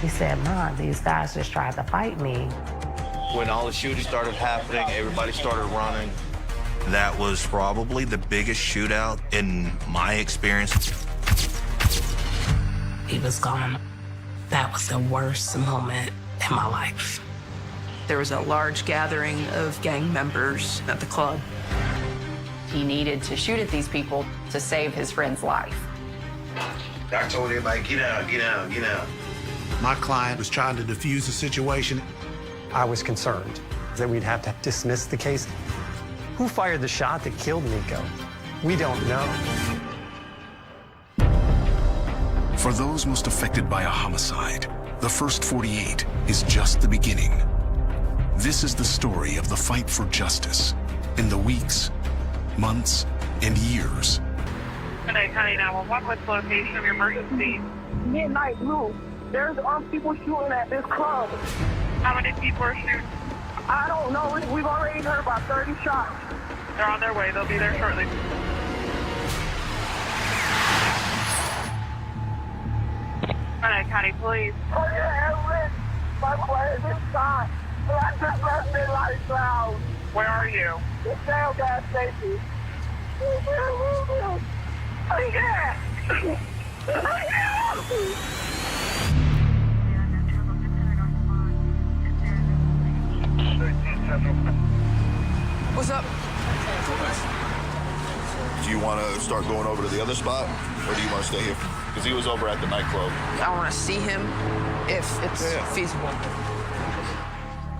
He said, Mom, these guys just tried to fight me. When all the shooting started happening, everybody started running. That was probably the biggest shootout in my experience. He was gone. That was the worst moment in my life. There was a large gathering of gang members at the club. He needed to shoot at these people to save his friend's life. I told everybody, get out, get out, get out. My client was trying to defuse the situation. I was concerned that we'd have to dismiss the case. Who fired the shot that killed Nico? We don't know. For those most affected by a homicide, the first 48 is just the beginning. This is the story of the fight for justice in the weeks, months, and years. County 911, what's the location of your emergency? Midnight Blue. There's armed people shooting at this club. How many people are shooting? I don't know. We've already heard about 30 shots. They're on their way. They'll be there shortly. County Police. Oh, yeah, my place is shot. I just left it like loud. Where are you? The Shell gas station. Oh, yeah. What's up? Do you want to start going over to the other spot, or do you want to stay here? Because he was over at the nightclub. I want to see him if it's feasible.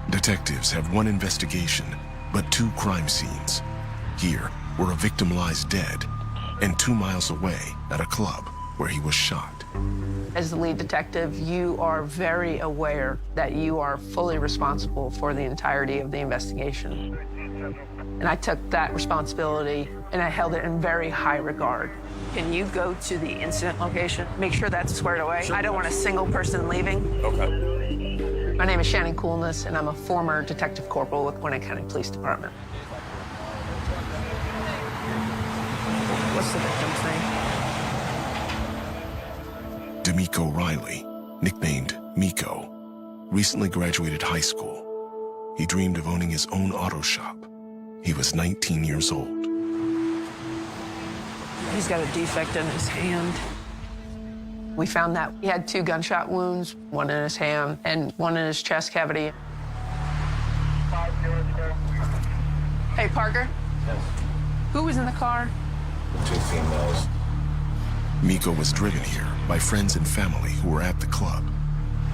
Detectives have one investigation, but two crime scenes. Here, where a victim lies dead, and 2 miles away at a club where he was shot. As the lead detective, you are very aware that you are fully responsible for the entirety of the investigation. And I took that responsibility and I held it in very high regard. Can you go to the incident location? Make sure that's squared away. Sure. I don't want a single person leaving. Okay. My name is Shannon Coolness, and I'm a former detective corporal with Gwinnett County Police Department. What's the victim's name? D'Amico Riley, nicknamed Miko, recently graduated high school. He dreamed of owning his own auto shop. He was 19 years old. He's got a defect in his hand. We found that he had 2 gunshot wounds, one in his hand and one in his chest cavity. Hey, Parker? Yes. Who was in the car? 2 females. Miko was driven here by friends and family who were at the club.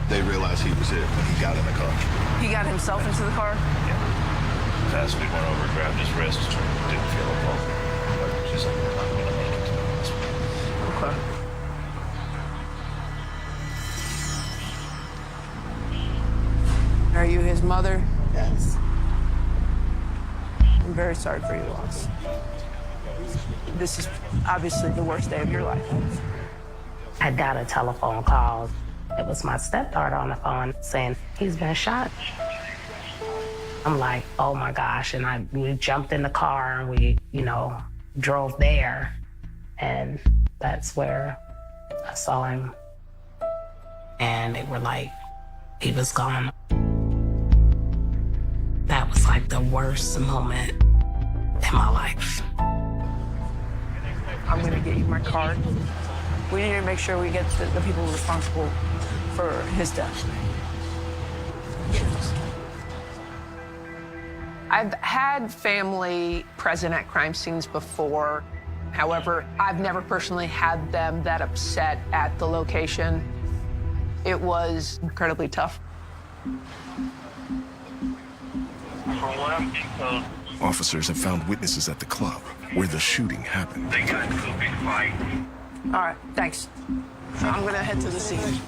They realized he was hit when he got in the car. He got himself into the car? Yeah. Fast, we went over, grabbed his wrist, didn't feel a pulse. She's like, we're not going to make it to the hospital. Okay. Are you his mother? Yes. I'm very sorry for your loss. This is obviously the worst day of your life. I got a telephone call. It was my stepdaughter on the phone saying, he's been shot. I'm like, oh my gosh. And we jumped in the car and we, drove there. And that's where I saw him. And they were like, he was gone. That was like the worst moment in my life. I'm gonna get you my card. We need to make sure we get the people responsible for his death. I've had family present at crime scenes before. However, I've never personally had them that upset at the location. It was incredibly tough. Officers have found witnesses at the club where the shooting happened. They got into a big fight. All right, thanks. I'm gonna head to the scene.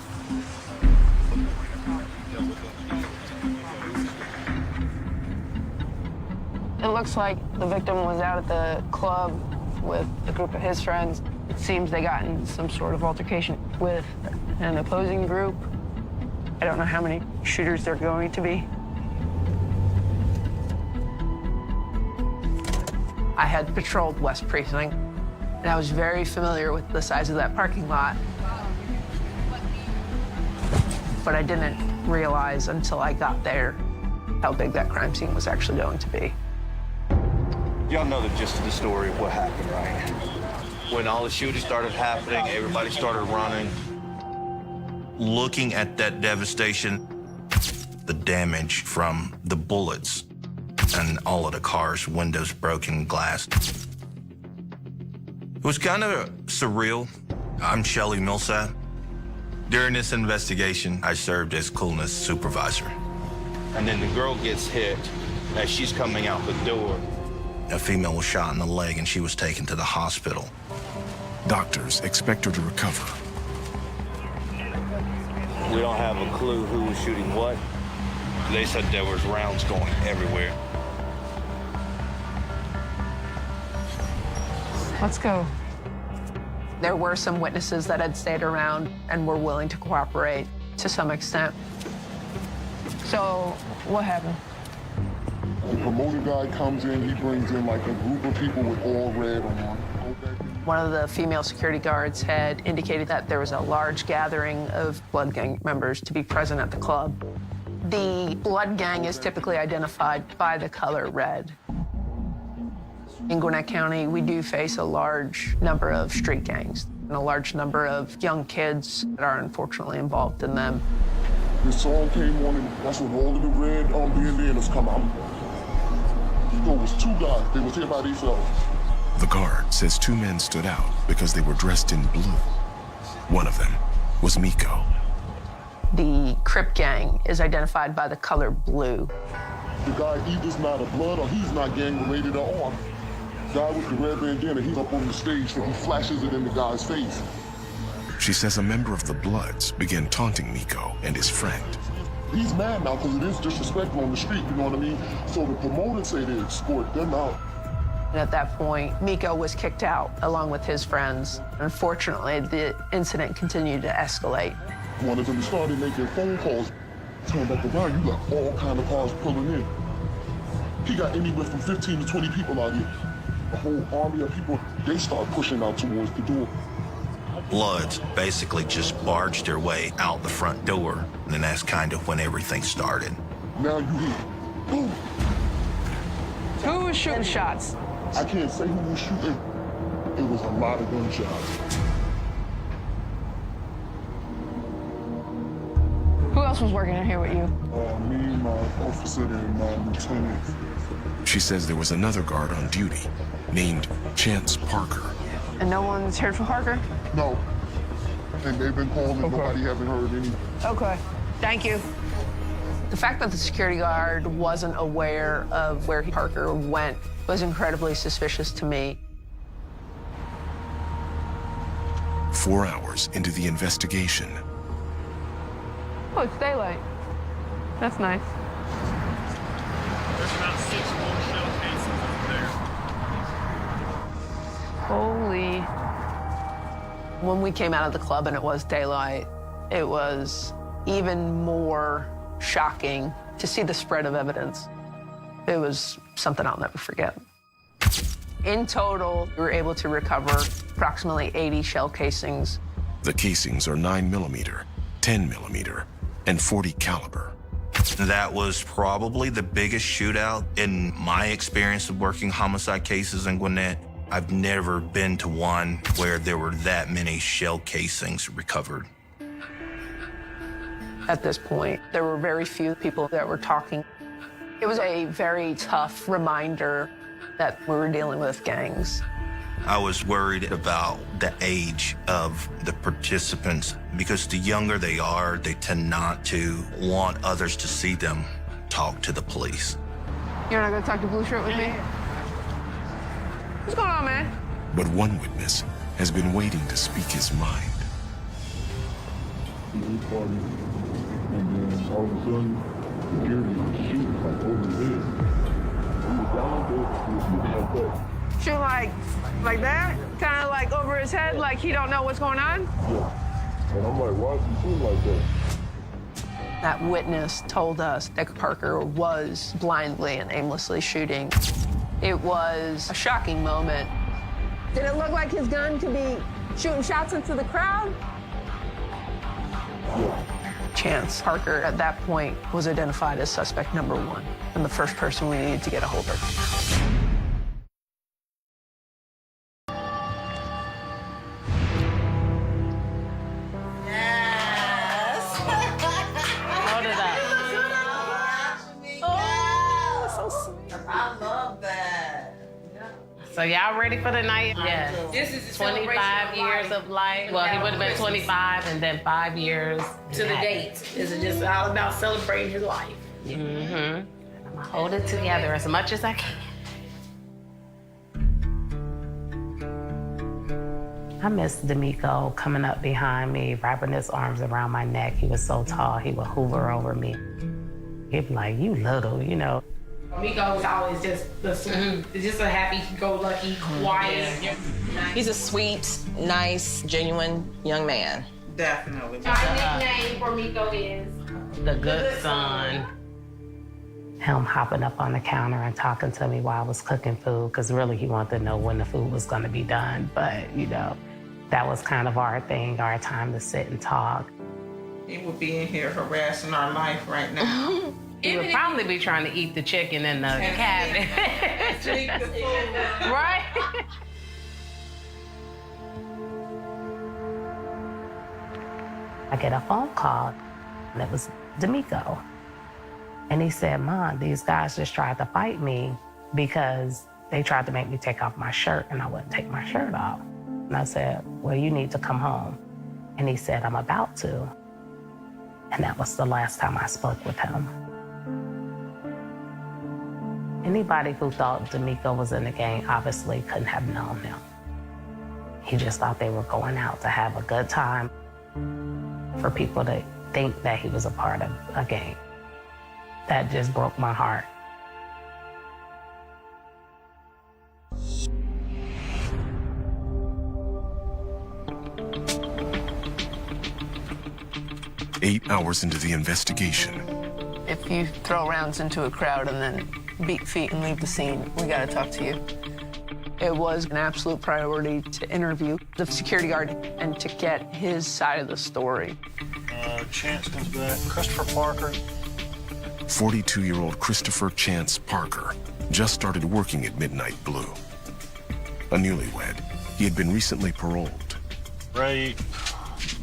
It looks like the victim was out at the club with a group of his friends. It seems they got in some sort of altercation with an opposing group. I don't know how many shooters there are going to be. I had patrolled West Precinct, and I was very familiar with the size of that parking lot. But I didn't realize until I got there how big that crime scene was actually going to be. Y'all know the gist of the story of what happened, right? When all the shooting started happening, everybody started running. Looking at that devastation, the damage from the bullets and all of the cars, windows broken, glass. It was kind of surreal. I'm Shelly Millsap. During this investigation, I served as coolness supervisor. And then the girl gets hit as she's coming out the door. A female was shot in the leg and she was taken to the hospital. Doctors expect her to recover. We don't have a clue who was shooting what. They said there was rounds going everywhere. Let's go. There were some witnesses that had stayed around and were willing to cooperate to some extent. So, what happened? The promoter guy comes in, he brings in like a group of people with all red on. One of the female security guards had indicated that there was a large gathering of blood gang members to be present at the club. The blood gang is typically identified by the color red. In Gwinnett County, we do face a large number of street gangs and a large number of young kids that are unfortunately involved in them. This song came on, and that's when all of the red bandanas come out. There was two guys, they was here by themselves. The guard says two men stood out because they were dressed in blue. One of them was Miko. The Crip gang is identified by the color blue. The guy either's not a blood or he's not gang related at all. The guy with the red bandana, he's up on the stage, so he flashes it in the guy's face. She says a member of the Bloods began taunting Miko and his friend. He's mad now because it is disrespectful on the street, you know what I mean? So the promoters say they escort them out. And at that point, Miko was kicked out along with his friends. Unfortunately, the incident continued to escalate. One of them started making phone calls. Turn back around, you got all kind of cars pulling in. He got anywhere from 15 to 20 people out here. A whole army of people, they start pushing out towards the door. Bloods basically just barged their way out the front door, and that's kind of when everything started. Now you hear, boom. Who was shooting shots? I can't say who was shooting. It was a lot of gunshots. Who else was working in here with you? Me, my officer, and my lieutenant. She says there was another guard on duty named Chance Parker. And no one's heard from Parker? No. And they've been calling, nobody haven't heard any. Okay, thank you. The fact that the security guard wasn't aware of where Parker went was incredibly suspicious to me. 4 hours into the investigation. Oh, it's daylight. That's nice. There's about 6 more shell cases over there. Holy. When we came out of the club and it was daylight, it was even more shocking to see the spread of evidence. It was something I'll never forget. In total, we were able to recover approximately 80 shell casings. The casings are 9mm, 10mm, and .40 caliber. That was probably the biggest shootout in my experience of working homicide cases in Gwinnett. I've never been to one where there were that many shell casings recovered. At this point, there were very few people that were talking. It was a very tough reminder that we were dealing with gangs. I was worried about the age of the participants because the younger they are, they tend not to want others to see them talk to the police. You're not gonna talk to Blue Shirt with me? What's going on, man? But one witness has been waiting to speak his mind. And then all of a sudden, security was shooting like over his head. He was down there, he was moving like that. Shoot like that? Kind of like over his head, like he don't know what's going on? Yeah. And I'm like, why is he shooting like that? That witness told us that Parker was blindly and aimlessly shooting. It was a shocking moment. Did it look like his gun could be shooting shots into the crowd? Yeah. Chance Parker, at that point, was identified as suspect number 1 and the first person we needed to get a hold of. So y'all ready for the night? Yes. This is 25 years of life. Well, he would have been 25 and then 5 years. To the date. This is just all about celebrating his life. Mm-hmm. I'm gonna hold it together as much as I can. I miss D'Amico coming up behind me, wrapping his arms around my neck. He was so tall, he would hover over me. He'd be like, you little, you know. Miko was always just a happy-go-lucky, quiet. He's a sweet, nice, genuine young man. Definitely. My nickname for Miko is the good son. Him hopping up on the counter and talking to me while I was cooking food, because really he wanted to know when the food was going to be done. But, you know, that was kind of our thing, our time to sit and talk. He would be in here harassing our life right now. He would probably be trying to eat the chicken in the cabinet. Right? I get a phone call, and it was D'Amico. And he said, Mom, these guys just tried to fight me because they tried to make me take off my shirt, and I wouldn't take my shirt off. And I said, well, you need to come home. And he said, I'm about to. And that was the last time I spoke with him. Anybody who thought D'Amico was in the gang obviously couldn't have known him. He just thought they were going out to have a good time. For people to think that he was a part of a gang, that just broke my heart. Eight hours into the investigation. If you throw rounds into a crowd and then beat feet and leave the scene, we gotta talk to you. It was an absolute priority to interview the security guard and to get his side of the story. Chance comes back. Christopher Parker. 42-year-old Christopher Chance Parker just started working at Midnight Blue. A newlywed, he had been recently paroled. Rape,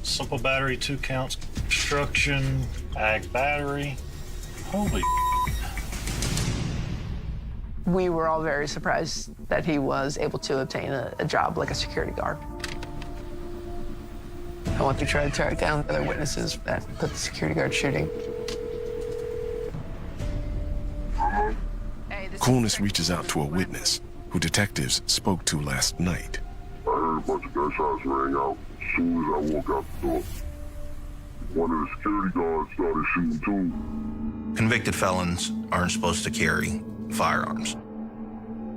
simple battery, 2 counts, obstruction, ag battery. Holy. We were all very surprised that he was able to obtain a job like a security guard. I want to try to track down other witnesses that put the security guard shooting. Coolness reaches out to a witness who detectives spoke to last night. I heard a bunch of gunshots ring out as soon as I walked out the door. One of the security guards started shooting too. Convicted felons aren't supposed to carry firearms.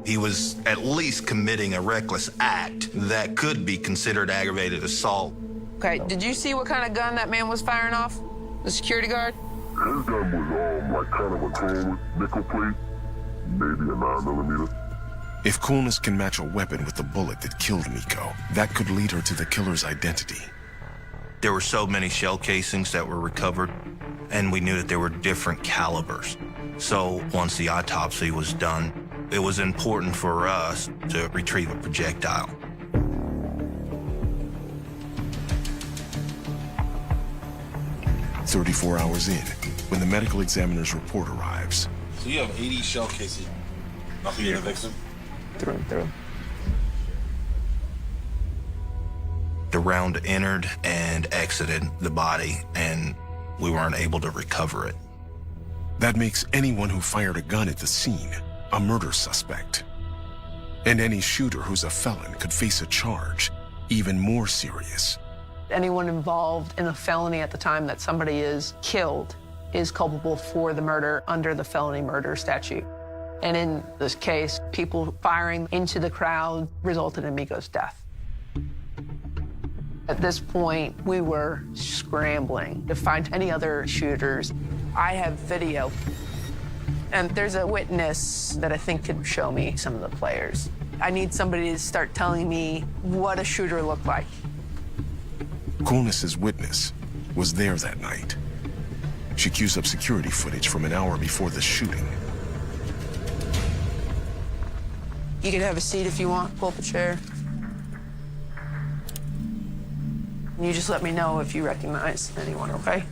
He was at least committing a reckless act that could be considered aggravated assault. Okay, did you see what kind of gun that man was firing off? The security guard? His gun was like kind of a chrome nickel plate, maybe a 9mm. If Coolness can match a weapon with the bullet that killed Miko, that could lead her to the killer's identity. There were so many shell casings that were recovered, and we knew that there were different calibers. So once the autopsy was done, it was important for us to retrieve a projectile. "34 hours in, when the medical examiner's report arrives. So you have 80 shell cases. Nothing in the victim? Through and through. The round entered and exited the body, and we weren't able to recover it. That makes anyone who fired a gun at the scene a murder suspect. And any shooter who's a felon could face a charge even more serious. Anyone involved in a felony at the time that somebody is killed is culpable for the murder under the felony murder statute. And in this case, people firing into the crowd resulted in Miko's death. At this point, we were scrambling to find any other shooters. I have video, and there's a witness that I think could show me some of the players. I need somebody to start telling me what a shooter looked like. Coolness's witness was there that night. She cues up security footage from an hour before the shooting. You can have a seat if you want. Pull up a chair. You just let me know if you recognize anyone, okay?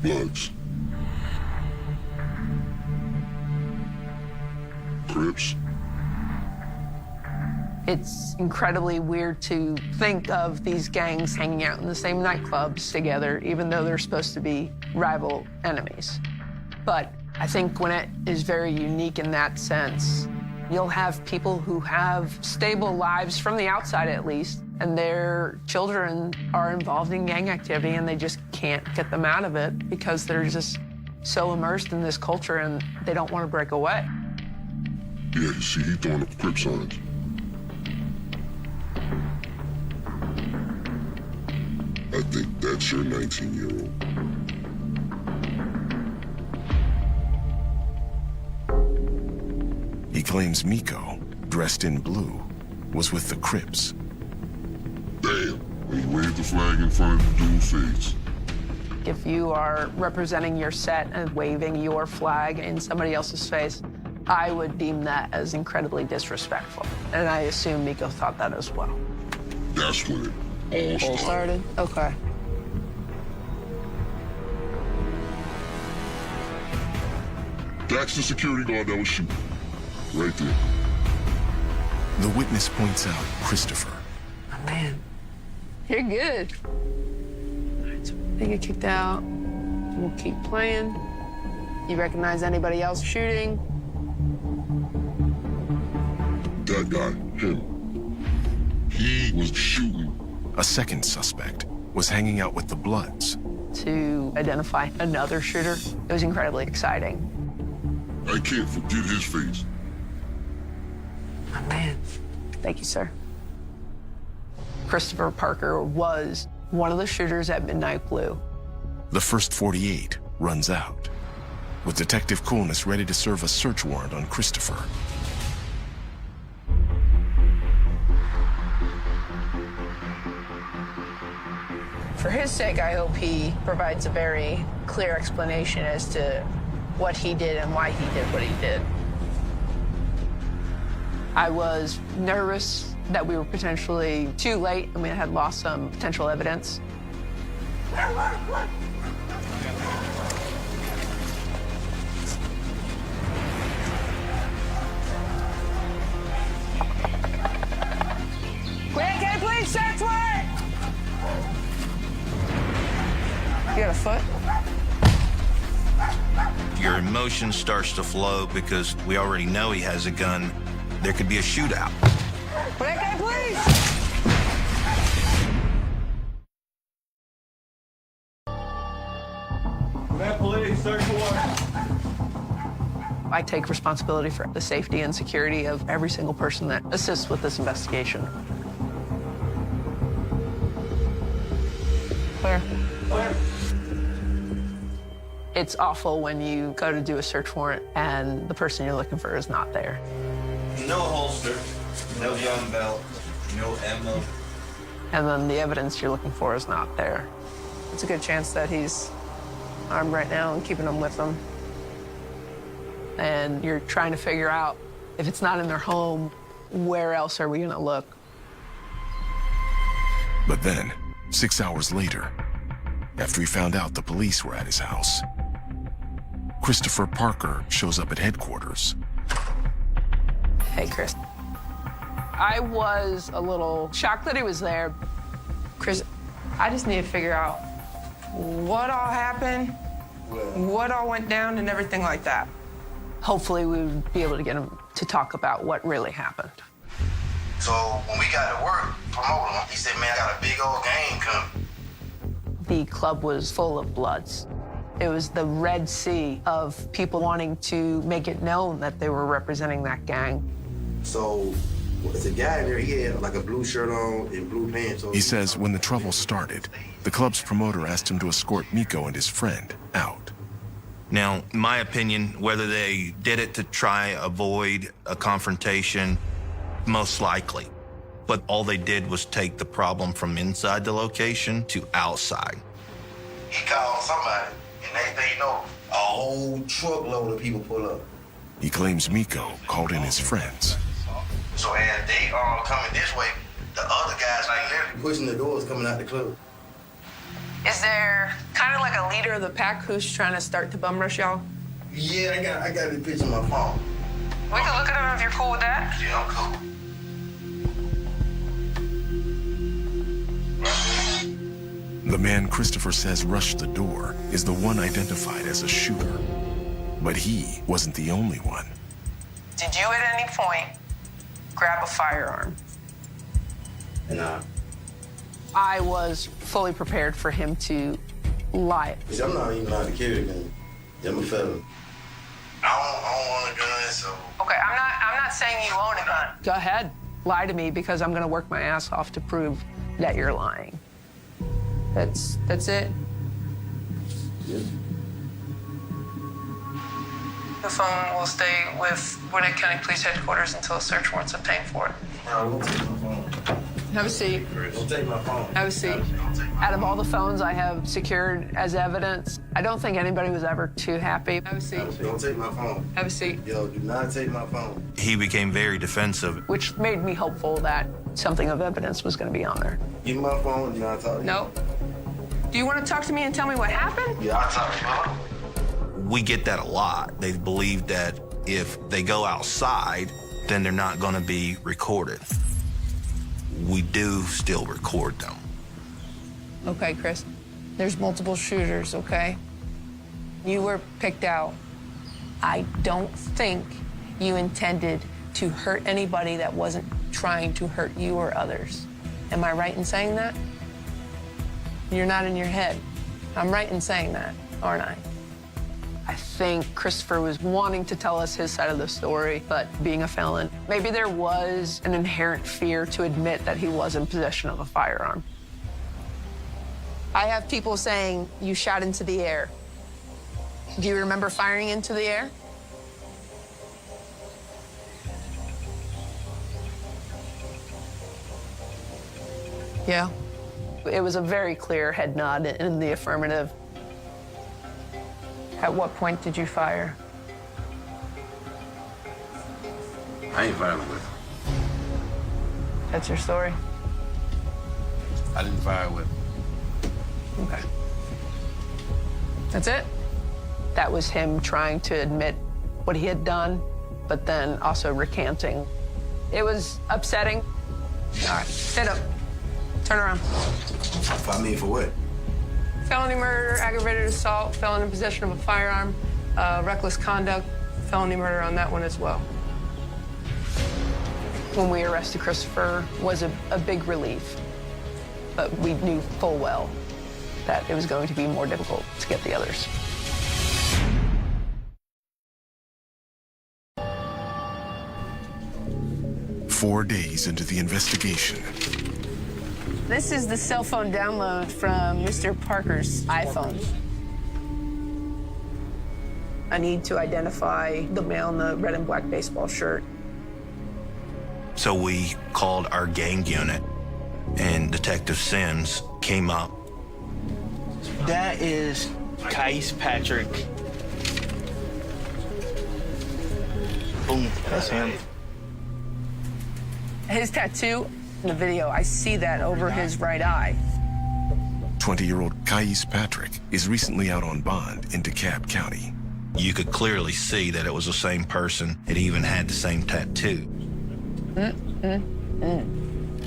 Bloods. Crips. It's incredibly weird to think of these gangs hanging out in the same nightclubs together, even though they're supposed to be rival enemies. But I think Gwinnett is very unique in that sense. You'll have people who have stable lives from the outside, at least, and their children are involved in gang activity, and they just can't get them out of it because they're just so immersed in this culture and they don't want to break away. Yeah, you see, he throwing up Crip signs. I think that's your 19-year-old. He claims Miko, dressed in blue, was with the Crips. Damn, he waved the flag in front of the dude's face. If you are representing your set and waving your flag in somebody else's face, I would deem that as incredibly disrespectful. And I assume Miko thought that as well. That's when it all started. Okay. That's the security guard that was shooting. Right there. The witness points out Christopher. Oh, man. You're good. All right, so they get kicked out. We'll keep playing. You recognize anybody else shooting? That guy, him. He was shooting. A second suspect was hanging out with the Bloods. To identify another shooter, it was incredibly exciting. I can't forget his face. Oh, man. Thank you, sir. Christopher Parker was one of the shooters at Midnight Blue. The first 48 runs out, with Detective Coolness ready to serve a search warrant on Christopher. For his sake, I hope he provides a very clear explanation as to what he did and why he did what he did. I was nervous that we were potentially too late. I mean, I had lost some potential evidence. Quick, please, search warrant! You got a foot? Your emotion starts to flow because we already know he has a gun. There could be a shootout. Quick, please! Police, search warrant. I take responsibility for the safety and security of every single person that assists with this investigation. Clear. Clear. It's awful when you go to do a search warrant and the person you're looking for is not there. No holster, no gun belt, no ammo. And then the evidence you're looking for is not there. It's a good chance that he's armed right now and keeping them with him. And you're trying to figure out, if it's not in their home, where else are we gonna look? But then, 6 hours later, after he found out the police were at his house, Christopher Parker shows up at headquarters. Hey, Chris. I was a little shocked that he was there. Chris, I just need to figure out what all happened, what all went down, and everything like that. Hopefully, we would be able to get him to talk about what really happened. So when we got to work promoting him, he said, man, I got a big old game coming. The club was full of Bloods. It was the Red Sea of people wanting to make it known that they were representing that gang. So there's a guy in there, he had like a blue shirt on and blue pants. He says when the trouble started, the club's promoter asked him to escort Miko and his friend out. Now, in my opinion, whether they did it to try avoid a confrontation, most likely. But all they did was take the problem from inside the location to outside. He called somebody, and next thing you know, a whole truckload of people pull up. He claims Miko called in his friends. So as they all coming this way, the other guys like literally pushing the doors coming out the club. Is there kind of like a leader of the pack who's trying to start the bum rush, y'all? Yeah, I got the picture on my phone. We can look at him if you're cool with that. Yeah, I'm cool. The man Christopher says rushed the door is the one identified as a shooter. But he wasn't the only one. Did you at any point grab a firearm? Nah. I was fully prepared for him to lie. I'm not even allowed to carry a gun. I'm a felon. I don't want a gun, so. Okay, I'm not saying you own a gun. Go ahead, lie to me because I'm gonna work my ass off to prove that you're lying. That's it. Yeah. The phone will stay with Gwinnett County Police Headquarters until a search warrant's obtained for it. Don't take my phone. Have a seat. Don't take my phone. Have a seat. Out of all the phones I have secured as evidence, I don't think anybody was ever too happy. Have a seat. Don't take my phone. Have a seat. Yo, do not take my phone. He became very defensive. Which made me hopeful that something of evidence was going to be on there. Give me my phone, do not talk to you. No. Do you want to talk to me and tell me what happened? Yeah, I'll talk to you. We get that a lot. They believe that if they go outside, then they're not going to be recorded. We do still record them. Okay, Chris. There's multiple shooters, okay? You were picked out. I don't think you intended to hurt anybody that wasn't trying to hurt you or others. Am I right in saying that? You're not in your head. I'm right in saying that, aren't I? I think Christopher was wanting to tell us his side of the story, but being a felon, maybe there was an inherent fear to admit that he was in possession of a firearm. I have people saying you shot into the air. Do you remember firing into the air? Yeah. It was a very clear head nod in the affirmative. At what point did you fire? I ain't firing with. That's your story? I didn't fire with. Okay. That's it? That was him trying to admit what he had done, but then also recanting. It was upsetting. All right, stand up. Turn around. I mean, for what? Felony murder, aggravated assault, felon in possession of a firearm, reckless conduct, felony murder on that one as well. When we arrested Christopher was a big relief, but we knew full well that it was going to be more difficult to get the others. Four days into the investigation, This is the cell phone download from Mr. Parker's iPhone. I need to identify the male in the red and black baseball shirt. So we called our gang unit, and Detective Sims came up. That is Kais Patrick. Boom, that's him. His tattoo in the video, I see that over his right eye. 20-year-old Kais Patrick is recently out on bond in DeKalb County. You could clearly see that it was the same person. It even had the same tattoo.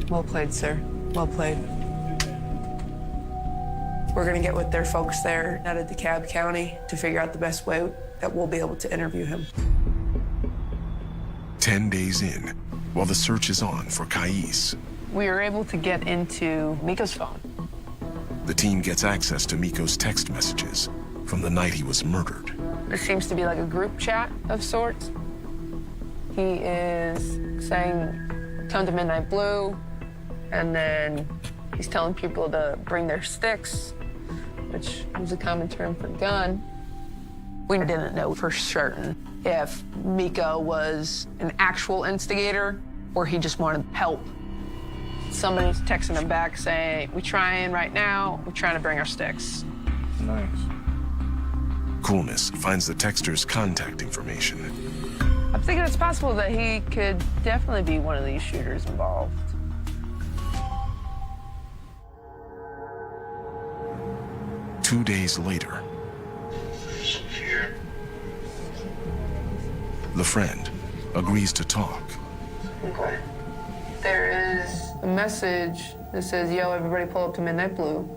Well played, sir. Well played. We're gonna get with their folks there out of DeKalb County to figure out the best way that we'll be able to interview him. 10 days in, while the search is on for Kais, We were able to get into Miko's phone. the team gets access to Miko's text messages from the night he was murdered. This seems to be like a group chat of sorts. He is saying, come to Midnight Blue, and then he's telling people to bring their sticks, which is a common term for gun. We didn't know for certain if Miko was an actual instigator or he just wanted help. Somebody's texting him back saying, "We trying right now. We're trying to bring our sticks." Nice. Coolness finds the texter's contact information. I'm thinking it's possible that he could definitely be one of these shooters involved. Two days later, the friend agrees to talk. Okay. There is a message that says, "Yo, everybody pull up to Midnight Blue."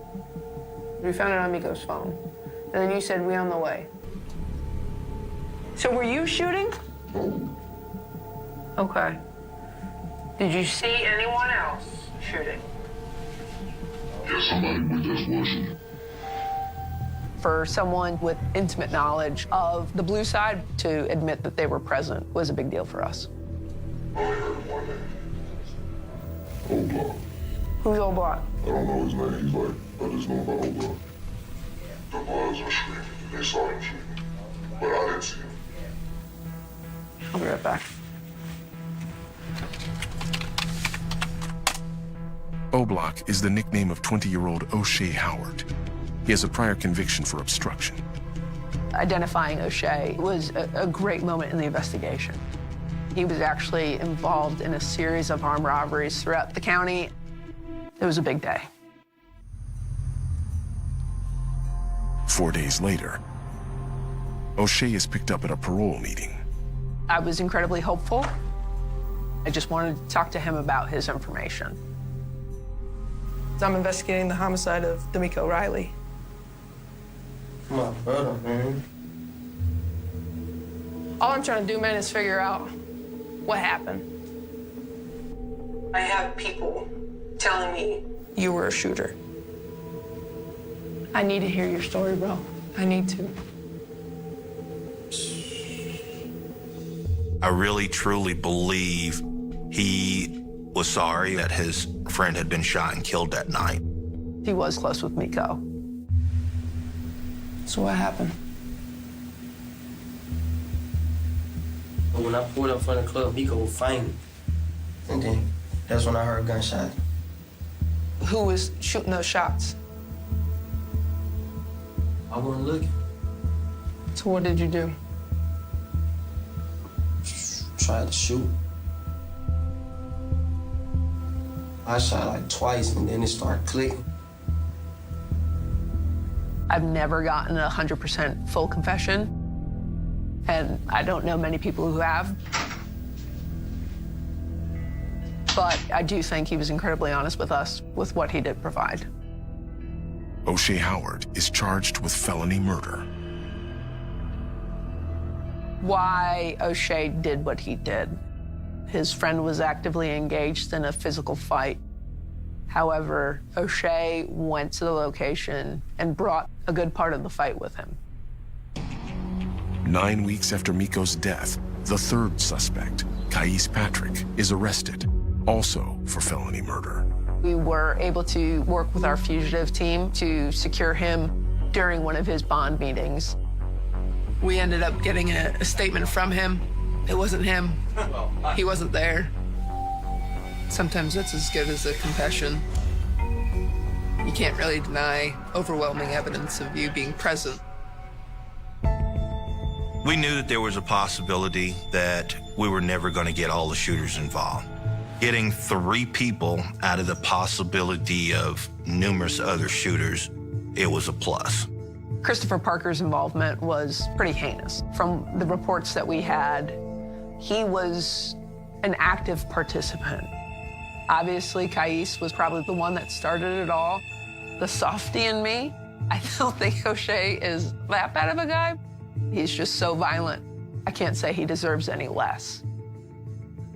We found it on Miko's phone. And then you said, "We on the way." So were you shooting? Okay. Did you see anyone else shooting? Yeah, somebody with us was shooting. For someone with intimate knowledge of the blue side to admit that they were present was a big deal for us. I only heard one name. Old Block. Who's Old Block? I don't know his name. He's like, I just know about Old Block. The boys were screaming. They saw him shooting. But I didn't see him. I'll be right back. O-Block is the nickname of 20-year-old O'Shea Howard. He has a prior conviction for obstruction. Identifying O'Shea was a great moment in the investigation. He was actually involved in a series of armed robberies throughout the county. It was a big day. 4 days later, O'Shea is picked up at a parole meeting. I was incredibly hopeful. I just wanted to talk to him about his information. I'm investigating the homicide of D'Amico Riley. My brother, man. All I'm trying to do, man, is figure out what happened. I have people telling me You were a shooter. I need to hear your story, bro. I need to. I really, truly believe he was sorry that his friend had been shot and killed that night. He was close with Miko. So what happened? When I pulled up front of the club, Miko was fainting. And then that's when I heard gunshots. Who was shooting those shots? I wasn't looking. So what did you do? Tried to shoot. I shot like twice and then it started clicking. I've never gotten a 100% full confession, and I don't know many people who have. But I do think he was incredibly honest with us with what he did provide. O'Shea Howard is charged with felony murder. Why O'Shea did what he did. His friend was actively engaged in a physical fight. However, O'Shea went to the location and brought a good part of the fight with him. 9 weeks after Miko's death, the third suspect, Kais Patrick, is arrested, also for felony murder. We were able to work with our fugitive team to secure him during one of his bond meetings. We ended up getting a statement from him. It wasn't him. He wasn't there. Sometimes that's as good as a confession. You can't really deny overwhelming evidence of you being present. We knew that there was a possibility that we were never going to get all the shooters involved. Getting 3 people out of the possibility of numerous other shooters, it was a plus. Christopher Parker's involvement was pretty heinous. From the reports that we had, he was an active participant. Obviously, Kais was probably the one that started it all. The softy in me, I don't think O'Shea is that bad of a guy. He's just so violent. I can't say he deserves any less.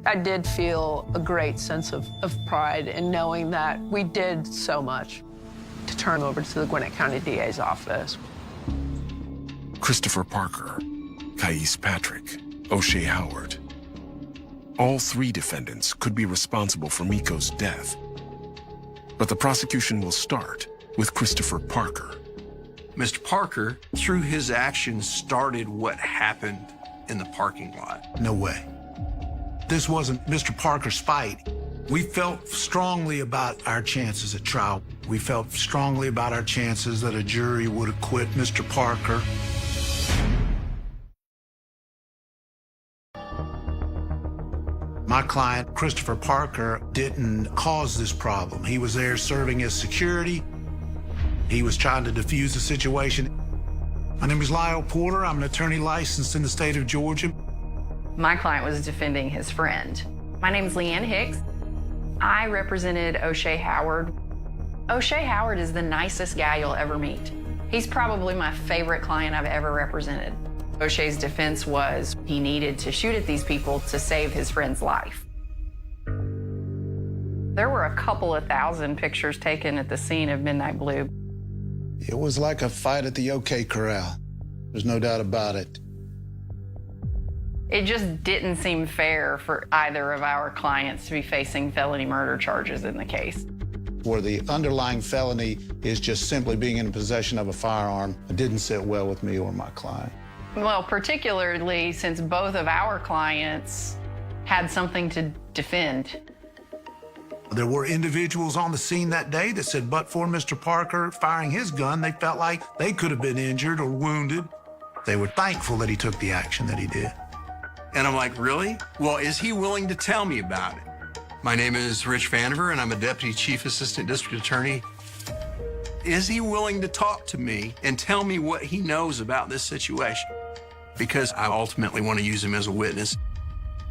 I did feel a great sense of pride in knowing that we did so much to turn over to the Gwinnett County DA's office. Christopher Parker, Kais Patrick, O'Shea Howard. All 3 defendants could be responsible for Miko's death. But the prosecution will start with Christopher Parker. Mr. Parker, through his actions, started what happened in the parking lot. No way. This wasn't Mr. Parker's fight We felt strongly about our chances at trial. We felt strongly about our chances that a jury would acquit Mr. Parker. My client, Christopher Parker, didn't cause this problem. He was there serving as security. He was trying to defuse the situation. My name is Lyle Porter. I'm an attorney licensed in the state of Georgia. My client was defending his friend. My name's Leanne Hicks. I represented O'Shea Howard. O'Shea Howard is the nicest guy you'll ever meet. He's probably my favorite client I've ever represented. O'Shea's defense was he needed to shoot at these people to save his friend's life. There were a couple of thousand pictures taken at the scene of Midnight Blue. It was like a fight at the OK Corral. There's no doubt about it. It just didn't seem fair for either of our clients to be facing felony murder charges in the case. Where the underlying felony is just simply being in possession of a firearm, it didn't sit well with me or my client. Well, particularly since both of our clients had something to defend. There were individuals on the scene that day that said, but for Mr. Parker firing his gun, they felt like they could have been injured or wounded. They were thankful that he took the action that he did. And I'm like, really? Well, is he willing to tell me about it? My name is Rich Vandiver, and I'm a Deputy Chief Assistant District Attorney. Is he willing to talk to me and tell me what he knows about this situation? Because I ultimately want to use him as a witness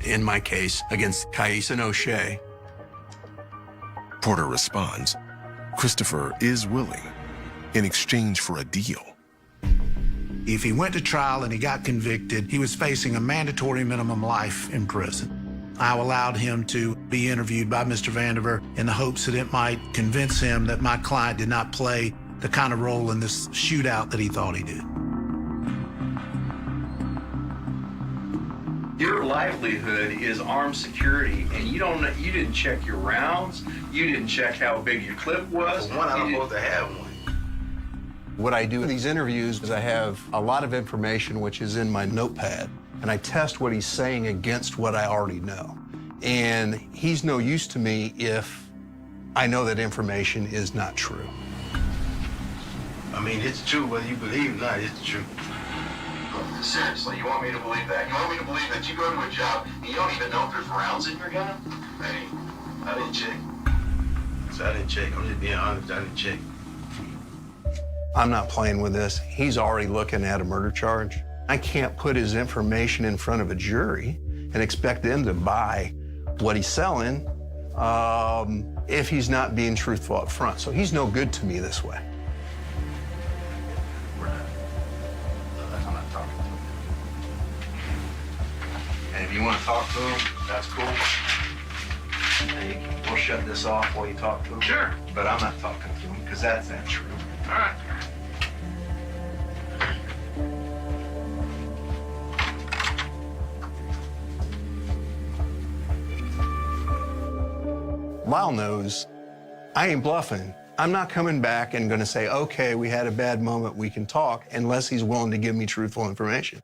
in my case against Cais and O'Shea. Porter responds, Christopher is willing in exchange for a deal. If he went to trial and he got convicted, he was facing a mandatory minimum life in prison. I allowed him to be interviewed by Mr. Vandiver in the hopes that it might convince him that my client did not play the kind of role in this shootout that he thought he did. Your livelihood is armed security, and you didn't check your rounds, you didn't check how big your clip was. For one, I don't supposed to have one. What I do in these interviews is I have a lot of information which is in my notepad, and I test what he's saying against what I already know. And he's no use to me if I know that information is not true. I mean, it's true, whether you believe it or not, it's true. Seriously, you want me to believe that? You want me to believe that you go to a job and you don't even know if there's rounds in your gun? Hey, I didn't check. So I didn't check. I'm just being honest, I didn't check. I'm not playing with this. He's already looking at a murder charge. I can't put his information in front of a jury and expect them to buy what he's selling if he's not being truthful up front. So he's no good to me this way. I'm not talking to him. And if you want to talk to him, that's cool. We'll shut this off while you talk to him. Sure. But I'm not talking to him because that's not true. All right. Lyle knows I ain't bluffing. I'm not coming back and gonna say, okay, we had a bad moment, we can talk, unless he's willing to give me truthful information.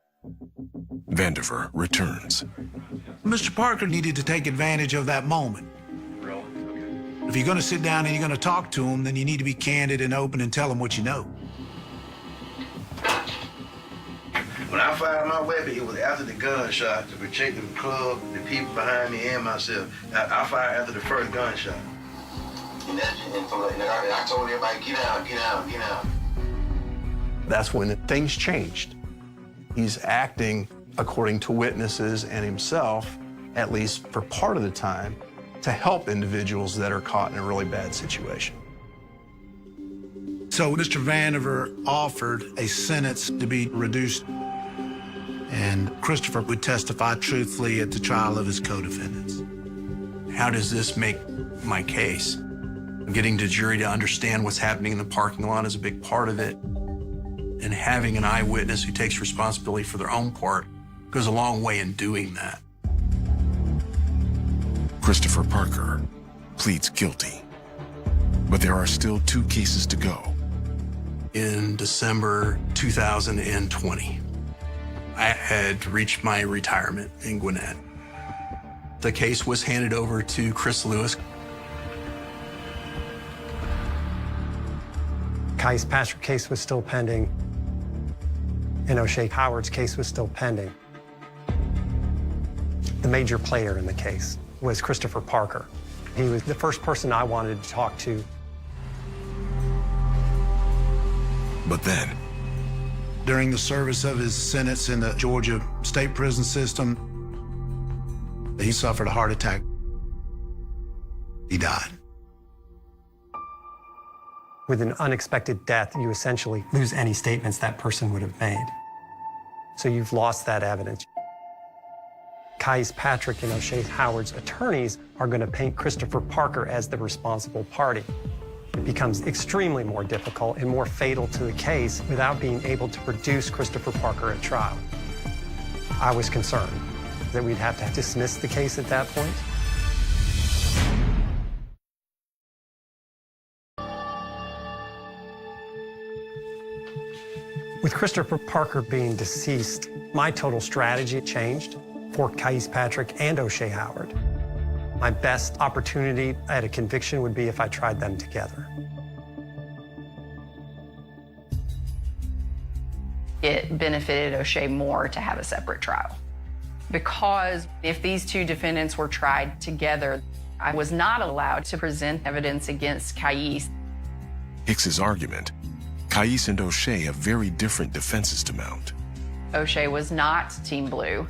Vandiver returns. Mr. Parker needed to take advantage of that moment. If you're gonna sit down and you're gonna talk to him, then you need to be candid and open and tell him what you know. When I fired my weapon, it was after the gunshot to protect the club, the people behind me, and myself. I fired after the first gunshot. And I told everybody, get out, get out, get out. That's when things changed. He's acting according to witnesses and himself, at least for part of the time, to help individuals that are caught in a really bad situation. So Mr. Vandiver offered a sentence to be reduced, and Christopher would testify truthfully at the trial of his co-defendants. How does this make my case? Getting the jury to understand what's happening in the parking lot is a big part of it. And having an eyewitness who takes responsibility for their own part goes a long way in doing that. Christopher Parker pleads guilty, but there are still 2 cases to go. In December 2020, I had reached my retirement in Gwinnett. The case was handed over to Chris Lewis. Kais Patrick's case was still pending, and O'Shea Howard's case was still pending. The major player in the case was Christopher Parker. He was the first person I wanted to talk to. But then, during the service of his sentence in the Georgia state prison system, he suffered a heart attack. He died. With an unexpected death, you essentially lose any statements that person would have made. So you've lost that evidence. Kais Patrick and O'Shea Howard's attorneys are going to paint Christopher Parker as the responsible party. It becomes extremely more difficult and more fatal to the case without being able to produce Christopher Parker at trial. I was concerned that we'd have to dismiss the case at that point. With Christopher Parker being deceased, my total strategy changed for Kais Patrick and O'Shea Howard. My best opportunity at a conviction would be if I tried them together. It benefited O'Shea more to have a separate trial, because if these two defendants were tried together, I was not allowed to present evidence against Kais. Hicks's argument, Kais and O'Shea have very different defenses to mount. O'Shea was not Team Blue.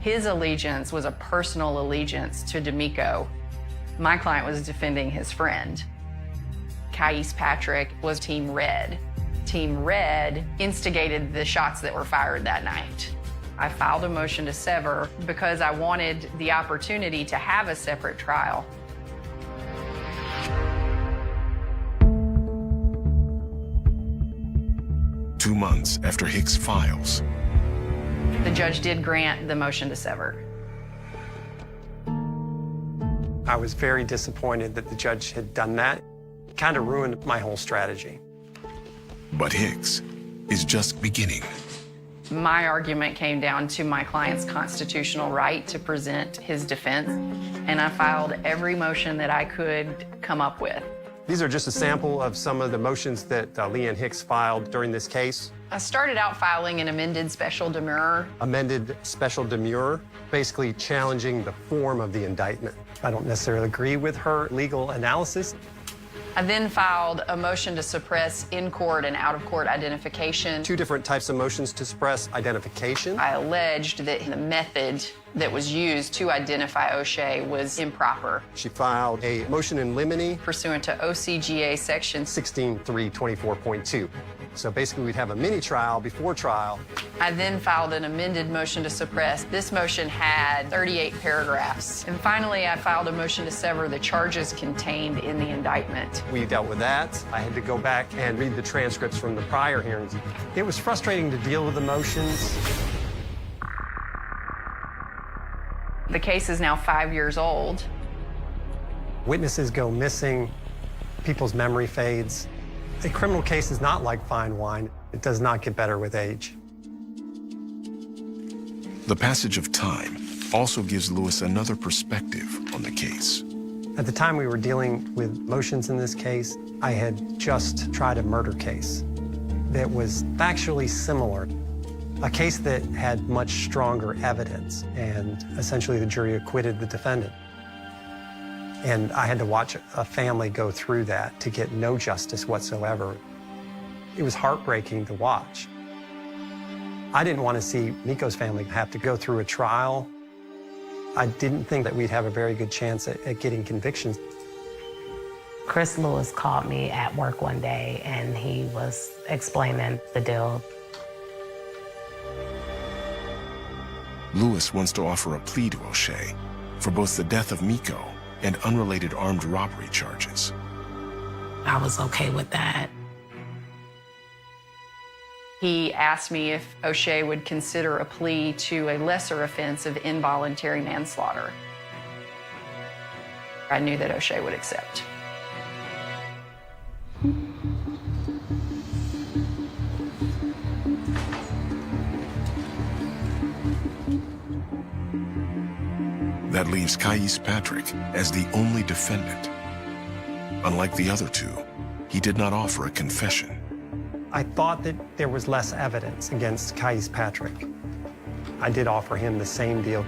His allegiance was a personal allegiance to D'Amico. My client was defending his friend. Kais Patrick was Team Red. Team Red instigated the shots that were fired that night. I filed a motion to sever because I wanted the opportunity to have a separate trial. Two months after Hicks files, The judge did grant the motion to sever. I was very disappointed that the judge had done that. It kind of ruined my whole strategy. but Hicks is just beginning. My argument came down to my client's constitutional right to present his defense, and I filed every motion that I could come up with. These are just a sample of some of the motions that Leanne Hicks filed during this case. I started out filing an amended special demurrer. Amended special demurrer, basically challenging the form of the indictment. I don't necessarily agree with her legal analysis. I then filed a motion to suppress in-court and out-of-court identification. Two different types of motions to suppress identification. I alleged that the method that was used to identify O'Shea was improper. She filed a motion in limine pursuant to OCGA section 16.324.2. So basically we'd have a mini trial before trial. I then filed an amended motion to suppress. This motion had 38 paragraphs. And finally, I filed a motion to sever the charges contained in the indictment. We dealt with that. I had to go back and read the transcripts from the prior hearings. It was frustrating to deal with the motions. The case is now 5 years old. Witnesses go missing, people's memory fades. A criminal case is not like fine wine. It does not get better with age. The passage of time also gives Lewis another perspective on the case. At the time we were dealing with motions in this case, I had just tried a murder case that was factually similar. A case that had much stronger evidence, and essentially the jury acquitted the defendant. And I had to watch a family go through that to get no justice whatsoever. It was heartbreaking to watch. I didn't want to see Nico's family have to go through a trial. I didn't think that we'd have a very good chance at getting convictions. Chris Lewis called me at work one day, and he was explaining the deal. Lewis wants to offer a plea to O'Shea for both the death of Miko and unrelated armed robbery charges. I was okay with that. He asked me if O'Shea would consider a plea to a lesser offense of involuntary manslaughter. I knew that O'Shea would accept. That leaves Kais Patrick as the only defendant. Unlike the other two, he did not offer a confession. I thought that there was less evidence against Kais Patrick. I did offer him the same deal.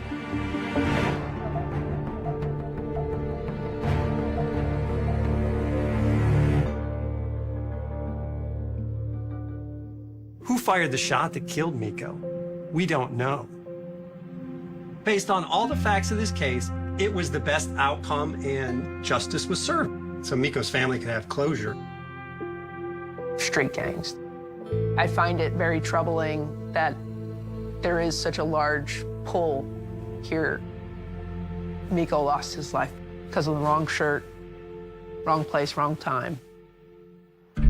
Who fired the shot that killed Miko? We don't know. Based on all the facts of this case, it was the best outcome and justice was served. So Miko's family could have closure. Street gangs. I find it very troubling that there is such a large pull here. Miko lost his life because of the wrong shirt, wrong place, wrong time. We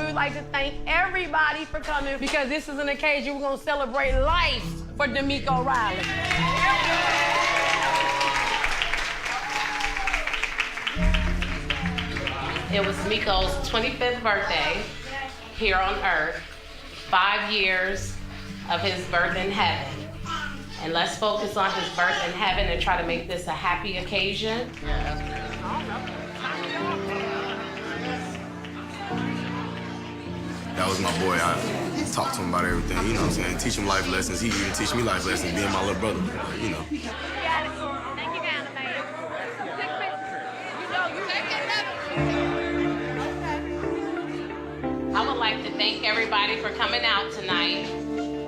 would like to thank everybody for coming because this is an occasion we're going to celebrate life for D'Amico Riley. It was Miko's 25th birthday here on Earth, 5 years of his birth in heaven. And let's focus on his birth in heaven and try to make this a happy occasion. That was my boy. I talked to him about everything, you know what I'm saying? Teach him life lessons. He even teach me life lessons, being my little brother, you know. I would like to thank everybody for coming out tonight.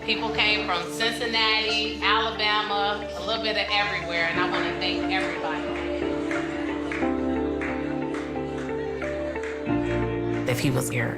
People came from Cincinnati, Alabama, a little bit of everywhere, and I want to thank everybody. If he was here,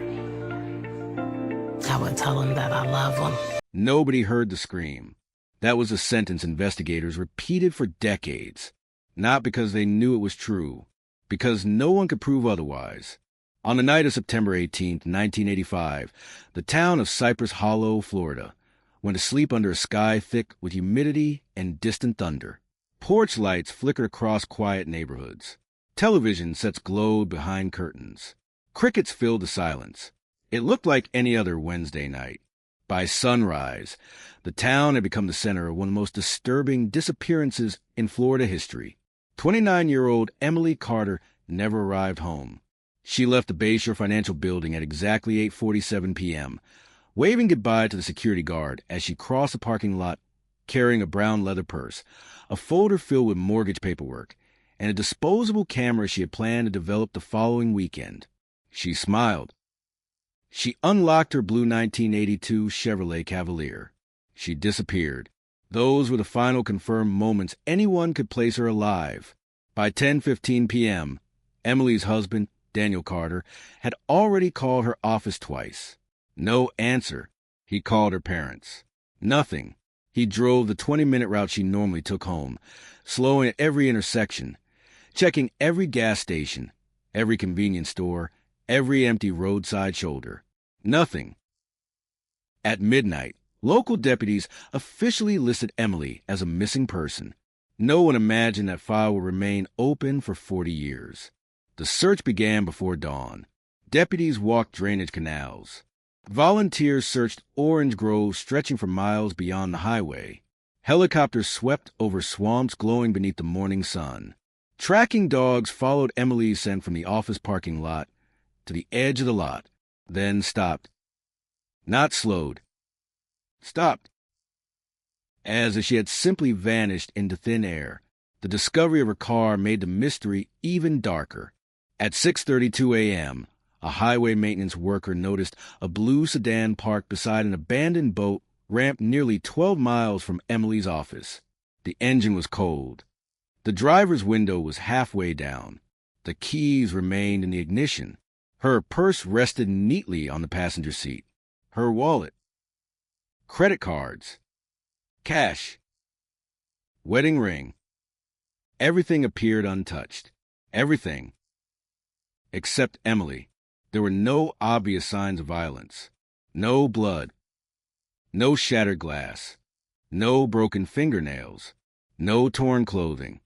I would tell him that I love him. Nobody heard the scream. That was a sentence investigators repeated for decades. Not because they knew it was true, because no one could prove otherwise. On the night of September 18, 1985, the town of Cypress Hollow, Florida, went to sleep under a sky thick with humidity and distant thunder. Porch lights flickered across quiet neighborhoods. Television sets glowed behind curtains. Crickets filled the silence. It looked like any other Wednesday night. By sunrise, the town had become the center of one of the most disturbing disappearances in Florida history. 29-year-old Emily Carter never arrived home. She left the Bayshore Financial Building at exactly 8:47 p.m., waving goodbye to the security guard as she crossed the parking lot carrying a brown leather purse, a folder filled with mortgage paperwork, and a disposable camera she had planned to develop the following weekend. She smiled. She unlocked her blue 1982 Chevrolet Cavalier. She disappeared. Those were the final confirmed moments anyone could place her alive. By 10:15 p.m., Emily's husband, Daniel Carter, had already called her office twice. No answer. He called her parents. Nothing. He drove the 20-minute route she normally took home, slowing at every intersection, checking every gas station, every convenience store, every empty roadside shoulder. Nothing. At midnight, local deputies officially listed Emily as a missing person. No one imagined that file would remain open for 40 years. The search began before dawn. Deputies walked drainage canals. Volunteers searched orange groves stretching for miles beyond the highway. Helicopters swept over swamps glowing beneath the morning sun. Tracking dogs followed Emily's scent from the office parking lot to the edge of the lot, then stopped. Not slowed. Stopped. As if she had simply vanished into thin air, the discovery of her car made the mystery even darker. At 6:32 a.m., a highway maintenance worker noticed a blue sedan parked beside an abandoned boat ramped nearly 12 miles from Emily's office. The engine was cold. The driver's window was halfway down. The keys remained in the ignition. Her purse rested neatly on the passenger seat. Her wallet. Credit cards. Cash. Wedding ring. Everything appeared untouched. Everything. Except Emily. There were no obvious signs of violence. No blood. No shattered glass. No broken fingernails. No torn clothing.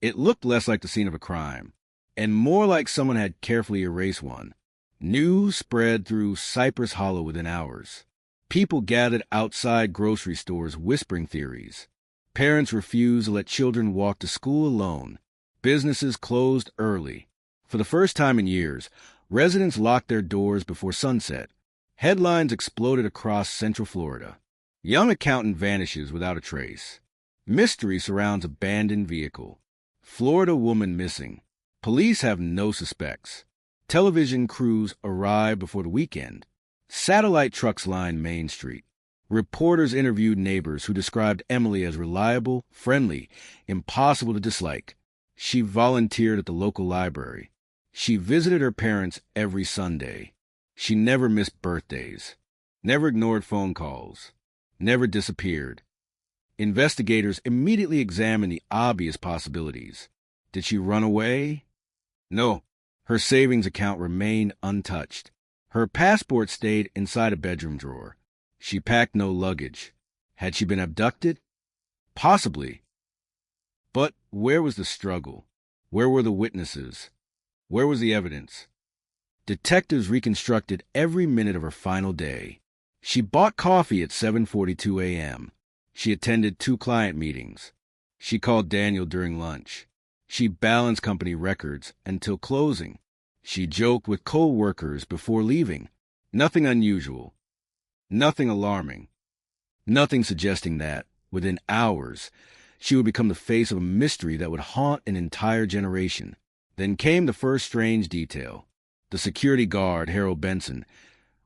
It looked less like the scene of a crime, and more like someone had carefully erased one. News spread through Cypress Hollow within hours. People gathered outside grocery stores whispering theories. Parents refused to let children walk to school alone. Businesses closed early. For the first time in years, Residents locked their doors before sunset. Headlines exploded across Central Florida. Young accountant vanishes without a trace. Mystery surrounds abandoned vehicle. Florida woman missing. Police have no suspects. Television crews arrive before the weekend. Satellite trucks line Main Street. Reporters interviewed neighbors who described Emily as reliable, friendly, impossible to dislike. She volunteered at the local library. She visited her parents every Sunday. She never missed birthdays, never ignored phone calls, never disappeared. Investigators immediately examined the obvious possibilities. Did she run away? No. Her savings account remained untouched. Her passport stayed inside a bedroom drawer. She packed no luggage. Had she been abducted? Possibly. But where was the struggle? Where were the witnesses? Where was the evidence? Detectives reconstructed every minute of her final day. She bought coffee at 7:42 a.m. She attended 2 client meetings. She called Daniel during lunch. She balanced company records until closing. She joked with co-workers before leaving. Nothing unusual. Nothing alarming. Nothing suggesting that, within hours, she would become the face of a mystery that would haunt an entire generation. Then came the first strange detail. The security guard, Harold Benson,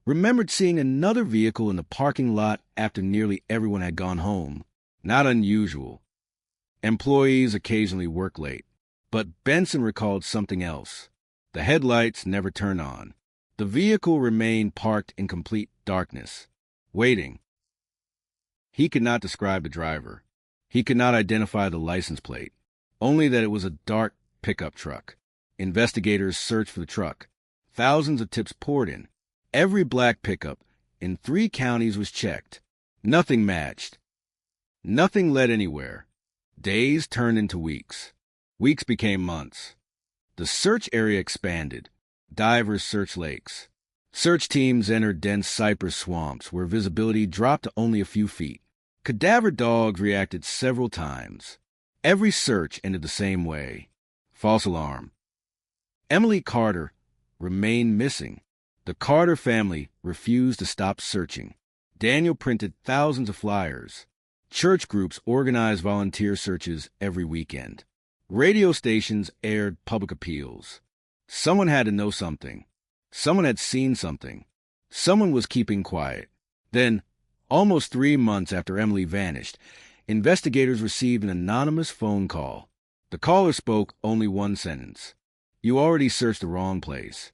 remembered seeing another vehicle in the parking lot after nearly everyone had gone home. Not unusual. Employees occasionally work late. But Benson recalled something else. The headlights never turned on. The vehicle remained parked in complete darkness, waiting. He could not describe the driver. He could not identify the license plate, only that it was a dark pickup truck. Investigators searched for the truck. Thousands of tips poured in. Every black pickup in 3 counties was checked. Nothing matched. Nothing led anywhere. Days turned into weeks. Weeks became months. The search area expanded. Divers searched lakes. Search teams entered dense cypress swamps where visibility dropped to only a few feet. Cadaver dogs reacted several times. Every search ended the same way. False alarm. Emily Carter remained missing. The Carter family refused to stop searching. Daniel printed thousands of flyers. Church groups organized volunteer searches every weekend. Radio stations aired public appeals. Someone had to know something. Someone had seen something. Someone was keeping quiet. Then, almost 3 months after Emily vanished, investigators received an anonymous phone call. The caller spoke only one sentence. "You already searched the wrong place."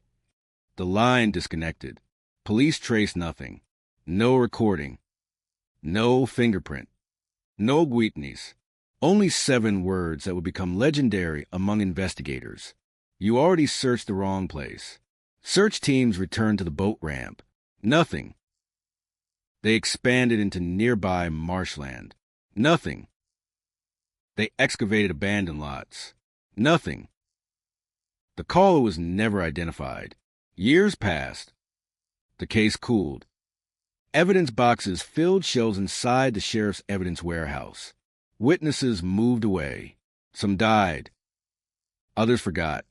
The line disconnected. Police traced nothing. No recording. No fingerprint. No witness. Only 7 words that would become legendary among investigators. "You already searched the wrong place." Search teams returned to the boat ramp. Nothing. They expanded into nearby marshland. Nothing. They excavated abandoned lots. Nothing. The caller was never identified. Years passed. The case cooled. Evidence boxes filled shelves inside the sheriff's evidence warehouse. Witnesses moved away. Some died. Others forgot.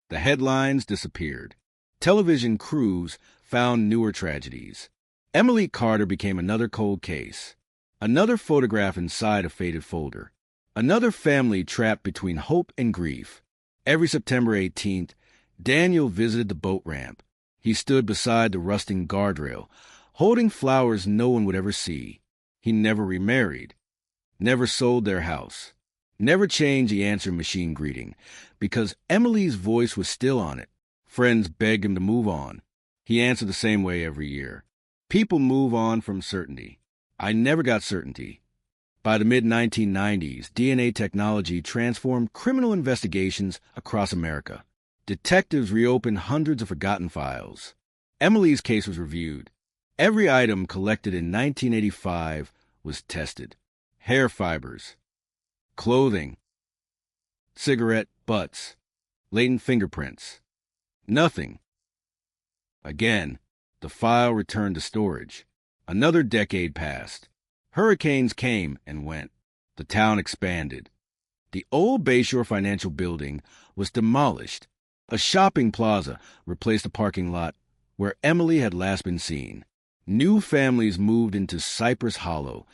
The headlines disappeared. Television crews found newer tragedies. Emily Carter became another cold case. Another photograph inside a faded folder. Another family trapped between hope and grief. Every September 18th, Daniel visited the boat ramp. He stood beside the rusting guardrail, holding flowers no one would ever see. He never remarried. Never sold their house. Never changed the answering machine greeting, because Emily's voice was still on it. Friends begged him to move on. He answered the same way every year. People move on from certainty. I never got certainty. By the mid-1990s, DNA technology transformed criminal investigations across America. Detectives reopened hundreds of forgotten files. Emily's case was reviewed. Every item collected in 1985 was tested. Hair fibers, clothing, cigarette butts, latent fingerprints. Nothing. Again, the file returned to storage. Another decade passed. Hurricanes came and went. The town expanded. The old Bayshore Financial Building was demolished. A shopping plaza replaced a parking lot where Emily had last been seen. New families moved into Cypress Hollow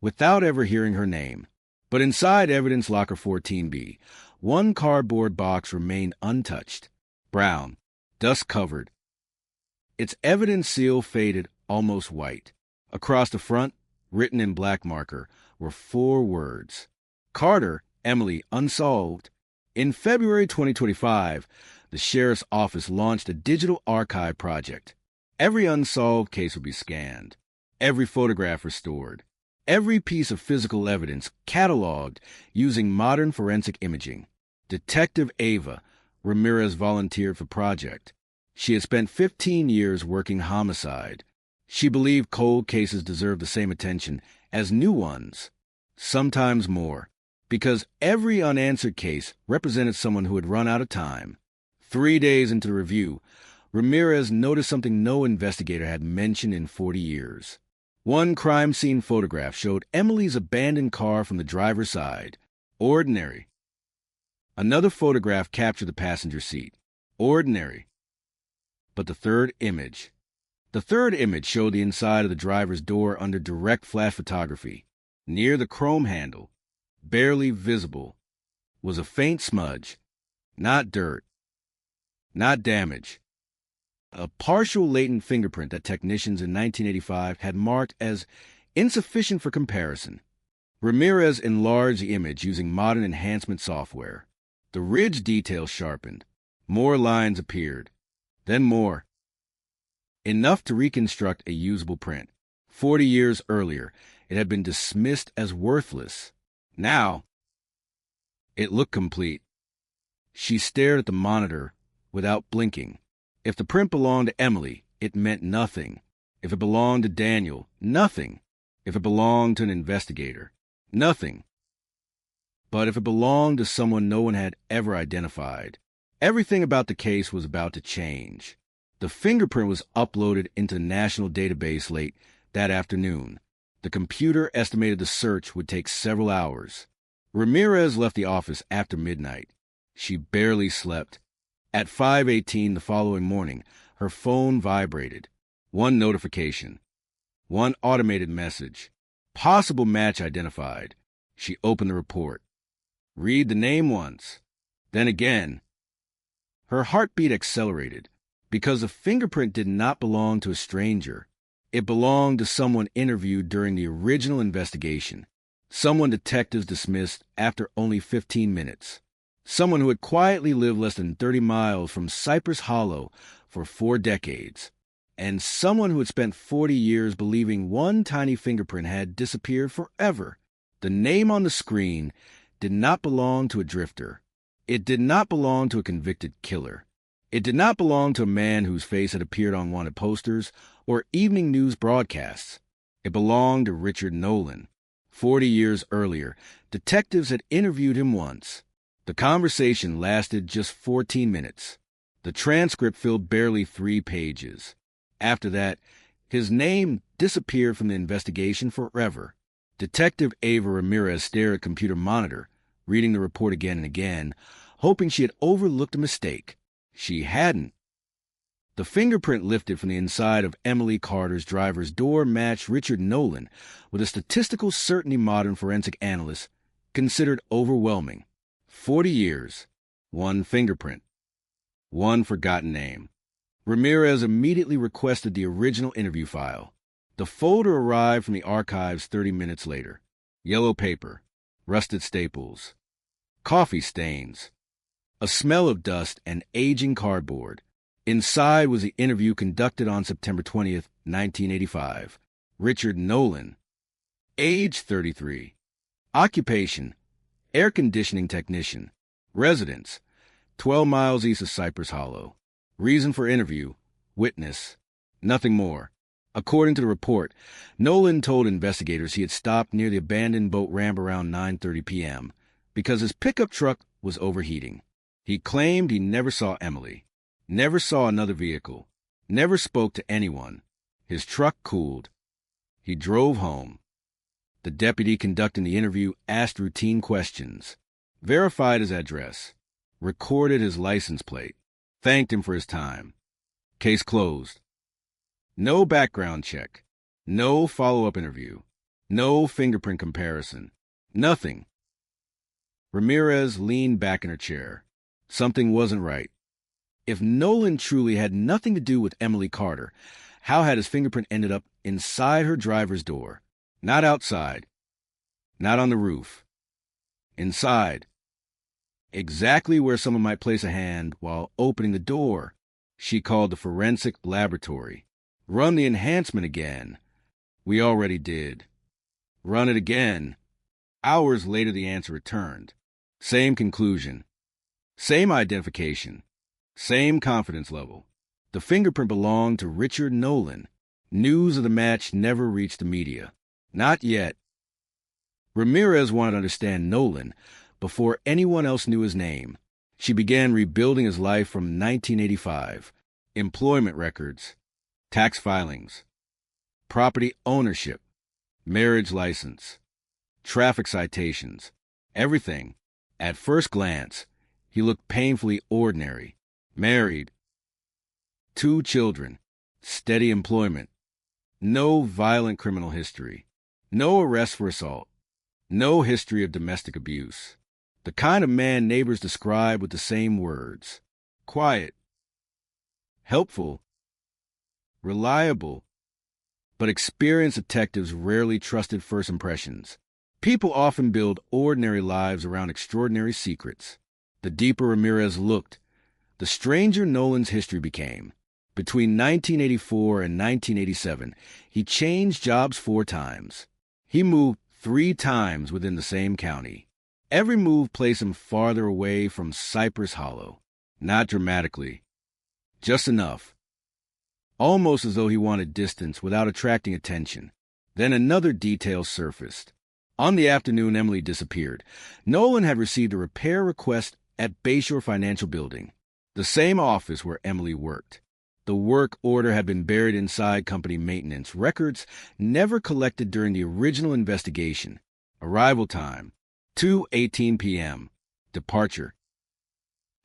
without ever hearing her name. But inside evidence locker 14B, one cardboard box remained untouched, brown, dust-covered. Its evidence seal faded almost white. Across the front, written in black marker, were 4 words. Carter, Emily, unsolved. In February 2025, the sheriff's office launched a digital archive project. Every unsolved case would be scanned, every photograph restored, every piece of physical evidence cataloged using modern forensic imaging. Detective Ava Ramirez volunteered for the project. She had spent 15 years working homicide. She believed cold cases deserved the same attention as new ones, sometimes more, because every unanswered case represented someone who had run out of time. 3 days into the review, Ramirez noticed something no investigator had mentioned in 40 years. One crime scene photograph showed Emily's abandoned car from the driver's side. Ordinary. Another photograph captured the passenger seat. Ordinary. But the third image showed the inside of the driver's door under direct flash photography. Near the chrome handle, barely visible, was a faint smudge. Not dirt. Not damage. A partial latent fingerprint that technicians in 1985 had marked as insufficient for comparison. Ramirez enlarged the image using modern enhancement software. The ridge detail sharpened. More lines appeared. Then more. Enough to reconstruct a usable print. 40 years earlier, it had been dismissed as worthless. Now, it looked complete. She stared at the monitor without blinking. If the print belonged to Emily, it meant nothing. If it belonged to Daniel, nothing. If it belonged to an investigator, nothing. But if it belonged to someone no one had ever identified, everything about the case was about to change. The fingerprint was uploaded into the national database late that afternoon. The computer estimated the search would take several hours. Ramirez left the office after midnight. She barely slept. At 5:18 the following morning, her phone vibrated. One notification. One automated message. Possible match identified. She opened the report. Read the name once. Then again. Her heartbeat accelerated because the fingerprint did not belong to a stranger. It belonged to someone interviewed during the original investigation. Someone detectives dismissed after only 15 minutes. Someone who had quietly lived less than 30 miles from Cypress Hollow for 4 decades. And someone who had spent 40 years believing one tiny fingerprint had disappeared forever. The name on the screen did not belong to a drifter. It did not belong to a convicted killer. It did not belong to a man whose face had appeared on wanted posters or evening news broadcasts. It belonged to Richard Nolan. 40 years earlier, detectives had interviewed him once. The conversation lasted just 14 minutes. The transcript filled barely 3 pages. After that, his name disappeared from the investigation forever. Detective Ava Ramirez stared at a computer monitor, reading the report again and again, hoping she had overlooked a mistake. She hadn't. The fingerprint lifted from the inside of Emily Carter's driver's door matched Richard Nolan with a statistical certainty modern forensic analysts considered overwhelming. 40 years, 1 fingerprint, 1 forgotten name. Ramirez immediately requested the original interview file. The folder arrived from the archives 30 minutes later. Yellow paper, rusted staples, coffee stains, a smell of dust and aging cardboard. Inside was the interview conducted on September 20th, 1985. Richard Nolan. Age 33. Occupation, air conditioning technician. Residence, 12 miles east of Cypress Hollow. Reason for interview, witness. Nothing more. According to the report, Nolan told investigators he had stopped near the abandoned boat ramp around 9:30 p.m. because his pickup truck was overheating. He claimed he never saw Emily, never saw another vehicle, never spoke to anyone. His truck cooled. He drove home. The deputy conducting the interview asked routine questions, verified his address, recorded his license plate. thanked him for his time. Case closed. No background check. No follow-up interview. No fingerprint comparison. Nothing. Ramirez leaned back in her chair. Something wasn't right. If Nolan truly had nothing to do with Emily Carter, how had his fingerprint ended up inside her driver's door? Not outside. Not on the roof. Inside. Exactly where someone might place a hand while opening the door. She called the forensic laboratory. Run the enhancement again. We already did. Run it again. Hours later, the answer returned. Same conclusion. Same identification. Same confidence level. The fingerprint belonged to Richard Nolan. News of the match never reached the media. Not yet. Ramirez wanted to understand Nolan before anyone else knew his name. She began rebuilding his life from 1985. Employment records, tax filings, property ownership, marriage license, traffic citations, everything. At first glance, he looked painfully ordinary. Married, 2 children, steady employment, no violent criminal history, no arrest for assault, no history of domestic abuse. The kind of man neighbors describe with the same words. Quiet, helpful, reliable, but experienced detectives rarely trusted first impressions. People often build ordinary lives around extraordinary secrets. The deeper Ramirez looked, the stranger Nolan's history became. Between 1984 and 1987, he changed jobs 4 times. He moved 3 times within the same county. Every move placed him farther away from Cypress Hollow. Not dramatically. Just enough. Almost as though he wanted distance without attracting attention. Then another detail surfaced. On the afternoon Emily disappeared, Nolan had received a repair request at Bayshore Financial Building, the same office where Emily worked. The work order had been buried inside company maintenance records, never collected during the original investigation. Arrival time, 2:18 p.m. Departure,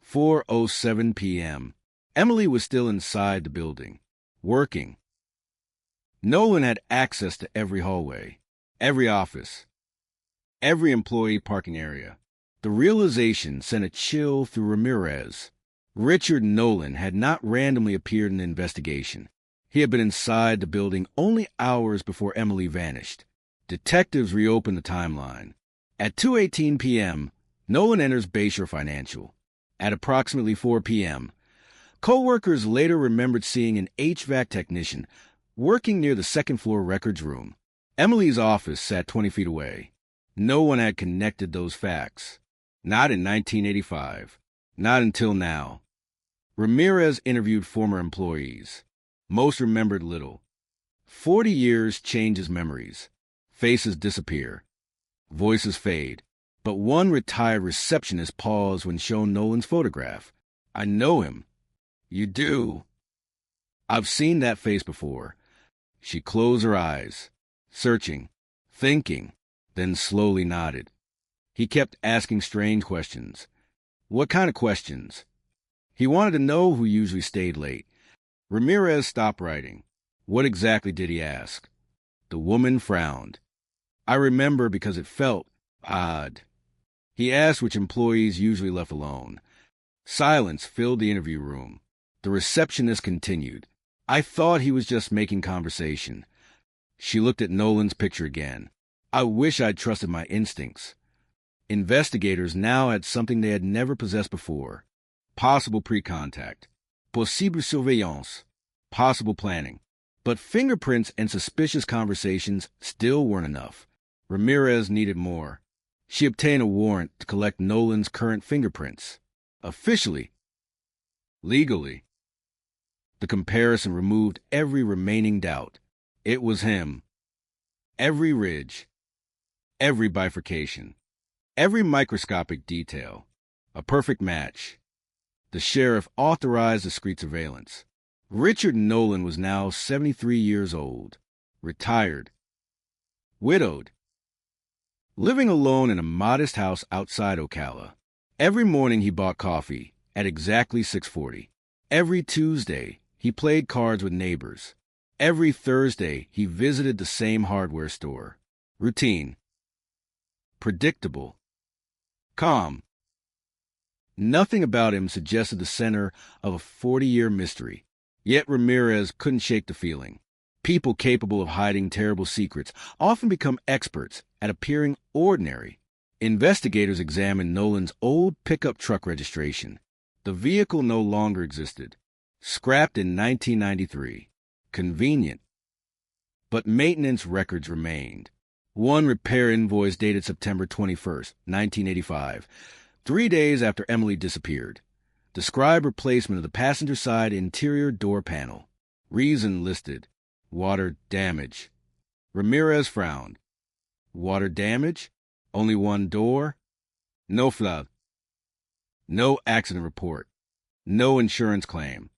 4:07 p.m. Emily was still inside the building, working. Nolan had access to every hallway, every office, every employee parking area. The realization sent a chill through Ramirez. Richard Nolan had not randomly appeared in the investigation. He had been inside the building only hours before Emily vanished. Detectives reopened the timeline. At 2:18 p.m., Nolan enters Bayshore Financial. At approximately 4 p.m., co-workers later remembered seeing an HVAC technician working near the second-floor records room. Emily's office sat 20 feet away. No one had connected those facts. Not in 1985. Not until now. Ramirez interviewed former employees. Most remembered little. 40 years changes memories. Faces disappear. Voices fade. But one retired receptionist paused when shown Nolan's photograph. I know him. You do. I've seen that face before. She closed her eyes, searching, thinking, then slowly nodded. He kept asking strange questions. What kind of questions? He wanted to know who usually stayed late. Ramirez stopped writing. What exactly did he ask? The woman frowned. I remember because it felt odd. He asked which employees usually left alone. Silence filled the interview room. The receptionist continued. I thought he was just making conversation. She looked at Nolan's picture again. I wish I'd trusted my instincts. Investigators now had something they had never possessed before. Possible pre-contact. Possible surveillance. Possible planning. But fingerprints and suspicious conversations still weren't enough. Ramirez needed more. She obtained a warrant to collect Nolan's current fingerprints. Officially. Legally. The comparison removed every remaining doubt. It was him. Every ridge. Every bifurcation. Every microscopic detail. A perfect match. The sheriff authorized discreet surveillance. Richard Nolan was now 73 years old. Retired. Widowed. Living alone in a modest house outside Ocala. Every morning he bought coffee at exactly 6:40. Every Tuesday, he played cards with neighbors. Every Thursday, he visited the same hardware store. Routine. Predictable. Calm. Nothing about him suggested the center of a 40-year mystery. Yet Ramirez couldn't shake the feeling. People capable of hiding terrible secrets often become experts at appearing ordinary. Investigators examined Nolan's old pickup truck registration. The vehicle no longer existed. Scrapped in 1993. Convenient. But maintenance records remained. One repair invoice dated September 21st, 1985, 3 days after Emily disappeared. Described replacement of the passenger side interior door panel. Reason listed. Water damage. Ramirez frowned. Water damage? Only one door? No flood. No accident report. No insurance claim.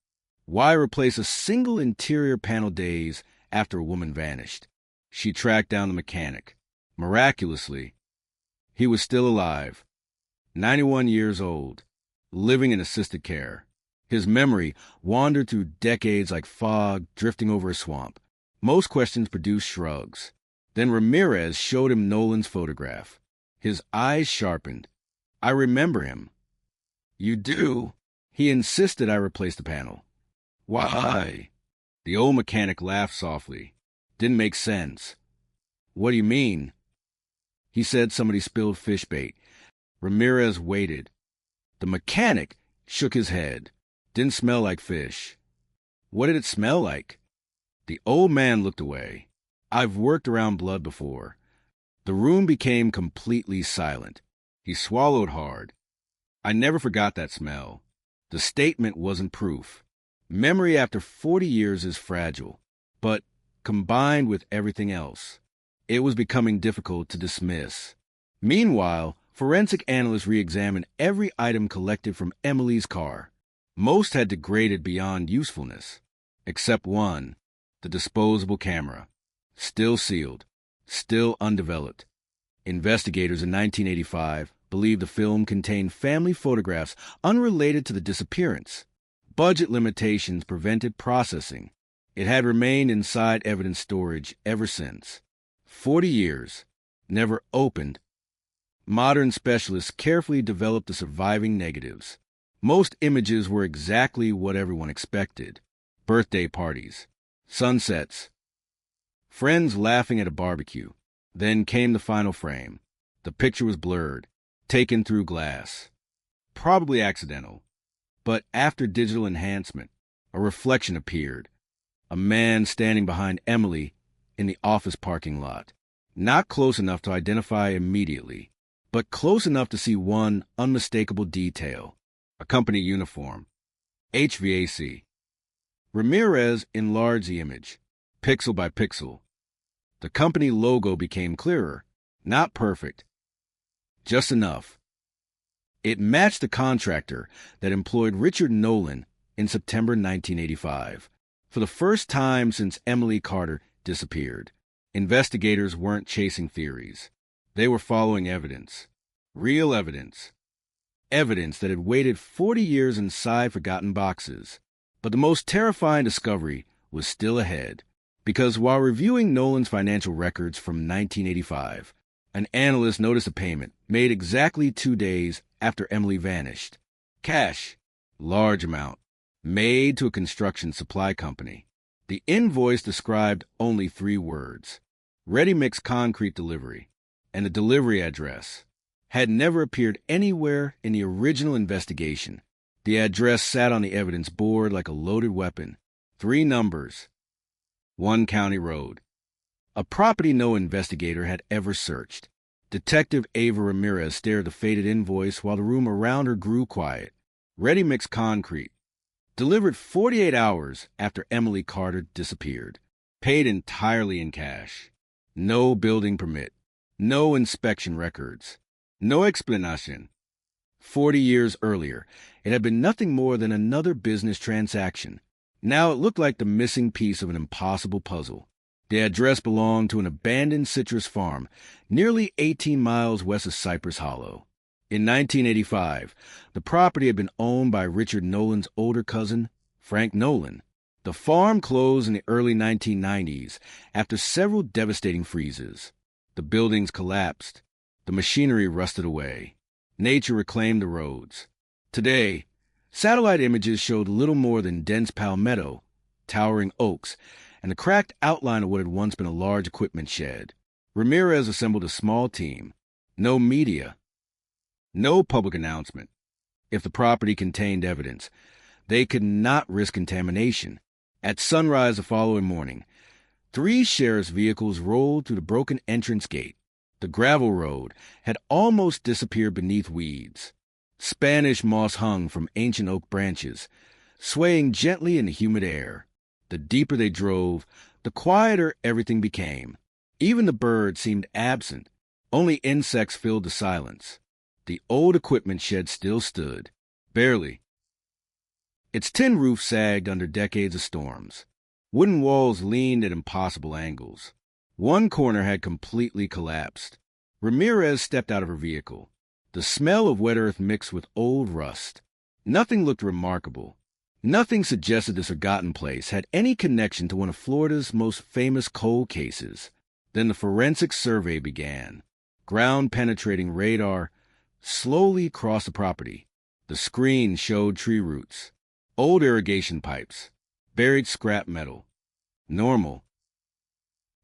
Why replace a single interior panel days after a woman vanished? She tracked down the mechanic. Miraculously, he was still alive. 91 years old, living in assisted care. His memory wandered through decades like fog drifting over a swamp. Most questions produced shrugs. Then Ramirez showed him Nolan's photograph. His eyes sharpened. I remember him. You do? He insisted I replace the panel. Why? The old mechanic laughed softly. Didn't make sense. What do you mean? He said somebody spilled fish bait. Ramirez waited. The mechanic shook his head. Didn't smell like fish. What did it smell like? The old man looked away. I've worked around blood before. The room became completely silent. He swallowed hard. I never forgot that smell. The statement wasn't proof. Memory after 40 years is fragile, but combined with everything else, it was becoming difficult to dismiss. Meanwhile, forensic analysts re-examined every item collected from Emily's car. Most had degraded beyond usefulness, except one, the disposable camera. Still sealed, still undeveloped. Investigators in 1985 believed the film contained family photographs unrelated to the disappearance. Budget limitations prevented processing. It had remained inside evidence storage ever since. 40 years, never opened. Modern specialists carefully developed the surviving negatives. Most images were exactly what everyone expected. Birthday parties, sunsets, friends laughing at a barbecue. Then came the final frame. The picture was blurred, taken through glass. Probably accidental. But after digital enhancement, a reflection appeared. A man standing behind Emily in the office parking lot. Not close enough to identify immediately, but close enough to see one unmistakable detail. A company uniform. HVAC. Ramirez enlarged the image, pixel by pixel. The company logo became clearer, not perfect, just enough. It matched the contractor that employed Richard Nolan in September 1985. For the first time since Emily Carter disappeared, investigators weren't chasing theories. They were following evidence. Real evidence. Evidence that had waited 40 years inside forgotten boxes. But the most terrifying discovery was still ahead. Because while reviewing Nolan's financial records from 1985, an analyst noticed a payment made exactly 2 days after Emily vanished. Cash, large amount, made to a construction supply company. The invoice described only 3 words: ready-mix concrete delivery, and the delivery address had never appeared anywhere in the original investigation. The address sat on the evidence board like a loaded weapon. 3 numbers. 1 county road. A property no investigator had ever searched. Detective Ava Ramirez stared at the faded invoice while the room around her grew quiet. Ready-mix concrete. Delivered 48 hours after Emily Carter disappeared. Paid entirely in cash. No building permit. No inspection records. No explanation. 40 years earlier, it had been nothing more than another business transaction. Now it looked like the missing piece of an impossible puzzle. The address belonged to an abandoned citrus farm, nearly 18 miles west of Cypress Hollow. In 1985, the property had been owned by Richard Nolan's older cousin, Frank Nolan. The farm closed in the early 1990s after several devastating freezes. The buildings collapsed. The machinery rusted away. Nature reclaimed the roads. Today, satellite images showed little more than dense palmetto, towering oaks, and the cracked outline of what had once been a large equipment shed. Ramirez assembled a small team. No media. No public announcement. If the property contained evidence, they could not risk contamination. At sunrise the following morning, 3 sheriff's vehicles rolled through the broken entrance gate. The gravel road had almost disappeared beneath weeds. Spanish moss hung from ancient oak branches, swaying gently in the humid air. The deeper they drove, the quieter everything became. Even the birds seemed absent. Only insects filled the silence. The old equipment shed still stood, barely. Its tin roof sagged under decades of storms. Wooden walls leaned at impossible angles. One corner had completely collapsed. Ramirez stepped out of her vehicle. The smell of wet earth mixed with old rust. Nothing looked remarkable. Nothing suggested this forgotten place had any connection to one of Florida's most famous cold cases. Then the forensic survey began. Ground-penetrating radar slowly crossed the property. The screen showed tree roots, old irrigation pipes, buried scrap metal. Normal.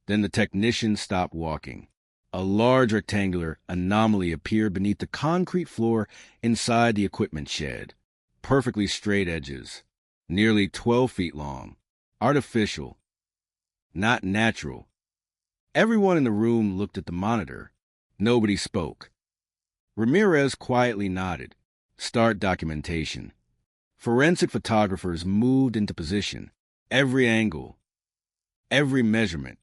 Then the technician stopped walking. A large rectangular anomaly appeared beneath the concrete floor inside the equipment shed. Perfectly straight edges, nearly 12 feet long. Artificial. Not natural. Everyone in the room looked at the monitor. Nobody spoke. Ramirez quietly nodded. Start documentation. Forensic photographers moved into position. Every angle, every measurement,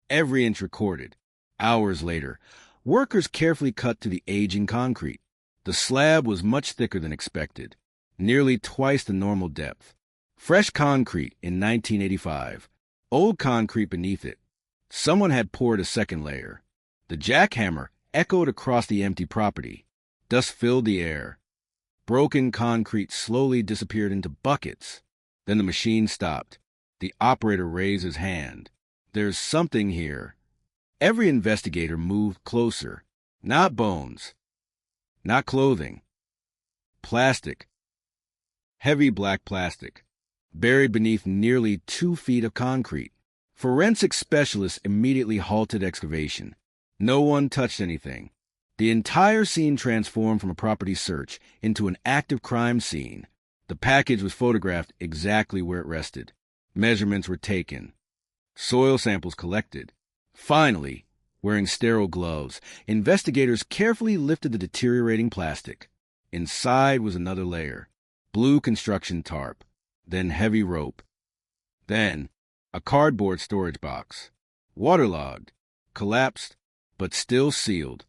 every inch recorded. Hours later, workers carefully cut to the aging concrete. The slab was much thicker than expected, nearly twice the normal depth. Fresh concrete in 1985, old concrete beneath it. Someone had poured a second layer. The jackhammer echoed across the empty property. Dust filled the air. Broken concrete slowly disappeared into buckets. Then the machine stopped. The operator raised his hand. There's something here. Every investigator moved closer. Not bones. Not clothing. Plastic. Heavy black plastic. Buried beneath nearly 2 feet of concrete. Forensic specialists immediately halted excavation. No one touched anything. The entire scene transformed from a property search into an active crime scene. The package was photographed exactly where it rested. Measurements were taken. Soil samples collected. Finally, wearing sterile gloves, investigators carefully lifted the deteriorating plastic. Inside was another layer. Blue construction tarp. Then heavy rope. Then a cardboard storage box. Waterlogged. Collapsed, but still sealed.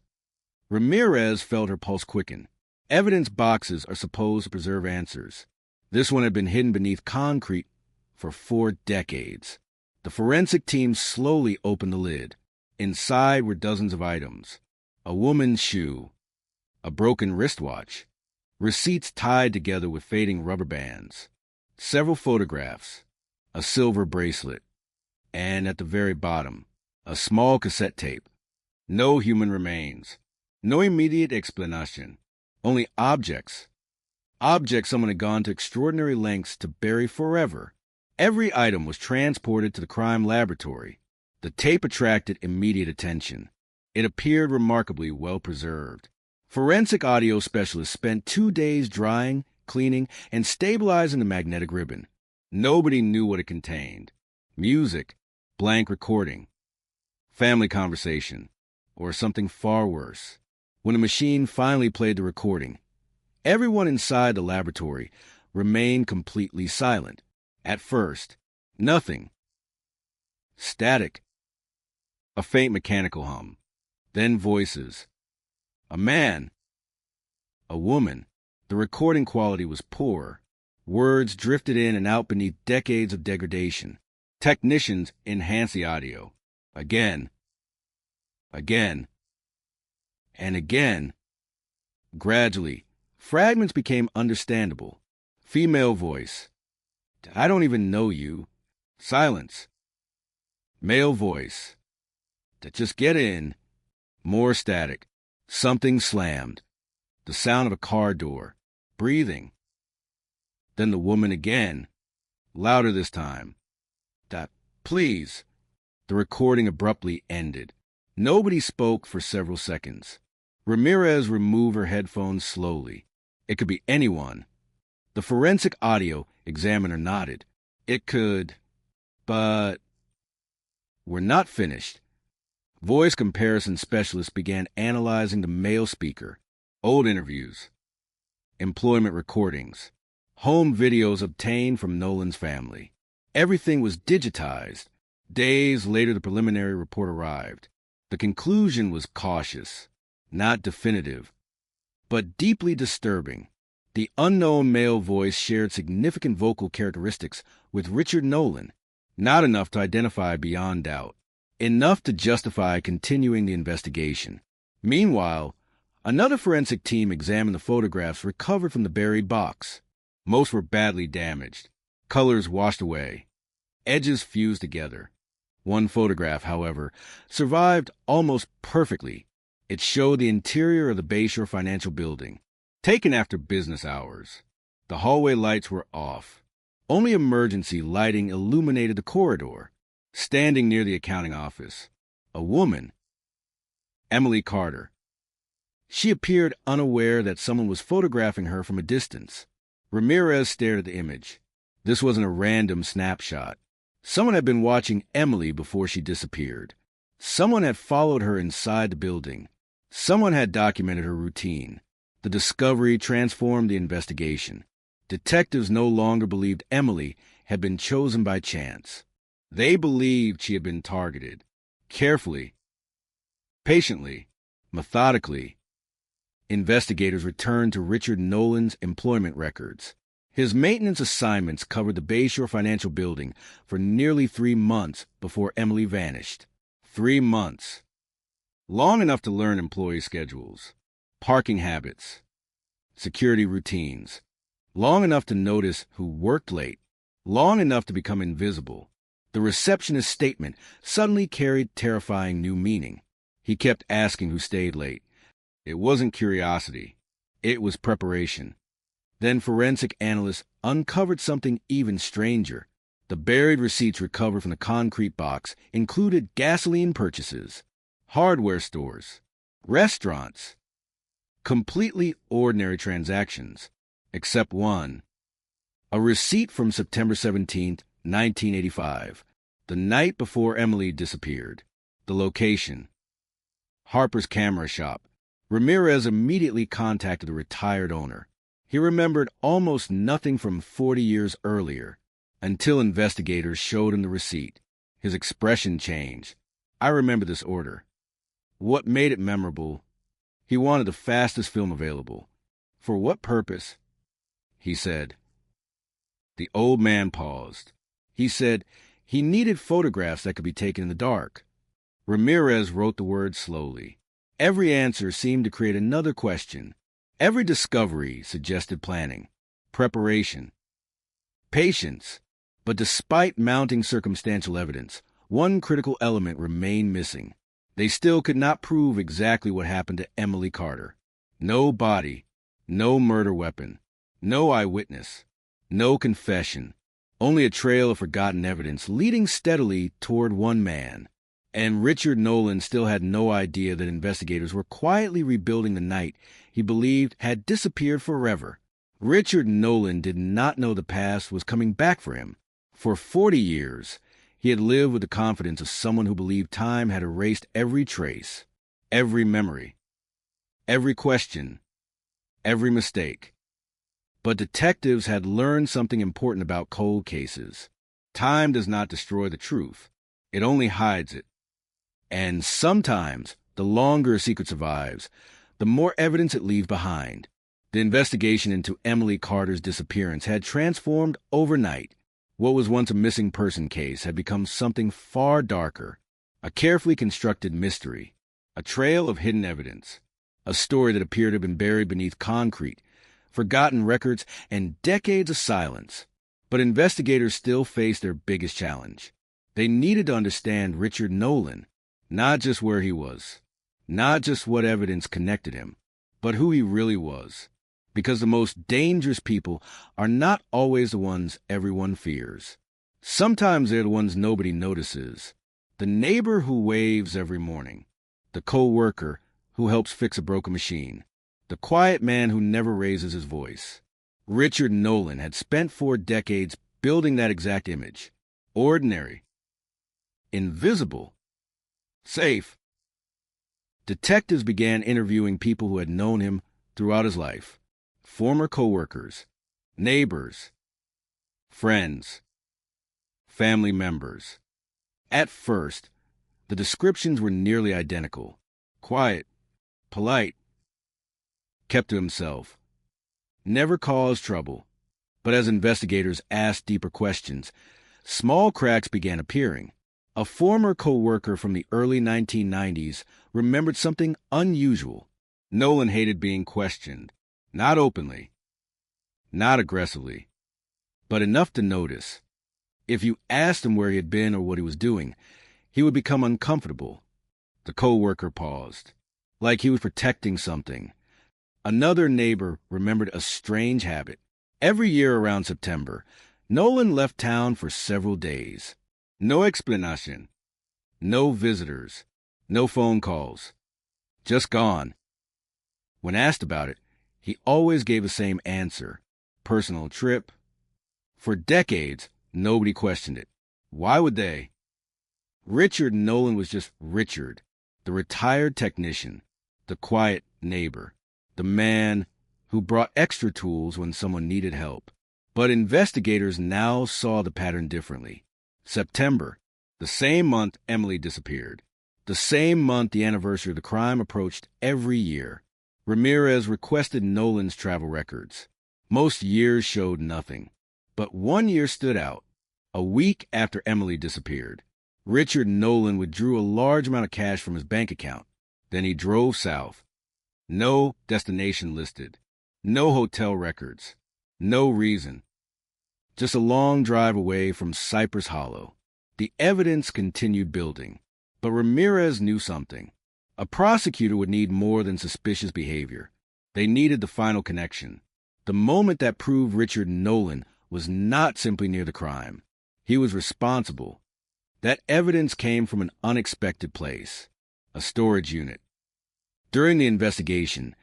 Ramirez felt her pulse quicken. Evidence boxes are supposed to preserve answers. This one had been hidden beneath concrete for 4 decades. The forensic team slowly opened the lid. Inside were dozens of items. A woman's shoe. A broken wristwatch. Receipts tied together with fading rubber bands. Several photographs. A silver bracelet. And at the very bottom, a small cassette tape. No human remains. No immediate explanation. Only objects. Objects someone had gone to extraordinary lengths to bury forever. Every item was transported to the crime laboratory. The tape attracted immediate attention. It appeared remarkably well preserved. Forensic audio specialists spent 2 days drying, cleaning, and stabilizing the magnetic ribbon. Nobody knew what it contained. Music, blank recording, family conversation, or something far worse. When the machine finally played the recording, everyone inside the laboratory remained completely silent. At first, nothing. Static. A faint mechanical hum. Then voices. A man. A woman. The recording quality was poor. Words drifted in and out beneath decades of degradation. Technicians enhanced the audio. Again. Again. And again. Gradually, fragments became understandable. Female voice. I don't even know you. Silence. Male voice. Just get in. More static. Something slammed. The sound of a car door. Breathing. Then the woman again. Louder this time. Please. The recording abruptly ended. Nobody spoke for several seconds. Ramirez removed her headphones slowly. It could be anyone. The forensic audio examiner nodded. It could, but we're not finished. Voice comparison specialists began analyzing the male speaker, old interviews, employment recordings, home videos obtained from Nolan's family. Everything was digitized. Days later, the preliminary report arrived. The conclusion was cautious, not definitive, but deeply disturbing. The unknown male voice shared significant vocal characteristics with Richard Nolan, not enough to identify beyond doubt, enough to justify continuing the investigation. Meanwhile, another forensic team examined the photographs recovered from the buried box. Most were badly damaged, colors washed away, edges fused together. One photograph, however, survived almost perfectly. It showed the interior of the Bayshore Financial Building, taken after business hours. The hallway lights were off. Only emergency lighting illuminated the corridor. Standing near the accounting office, a woman, Emily Carter. She appeared unaware that someone was photographing her from a distance. Ramirez stared at the image. This wasn't a random snapshot. Someone had been watching Emily before she disappeared. Someone had followed her inside the building. Someone had documented her routine. The discovery transformed the investigation. Detectives no longer believed Emily had been chosen by chance. They believed she had been targeted. Carefully, patiently, methodically, investigators returned to Richard Nolan's employment records. His maintenance assignments covered the Bayshore Financial Building for nearly 3 months before Emily vanished. 3 months. Long enough to learn employee schedules, parking habits, security routines. Long enough to notice who worked late. Long enough to become invisible. The receptionist's statement suddenly carried terrifying new meaning. He kept asking who stayed late. It wasn't curiosity. It was preparation. Then forensic analysts uncovered something even stranger. The buried receipts recovered from the concrete box included gasoline purchases, hardware stores, restaurants, completely ordinary transactions, except one. A receipt from September 17th, 1985, the night before Emily disappeared. The location, Harper's Camera Shop. Ramirez immediately contacted the retired owner. He remembered almost nothing from 40 years earlier, until investigators showed him the receipt. His expression changed. I remember this order. What made it memorable? He wanted the fastest film available. For what purpose? He said. The old man paused. He said he needed photographs that could be taken in the dark. Ramirez wrote the words slowly. Every answer seemed to create another question. Every discovery suggested planning, preparation, patience. But despite mounting circumstantial evidence, one critical element remained missing. They still could not prove exactly what happened to Emily Carter. No body, no murder weapon, no eyewitness, no confession. Only a trail of forgotten evidence leading steadily toward one man. And Richard Nolan still had no idea that investigators were quietly rebuilding the night he believed had disappeared forever. Richard Nolan did not know the past was coming back for him. For 40 years, he had lived with the confidence of someone who believed time had erased every trace, every memory, every question, every mistake. But detectives had learned something important about cold cases. Time does not destroy the truth. It only hides it. And sometimes, the longer a secret survives, the more evidence it leaves behind. The investigation into Emily Carter's disappearance had transformed overnight. What was once a missing person case had become something far darker, a carefully constructed mystery, a trail of hidden evidence, a story that appeared to have been buried beneath concrete, forgotten records, and decades of silence. But investigators still faced their biggest challenge. They needed to understand Richard Nolan, not just where he was, not just what evidence connected him, but who he really was. Because the most dangerous people are not always the ones everyone fears. Sometimes they're the ones nobody notices. The neighbor who waves every morning, the co-worker who helps fix a broken machine, the quiet man who never raises his voice. Richard Nolan had spent 4 decades building that exact image. Ordinary, invisible, safe. Detectives began interviewing people who had known him throughout his life. Former co-workers, neighbors, friends, family members. At first, the descriptions were nearly identical. Quiet, polite, kept to himself, never caused trouble. But as investigators asked deeper questions, small cracks began appearing. A former co-worker from the early 1990s remembered something unusual. Nolan hated being questioned, not openly, not aggressively, but enough to notice. If you asked him where he had been or what he was doing, he would become uncomfortable. The co-worker paused, like he was protecting something. Another neighbor remembered a strange habit. Every year around September, Nolan left town for several days. No explanation, no visitors, no phone calls, just gone. When asked about it, he always gave the same answer: personal trip. For decades, nobody questioned it. Why would they? Richard Nolan was just Richard, the retired technician, the quiet neighbor, the man who brought extra tools when someone needed help. But investigators now saw the pattern differently. September, the same month Emily disappeared, the same month the anniversary of the crime approached every year. Ramirez requested Nolan's travel records. Most years showed nothing, but one year stood out. A week after Emily disappeared, Richard Nolan withdrew a large amount of cash from his bank account. Then he drove south. No destination listed, no hotel records, no reason. Just a long drive away from Cypress Hollow. The evidence continued building, but Ramirez knew something. A prosecutor would need more than suspicious behavior. They needed the final connection, the moment that proved Richard Nolan was not simply near the crime. He was responsible. That evidence came from an unexpected place, a storage unit. During the investigation,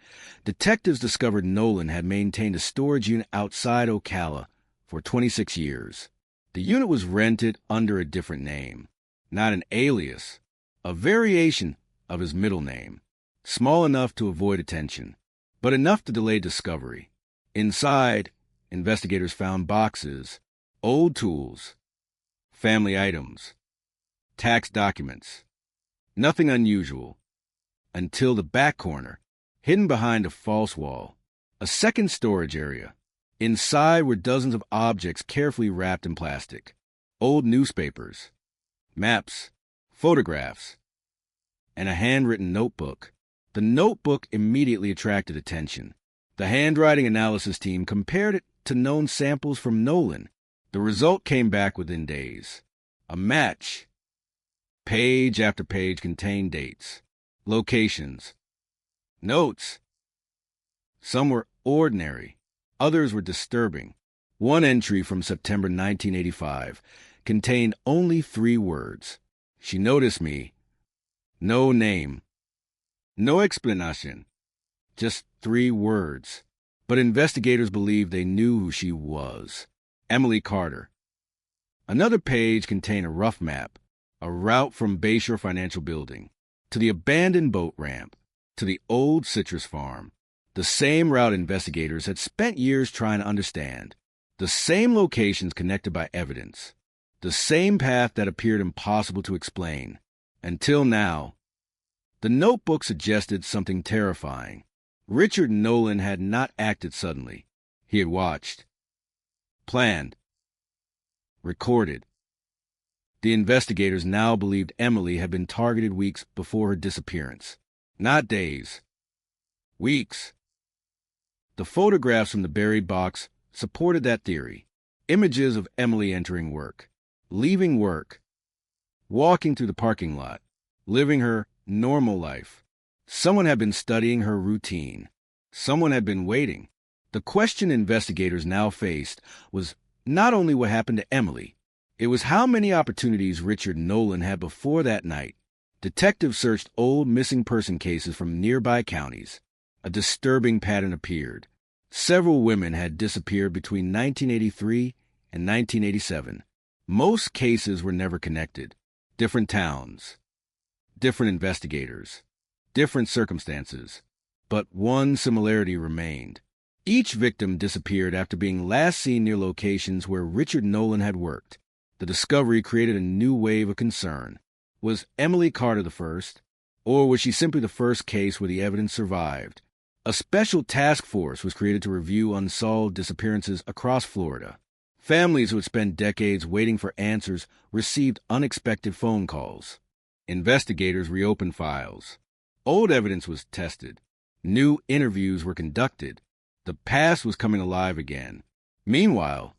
detectives discovered Nolan had maintained a storage unit outside Ocala for 26 years. The unit was rented under a different name, not an alias, a variation of his middle name, small enough to avoid attention, but enough to delay discovery. Inside, investigators found boxes, old tools, family items, tax documents. Nothing unusual, until the back corner, hidden behind a false wall, a second storage area. Inside were dozens of objects carefully wrapped in plastic. Old newspapers, maps, photographs, and a handwritten notebook. The notebook immediately attracted attention. The handwriting analysis team compared it to known samples from Nolan. The result came back within days. A match. Page after page contained dates, locations, notes. Some were ordinary. Others were disturbing. One entry from September 1985 contained only 3 words. She noticed me. No name. No explanation. Just 3 words. But investigators believed they knew who she was. Emily Carter. Another page contained a rough map, a route from Bayshore Financial Building to the abandoned boat ramp to the old citrus farm. The same route investigators had spent years trying to understand. The same locations connected by evidence. The same path that appeared impossible to explain. Until now. The notebook suggested something terrifying. Richard Nolan had not acted suddenly. He had watched, planned, recorded. The investigators now believed Emily had been targeted weeks before her disappearance. Not days. Weeks. The photographs from the buried box supported that theory. Images of Emily entering work, leaving work, walking through the parking lot, living her normal life. Someone had been studying her routine. Someone had been waiting. The question investigators now faced was not only what happened to Emily, it was how many opportunities Richard Nolan had before that night. Detectives searched old missing person cases from nearby counties. A disturbing pattern appeared. Several women had disappeared between 1983 and 1987. Most cases were never connected. Different towns, different investigators, different circumstances. But one similarity remained. Each victim disappeared after being last seen near locations where Richard Nolan had worked. The discovery created a new wave of concern. Was Emily Carter the first, or was she simply the first case where the evidence survived? A special task force was created to review unsolved disappearances across Florida. Families who had spent decades waiting for answers received unexpected phone calls. Investigators reopened files. Old evidence was tested. New interviews were conducted. The past was coming alive again. Meanwhile,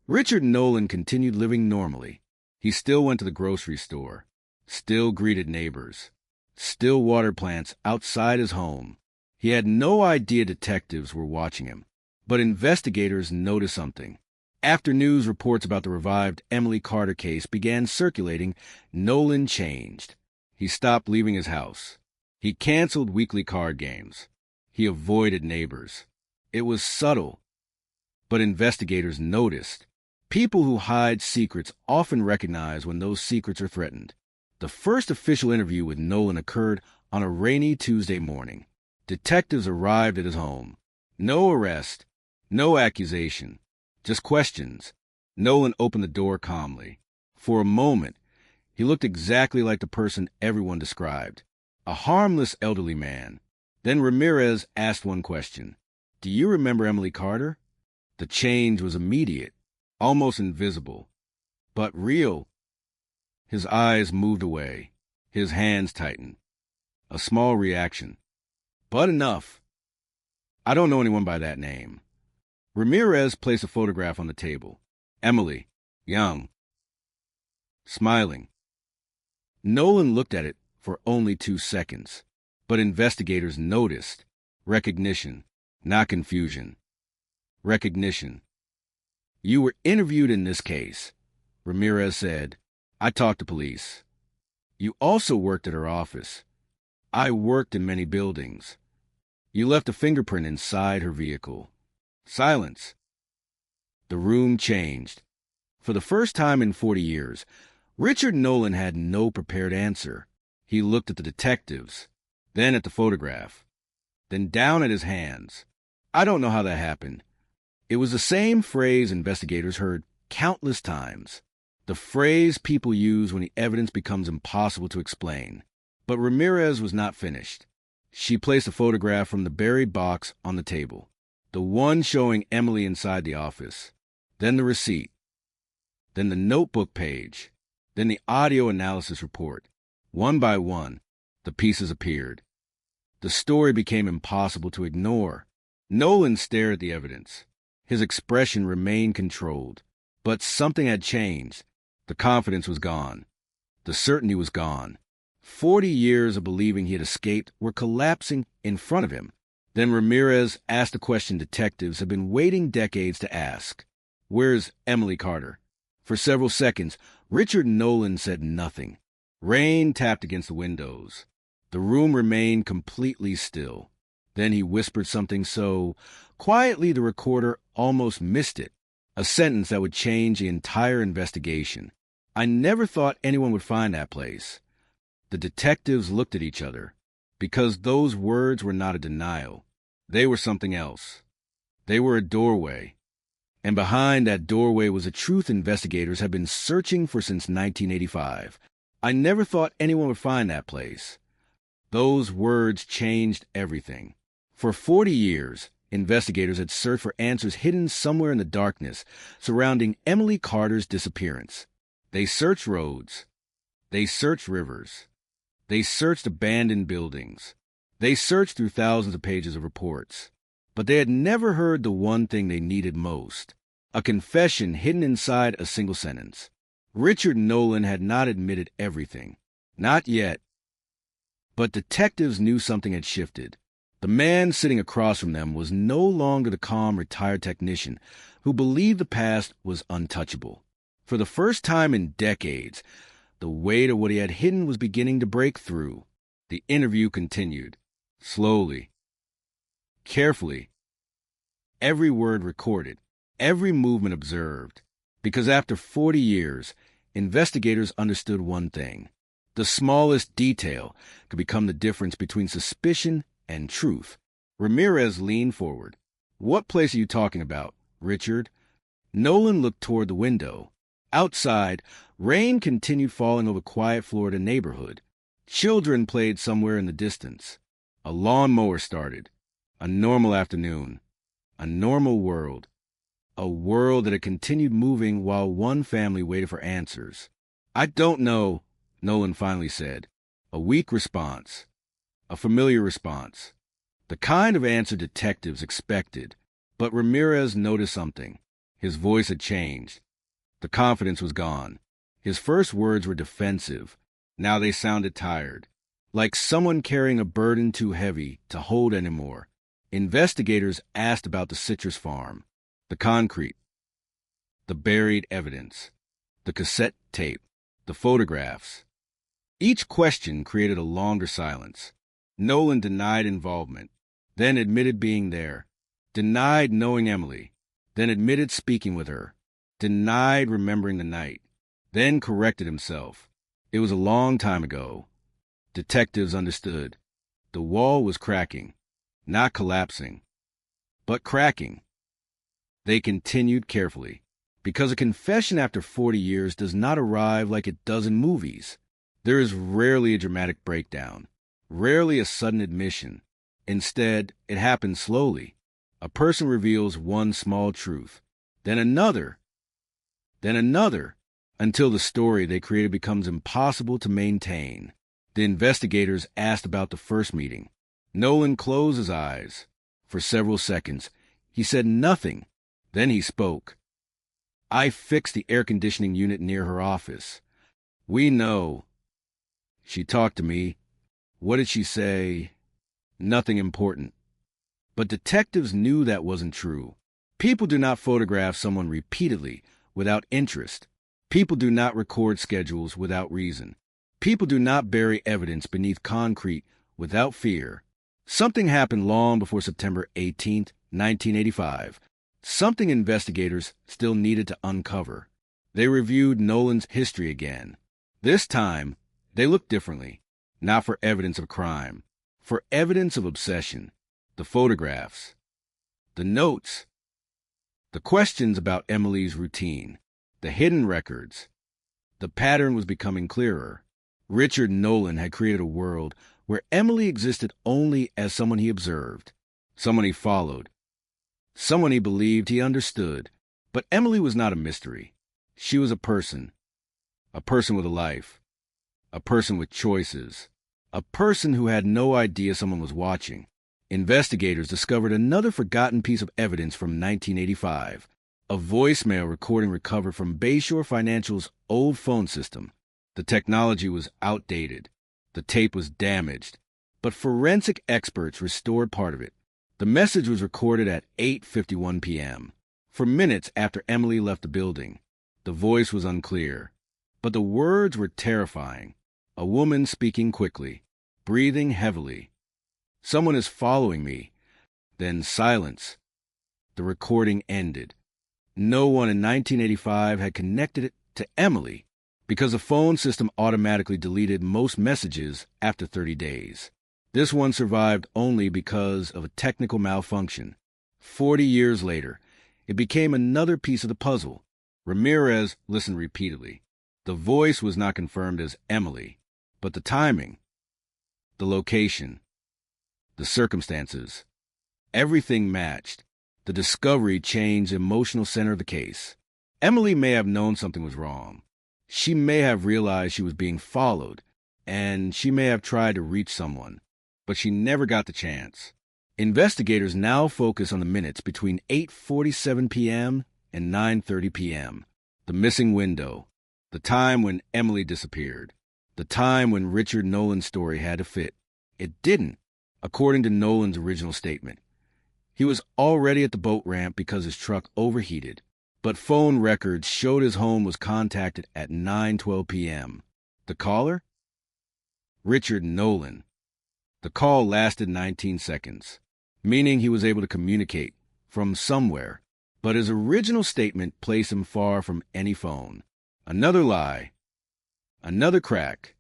Richard Nolan continued living normally. He still went to the grocery store, still greeted neighbors, still watered plants outside his home. He had no idea detectives were watching him, but investigators noticed something. After news reports about the revived Emily Carter case began circulating, Nolan changed. He stopped leaving his house. He canceled weekly card games. He avoided neighbors. It was subtle, but investigators noticed. People who hide secrets often recognize when those secrets are threatened. The first official interview with Nolan occurred on a rainy Tuesday morning. Detectives arrived at his home. No arrest, no accusation, just questions. Nolan opened the door calmly. For a moment, he looked exactly like the person everyone described, a harmless elderly man. Then Ramirez asked one question. "Do you remember Emily Carter?" The change was immediate, almost invisible, but real. His eyes moved away. His hands tightened. A small reaction. But enough. "I don't know anyone by that name." Ramirez placed a photograph on the table. Emily, young, smiling. Nolan looked at it for only 2 seconds, but investigators noticed. Recognition, not confusion. Recognition. "You were interviewed in this case," Ramirez said. "I talked to police. You also worked at her office. I worked in many buildings. You left a fingerprint inside her vehicle." Silence. The room changed. For the first time in 40 years, Richard Nolan had no prepared answer. He looked at the detectives, then at the photograph, then down at his hands. "I don't know how that happened." It was the same phrase investigators heard countless times. The phrase people use when the evidence becomes impossible to explain. But Ramirez was not finished. She placed a photograph from the buried box on the table, the one showing Emily inside the office, then the receipt, then the notebook page, then the audio analysis report. One by one, the pieces appeared. The story became impossible to ignore. Nolan stared at the evidence. His expression remained controlled, but something had changed. The confidence was gone. The certainty was gone. 40 years of believing he had escaped were collapsing in front of him. Then Ramirez asked a question detectives had been waiting decades to ask. "Where's Emily Carter?" For several seconds, Richard Nolan said nothing. Rain tapped against the windows. The room remained completely still. Then he whispered something so quietly the recorder almost missed it. A sentence that would change the entire investigation. "I never thought anyone would find that place." The detectives looked at each other, because those words were not a denial. They were something else. They were a doorway. And behind that doorway was a truth investigators had been searching for since 1985. "I never thought anyone would find that place." Those words changed everything. For 40 years, investigators had searched for answers hidden somewhere in the darkness surrounding Emily Carter's disappearance. They searched roads. They searched rivers. They searched abandoned buildings. They searched through thousands of pages of reports. But they had never heard the one thing they needed most. A confession hidden inside a single sentence. Richard Nolan had not admitted everything. Not yet. But detectives knew something had shifted. The man sitting across from them was no longer the calm, retired technician who believed the past was untouchable. For the first time in decades, the weight of what he had hidden was beginning to break through. The interview continued. Slowly. Carefully. Every word recorded. Every movement observed. Because after 40 years, investigators understood one thing. The smallest detail could become the difference between suspicion and truth. Ramirez leaned forward. What place are you talking about, Richard? Nolan looked toward the window. Outside, rain continued falling over quiet Florida neighborhood. Children played somewhere in the distance. A lawnmower started. A normal afternoon. A normal world. A world that had continued moving while one family waited for answers. I don't know, Nolan finally said. A weak response. A familiar response. The kind of answer detectives expected. But Ramirez noticed something. His voice had changed. The confidence was gone. His first words were defensive. Now they sounded tired. Like someone carrying a burden too heavy to hold anymore. Investigators asked about the citrus farm, the concrete, the buried evidence, the cassette tape, the photographs. Each question created a longer silence. Nolan denied involvement, then admitted being there, denied knowing Emily, then admitted speaking with her, denied remembering the night, then corrected himself. It was a long time ago. Detectives understood. The wall was cracking, not collapsing, but cracking. They continued carefully, because a confession after 40 years does not arrive like it does in movies. There is rarely a dramatic breakdown, rarely a sudden admission. Instead, it happens slowly. A person reveals one small truth, then another, until the story they created becomes impossible to maintain. The investigators asked about the first meeting. Nolan closed his eyes. For several seconds, he said nothing. Then he spoke. I fixed the air conditioning unit near her office. We know. She talked to me. What did she say? Nothing important. But detectives knew that wasn't true. People do not photograph someone repeatedly without interest. People do not record schedules without reason. People do not bury evidence beneath concrete without fear. Something happened long before September 18th, 1985. Something investigators still needed to uncover. They reviewed Nolan's history again. This time, they looked differently. Not for evidence of crime, for evidence of obsession. The photographs, the notes, the questions about Emily's routine, the hidden records. The pattern was becoming clearer. Richard Nolan had created a world where Emily existed only as someone he observed, someone he followed, someone he believed he understood. But Emily was not a mystery. She was a person with a life, a person with choices, a person who had no idea someone was watching. Investigators discovered another forgotten piece of evidence from 1985, a voicemail recording recovered from Bayshore Financial's old phone system. The technology was outdated. The tape was damaged, but forensic experts restored part of it. The message was recorded at 8:51 p.m., for minutes after Emily left the building. The voice was unclear, but the words were terrifying. A woman speaking quickly, breathing heavily. Someone is following me. Then silence. The recording ended. No one in 1985 had connected it to Emily, because the phone system automatically deleted most messages after 30 days. This one survived only because of a technical malfunction. 40 years later, it became another piece of the puzzle. Ramirez listened repeatedly. The voice was not confirmed as Emily, but the timing, the location, the circumstances, everything matched. The discovery changed the emotional center of the case. Emily may have known something was wrong. She may have realized she was being followed, and she may have tried to reach someone, but she never got the chance. Investigators now focus on the minutes between 8:47 p.m. and 9:30 p.m. The missing window. The time when Emily disappeared. The time when Richard Nolan's story had to fit. It didn't, according to Nolan's original statement. He was already at the boat ramp because his truck overheated, but phone records showed his home was contacted at 9:12 p.m. The caller? Richard Nolan. The call lasted 19 seconds, meaning he was able to communicate from somewhere, but his original statement placed him far from any phone. Another lie. Another crack.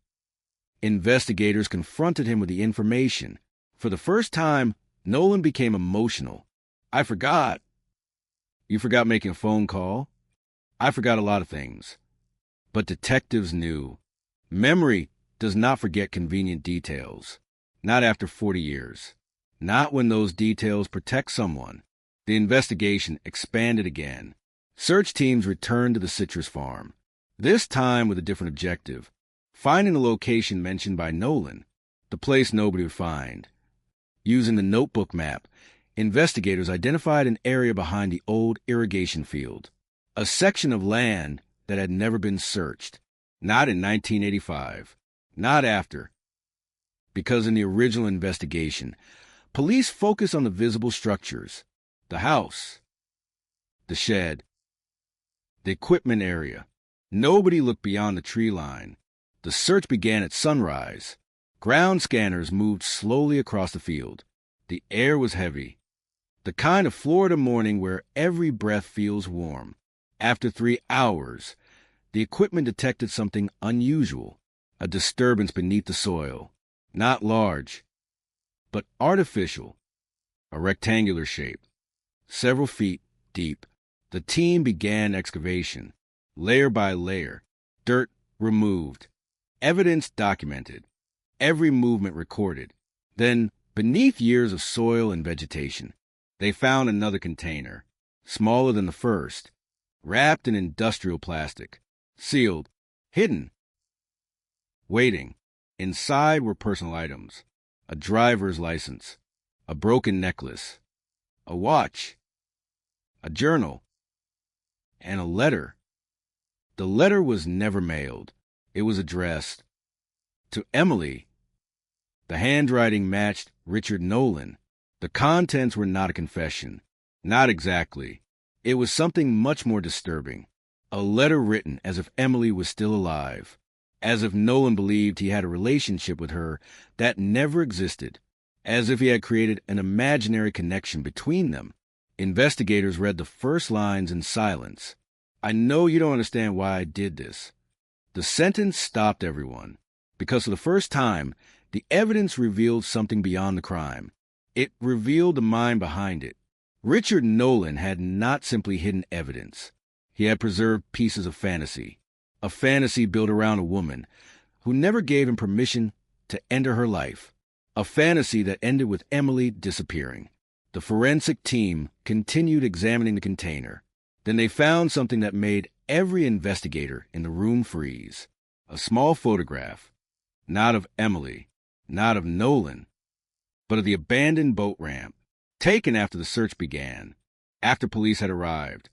Investigators confronted him with the information. For the first time, Nolan became emotional. I forgot. You forgot making a phone call? I forgot a lot of things. But detectives knew. Memory does not forget convenient details. Not after 40 years. Not when those details protect someone. The investigation expanded again. Search teams returned to the citrus farm, this time with a different objective. Finding the location mentioned by Nolan, the place nobody would find. Using the notebook map, investigators identified an area behind the old irrigation field, a section of land that had never been searched. Not in 1985. Not after. Because in the original investigation, police focused on the visible structures, the house, the shed, the equipment area. Nobody looked beyond the tree line. The search began at sunrise. Ground scanners moved slowly across the field. The air was heavy, the kind of Florida morning where every breath feels warm. After 3 hours, the equipment detected something unusual, a disturbance beneath the soil. Not large, but artificial, a rectangular shape, several feet deep. The team began excavation, layer by layer, dirt removed, evidence documented, every movement recorded. Then, beneath years of soil and vegetation, they found another container, smaller than the first, wrapped in industrial plastic, sealed, hidden, waiting. Inside were personal items, a driver's license, a broken necklace, a watch, a journal, and a letter. The letter was never mailed. It was addressed to Emily. The handwriting matched Richard Nolan. The contents were not a confession. Not exactly. It was something much more disturbing. A letter written as if Emily was still alive, as if Nolan believed he had a relationship with her that never existed, as if he had created an imaginary connection between them. Investigators read the first lines in silence. I know you don't understand why I did this. The sentence stopped everyone, because for the first time, the evidence revealed something beyond the crime. It revealed the mind behind it. Richard Nolan had not simply hidden evidence. He had preserved pieces of fantasy, a fantasy built around a woman who never gave him permission to enter her life, a fantasy that ended with Emily disappearing. The forensic team continued examining the container. Then they found something that made every investigator in the room freeze. A small photograph, not of Emily, not of Nolan, but of the abandoned boat ramp, taken after the search began, after police had arrived,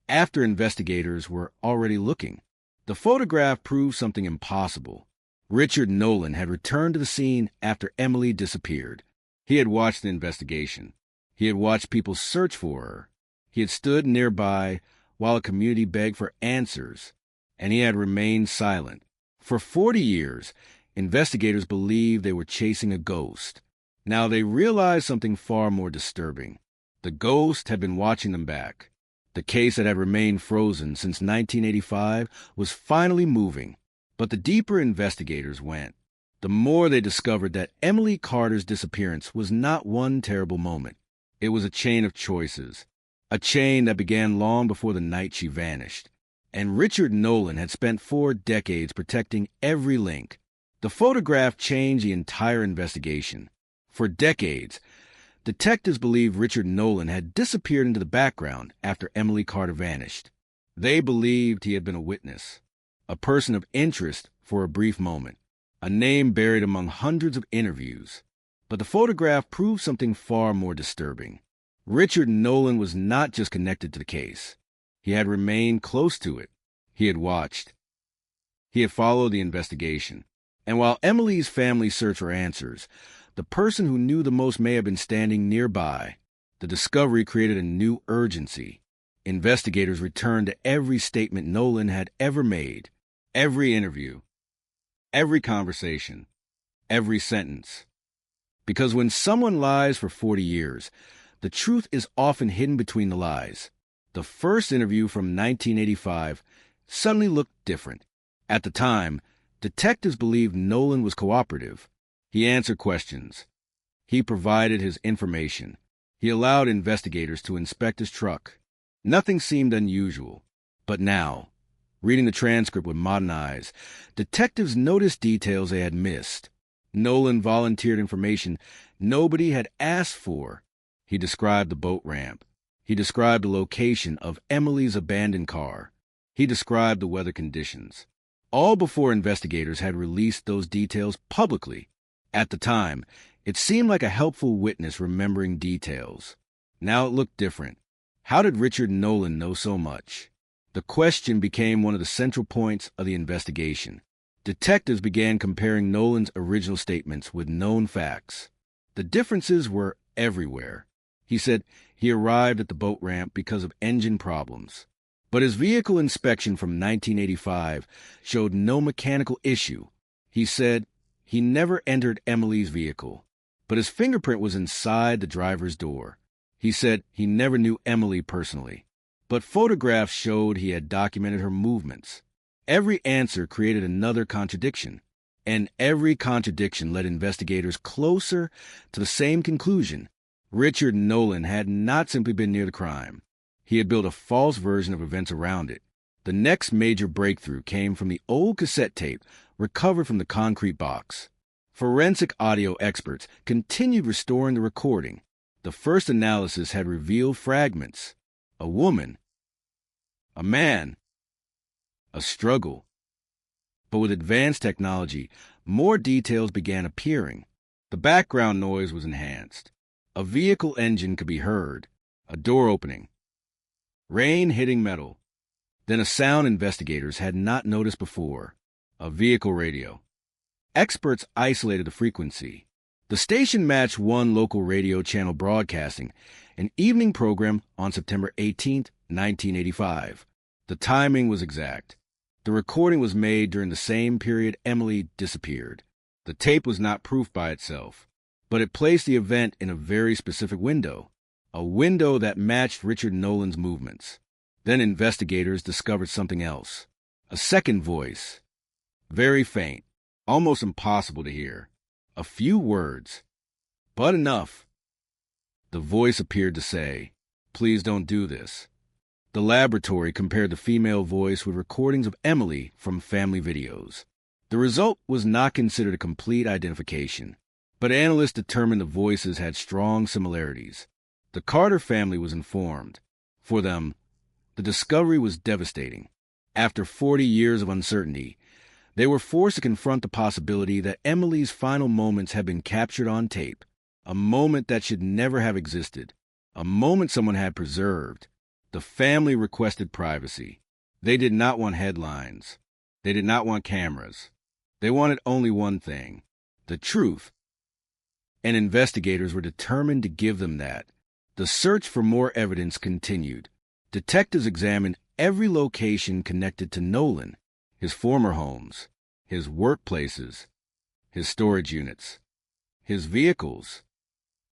after investigators were already looking. The photograph proved something impossible. Richard Nolan had returned to the scene after Emily disappeared. He had watched the investigation. He had watched people search for her. He had stood nearby while a community begged for answers, and he had remained silent. For 40 years, investigators believed they were chasing a ghost. Now they realized something far more disturbing. The ghost had been watching them back. The case that had remained frozen since 1985 was finally moving. But the deeper investigators went, the more they discovered that Emily Carter's disappearance was not one terrible moment. It was a chain of choices, a chain that began long before the night she vanished. And Richard Nolan had spent 4 decades protecting every link. The photograph changed the entire investigation. For decades, detectives believed Richard Nolan had disappeared into the background after Emily Carter vanished. They believed he had been a witness, a person of interest for a brief moment, a name buried among hundreds of interviews. But the photograph proved something far more disturbing. Richard Nolan was not just connected to the case. He had remained close to it. He had watched. He had followed the investigation. And while Emily's family searched for answers, the person who knew the most may have been standing nearby. The discovery created a new urgency. Investigators returned to every statement Nolan had ever made, every interview, every conversation, every sentence. Because when someone lies for 40 years, the truth is often hidden between the lies. The first interview from 1985 suddenly looked different. At the time, detectives believed Nolan was cooperative. He answered questions. He provided his information. He allowed investigators to inspect his truck. Nothing seemed unusual. But now, reading the transcript with modern eyes, detectives noticed details they had missed. Nolan volunteered information nobody had asked for. He described the boat ramp. He described the location of Emily's abandoned car. He described the weather conditions. All before investigators had released those details publicly. At the time, it seemed like a helpful witness remembering details. Now it looked different. How did Richard Nolan know so much? The question became one of the central points of the investigation. Detectives began comparing Nolan's original statements with known facts. The differences were everywhere. He said he arrived at the boat ramp because of engine problems. But his vehicle inspection from 1985 showed no mechanical issue. He said he never entered Emily's vehicle, but his fingerprint was inside the driver's door. He said he never knew Emily personally, but photographs showed he had documented her movements. Every answer created another contradiction, and every contradiction led investigators closer to the same conclusion. Richard Nolan had not simply been near the crime. He had built a false version of events around it. The next major breakthrough came from the old cassette tape recovered from the concrete box. Forensic audio experts continued restoring the recording. The first analysis had revealed fragments. A woman. A man. A struggle. But with advanced technology, more details began appearing. The background noise was enhanced. A vehicle engine could be heard. A door opening. Rain hitting metal. Then a sound investigators had not noticed before. A vehicle radio. Experts isolated the frequency. The station matched one local radio channel broadcasting an evening program on September 18, 1985. The timing was exact. The recording was made during the same period Emily disappeared. The tape was not proof by itself, but it placed the event in a very specific window. A window that matched Richard Nolan's movements. Then investigators discovered something else. A second voice. Very faint, almost impossible to hear. A few words, but enough. The voice appeared to say, "Please don't do this." The laboratory compared the female voice with recordings of Emily from family videos. The result was not considered a complete identification, but analysts determined the voices had strong similarities. The Carter family was informed. For them, the discovery was devastating. After 40 years of uncertainty, they were forced to confront the possibility that Emily's final moments had been captured on tape, a moment that should never have existed, a moment someone had preserved. The family requested privacy. They did not want headlines. They did not want cameras. They wanted only one thing, the truth. And investigators were determined to give them that. The search for more evidence continued. Detectives examined every location connected to Nolan, his former homes, his workplaces, his storage units, his vehicles.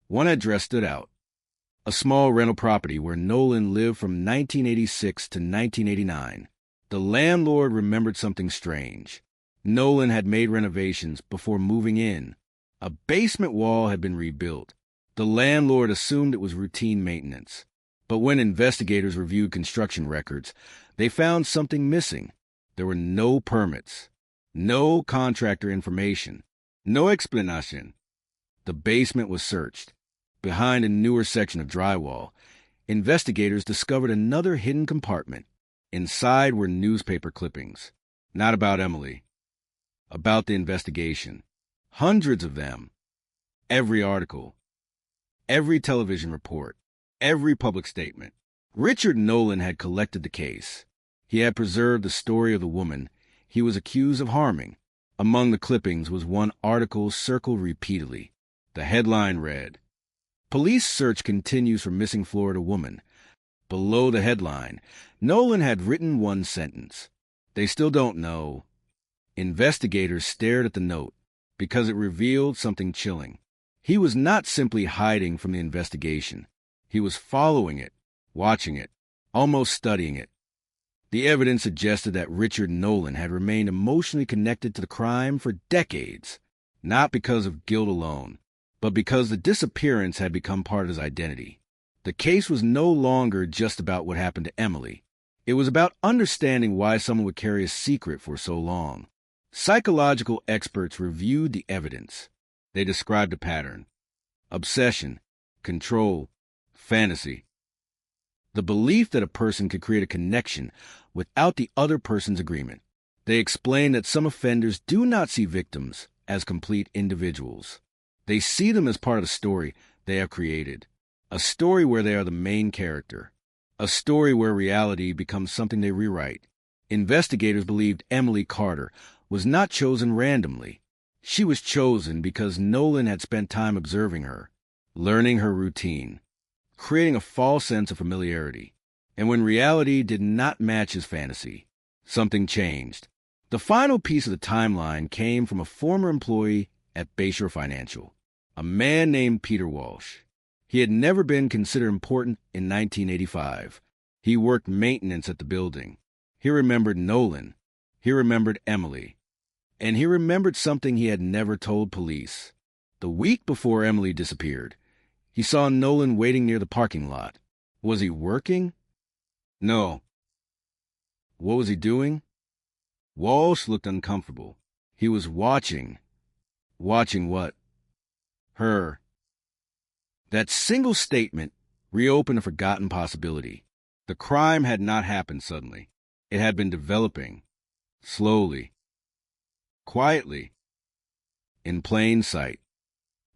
One address stood out, a small rental property where Nolan lived from 1986 to 1989. The landlord remembered something strange. Nolan had made renovations before moving in. A basement wall had been rebuilt. The landlord assumed it was routine maintenance. But when investigators reviewed construction records, they found something missing. There were no permits, no contractor information, no explanation. The basement was searched. Behind a newer section of drywall, investigators discovered another hidden compartment. Inside were newspaper clippings, not about Emily, about the investigation. Hundreds of them. Every article, every television report, every public statement. Richard Nolan had collected the case. He had preserved the story of the woman he was accused of harming. Among the clippings was one article circled repeatedly. The headline read, "Police search continues for missing Florida woman." Below the headline, Nolan had written one sentence. "They still don't know." Investigators stared at the note because it revealed something chilling. He was not simply hiding from the investigation. He was following it, watching it, almost studying it. The evidence suggested that Richard Nolan had remained emotionally connected to the crime for decades, not because of guilt alone, but because the disappearance had become part of his identity. The case was no longer just about what happened to Emily. It was about understanding why someone would carry a secret for so long. Psychological experts reviewed the evidence. They described a pattern: obsession, control, fantasy. The belief that a person could create a connection without the other person's agreement. They explained that some offenders do not see victims as complete individuals. They see them as part of the story they have created, a story where they are the main character, a story where reality becomes something they rewrite. Investigators believed Emily Carter was not chosen randomly. She was chosen because Nolan had spent time observing her, learning her routine, creating a false sense of familiarity. And when reality did not match his fantasy, something changed. The final piece of the timeline came from a former employee at Bayshore Financial, a man named Peter Walsh. He had never been considered important in 1985. He worked maintenance at the building. He remembered Nolan. He remembered Emily. And he remembered something he had never told police. The week before Emily disappeared, he saw Nolan waiting near the parking lot. Was he working? No. What was he doing? Walsh looked uncomfortable. He was watching. Watching what? Her. That single statement reopened a forgotten possibility. The crime had not happened suddenly. It had been developing. Slowly. Quietly. In plain sight.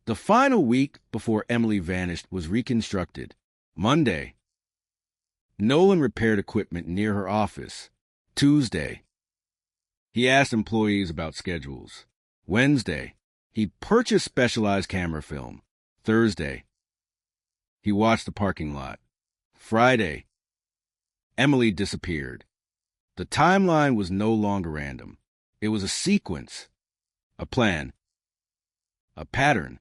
The final week before Emily vanished was reconstructed. Monday. Nolan repaired equipment near her office. Tuesday. He asked employees about schedules. Wednesday. He purchased specialized camera film. Thursday. He watched the parking lot. Friday. Emily disappeared. The timeline was no longer random. It was a sequence, a plan, a pattern.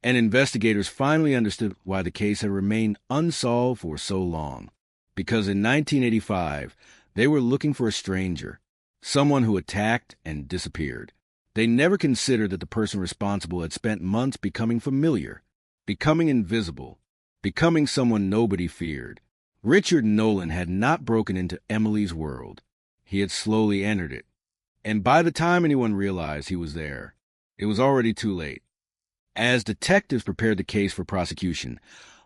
And investigators finally understood why the case had remained unsolved for so long. Because in 1985, they were looking for a stranger, someone who attacked and disappeared. They never considered that the person responsible had spent months becoming familiar, becoming invisible, becoming someone nobody feared. Richard Nolan had not broken into Emily's world. He had slowly entered it. And by the time anyone realized he was there, it was already too late. As detectives prepared the case for prosecution,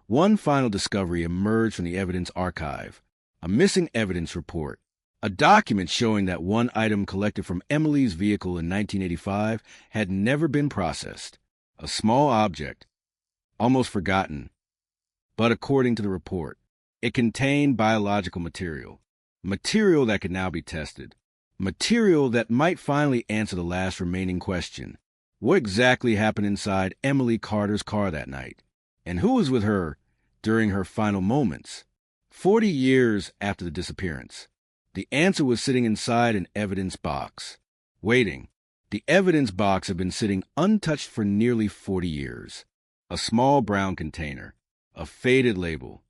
one final discovery emerged from the evidence archive: a missing evidence report, a document showing that one item collected from Emily's vehicle in 1985 had never been processed. A small object, almost forgotten. But according to the report, it contained biological material, material that could now be tested, material that might finally answer the last remaining question. What exactly happened inside Emily Carter's car that night? And who was with her during her final moments? 40 years after the disappearance, the answer was sitting inside an evidence box, waiting. The evidence box had been sitting untouched for nearly 40 years. A small brown container, a faded label,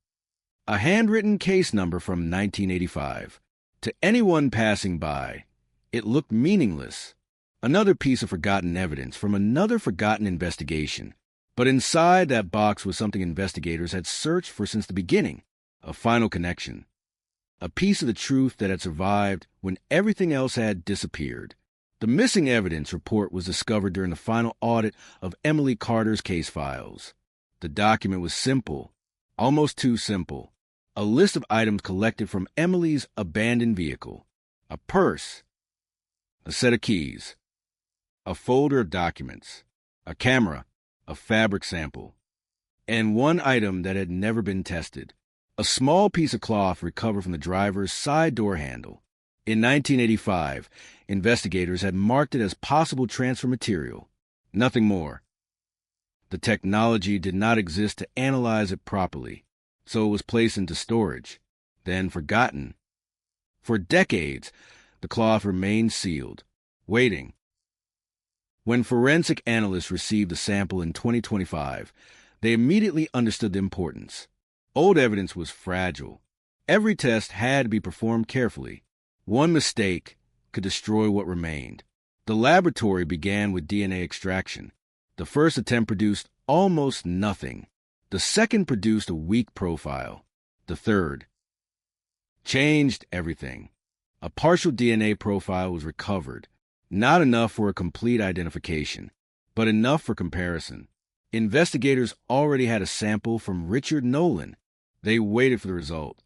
a handwritten case number from 1985. To anyone passing by, it looked meaningless. Another piece of forgotten evidence from another forgotten investigation. But inside that box was something investigators had searched for since the beginning: a final connection. A piece of the truth that had survived when everything else had disappeared. The missing evidence report was discovered during the final audit of Emily Carter's case files. The document was simple, almost too simple. A list of items collected from Emily's abandoned vehicle. A purse, a set of keys, a folder of documents, a camera, a fabric sample, and one item that had never been tested: A small piece of cloth recovered from the driver's side door handle. In 1985, investigators had marked it as possible transfer material. Nothing more. The technology did not exist to analyze it properly, so it was placed into storage, then forgotten. For decades, the cloth remained sealed, waiting. When forensic analysts received the sample in 2025, they immediately understood the importance. Old evidence was fragile. Every test had to be performed carefully. One mistake could destroy what remained. The laboratory began with DNA extraction. The first attempt produced almost nothing. The second produced a weak profile. The third changed everything. A partial DNA profile was recovered. Not enough for a complete identification, but enough for comparison. Investigators already had a sample from Richard Nolan. They waited for the result.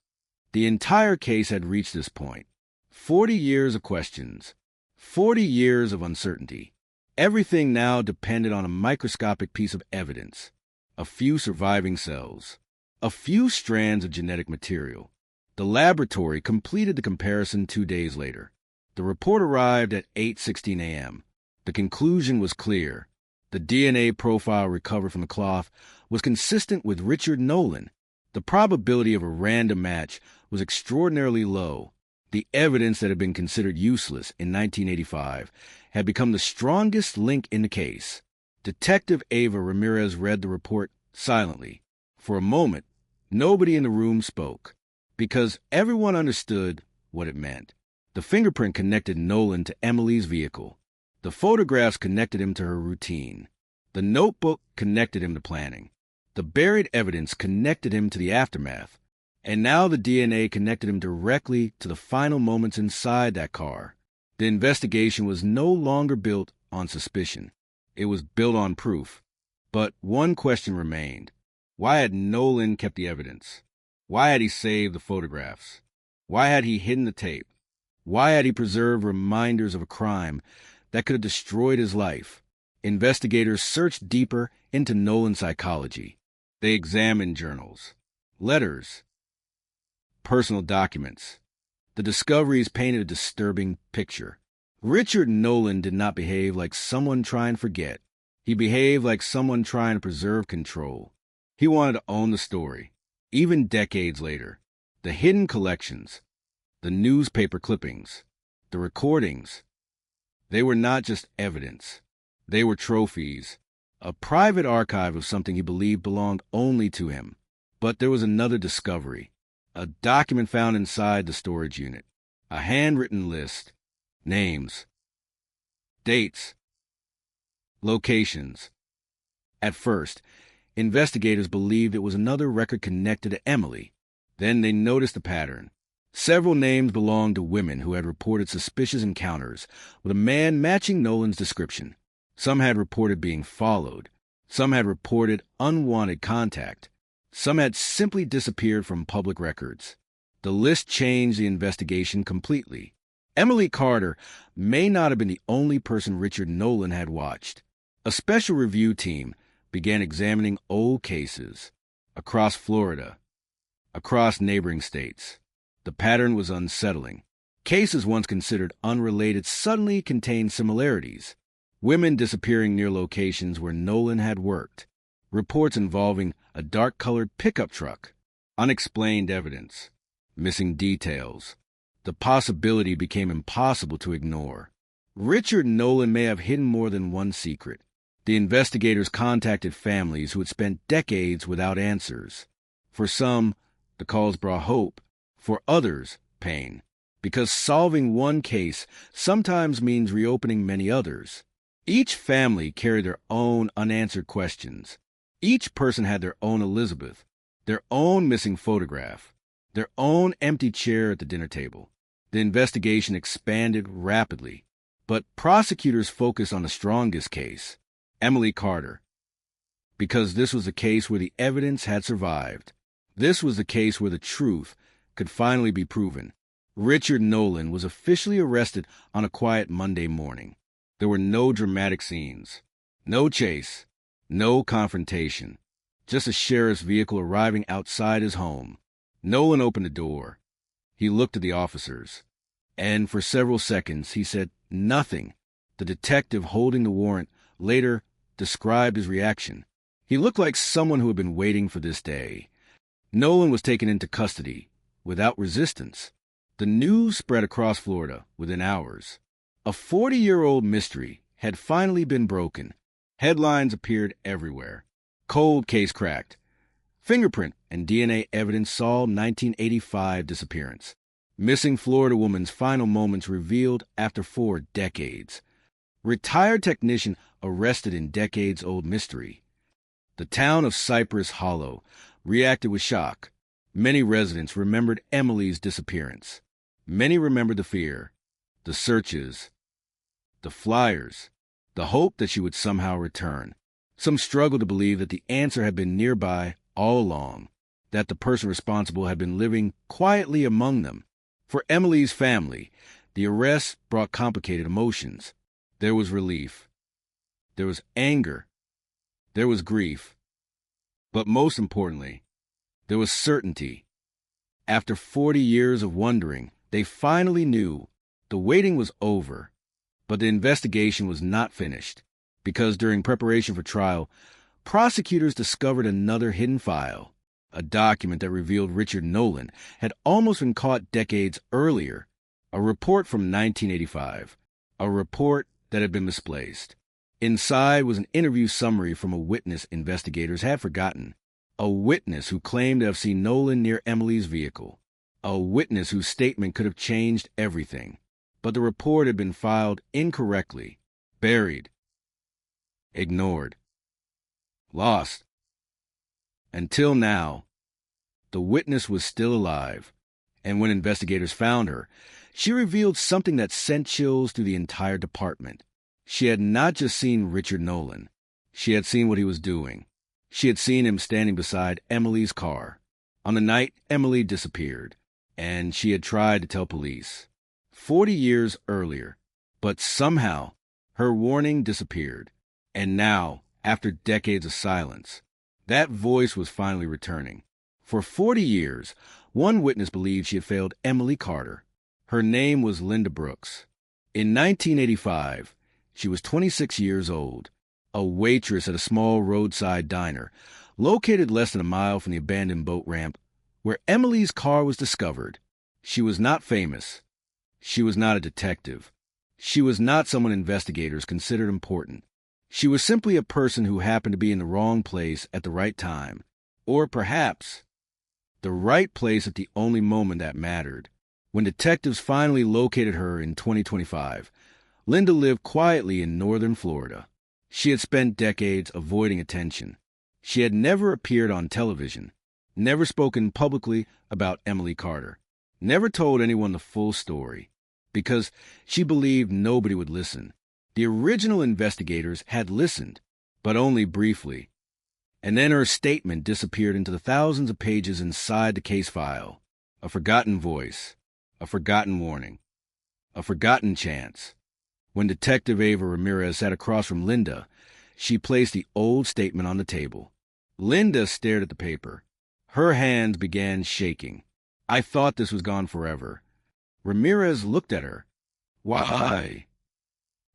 The entire case had reached this point. 40 years of questions. 40 years of uncertainty. Everything now depended on a microscopic piece of evidence. A few surviving cells. A few strands of genetic material. The laboratory completed the comparison 2 days later. The report arrived at 8:16 a.m. The conclusion was clear. The DNA profile recovered from the cloth was consistent with Richard Nolan. The probability of a random match was extraordinarily low. The evidence that had been considered useless in 1985 had become the strongest link in the case. Detective Ava Ramirez read the report silently. For a moment, nobody in the room spoke, because everyone understood what it meant. The fingerprint connected Nolan to Emily's vehicle. The photographs connected him to her routine. The notebook connected him to planning. The buried evidence connected him to the aftermath. And now the DNA connected him directly to the final moments inside that car. The investigation was no longer built on suspicion. It was built on proof. But one question remained. Why had Nolan kept the evidence? Why had he saved the photographs? Why had he hidden the tape? Why had he preserved reminders of a crime that could have destroyed his life? Investigators searched deeper into Nolan's psychology. They examined journals, letters, personal documents. The discoveries painted a disturbing picture. Richard Nolan did not behave like someone trying to forget. He behaved like someone trying to preserve control. He wanted to own the story, even decades later. The hidden collections, the newspaper clippings, the recordings, they were not just evidence. They were trophies, a private archive of something he believed belonged only to him. But there was another discovery, a document found inside the storage unit, a handwritten list, names, dates, locations. At first, investigators believed it was another record connected to Emily. Then they noticed a pattern. Several names belonged to women who had reported suspicious encounters with a man matching Nolan's description. Some had reported being followed. Some had reported unwanted contact. Some had simply disappeared from public records. The list changed the investigation completely. Emily Carter may not have been the only person Richard Nolan had watched. A special review team began examining old cases across Florida, across neighboring states. The pattern was unsettling. Cases once considered unrelated suddenly contained similarities. Women disappearing near locations where Nolan had worked. Reports involving a dark-colored pickup truck. Unexplained evidence. Missing details. The possibility became impossible to ignore. Richard Nolan may have hidden more than one secret. The investigators contacted families who had spent decades without answers. For some, the calls brought hope. For others, pain. Because solving one case sometimes means reopening many others. Each family carried their own unanswered questions. Each person had their own Elizabeth, their own missing photograph, their own empty chair at the dinner table. The investigation expanded rapidly, but prosecutors focused on the strongest case, Emily Carter, because this was a case where the evidence had survived. This was the case where the truth could finally be proven. Richard Nolan was officially arrested on a quiet Monday morning. There were no dramatic scenes, no chase, no confrontation, just a sheriff's vehicle arriving outside his home. Nolan opened the door. He looked at the officers, and for several seconds he said nothing. The detective holding the warrant later described his reaction. He looked like someone who had been waiting for this day. Nolan was taken into custody without resistance. The news spread across Florida within hours. A 40-year-old mystery had finally been broken. Headlines appeared everywhere. Cold case cracked. Fingerprint and DNA evidence solved 1985 disappearance. Missing Florida woman's final moments revealed after 4 decades. Retired technician arrested in decades-old mystery. The town of Cypress Hollow reacted with shock. Many residents remembered Emily's disappearance. Many remembered the fear, the searches, the flyers, the hope that she would somehow return. Some struggled to believe that the answer had been nearby all along, that the person responsible had been living quietly among them. For Emily's family, the arrest brought complicated emotions. There was relief. There was anger. There was grief. But most importantly, there was certainty. After 40 years of wondering, they finally knew the waiting was over. But the investigation was not finished, because during preparation for trial, prosecutors discovered another hidden file, a document that revealed Richard Nolan had almost been caught decades earlier, a report from 1985, a report that had been misplaced. Inside was an interview summary from a witness investigators had forgotten, a witness who claimed to have seen Nolan near Emily's vehicle, a witness whose statement could have changed everything. But the report had been filed incorrectly, buried, ignored, lost. Until now, the witness was still alive, and when investigators found her, she revealed something that sent chills through the entire department. She had not just seen Richard Nolan. She had seen what he was doing. She had seen him standing beside Emily's car on the night Emily disappeared, and she had tried to tell police 40 years earlier, but somehow her warning disappeared. And now, after decades of silence, that voice was finally returning. For 40 years, one witness believed she had failed Emily Carter. Her name was Linda Brooks. In 1985, she was 26 years old, a waitress at a small roadside diner located less than a mile from the abandoned boat ramp where Emily's car was discovered. She was not famous. She was not a detective. She was not someone investigators considered important. She was simply a person who happened to be in the wrong place at the right time, or perhaps the right place at the only moment that mattered. When detectives finally located her in 2025, Linda lived quietly in northern Florida. She had spent decades avoiding attention. She had never appeared on television, never spoken publicly about Emily Carter, never told anyone the full story, because she believed nobody would listen. The original investigators had listened, but only briefly. And then her statement disappeared into the thousands of pages inside the case file. A forgotten voice, a forgotten warning, a forgotten chance. When Detective Ava Ramirez sat across from Linda, she placed the old statement on the table. Linda stared at the paper. Her hands began shaking. I thought this was gone forever. Ramirez looked at her. Why?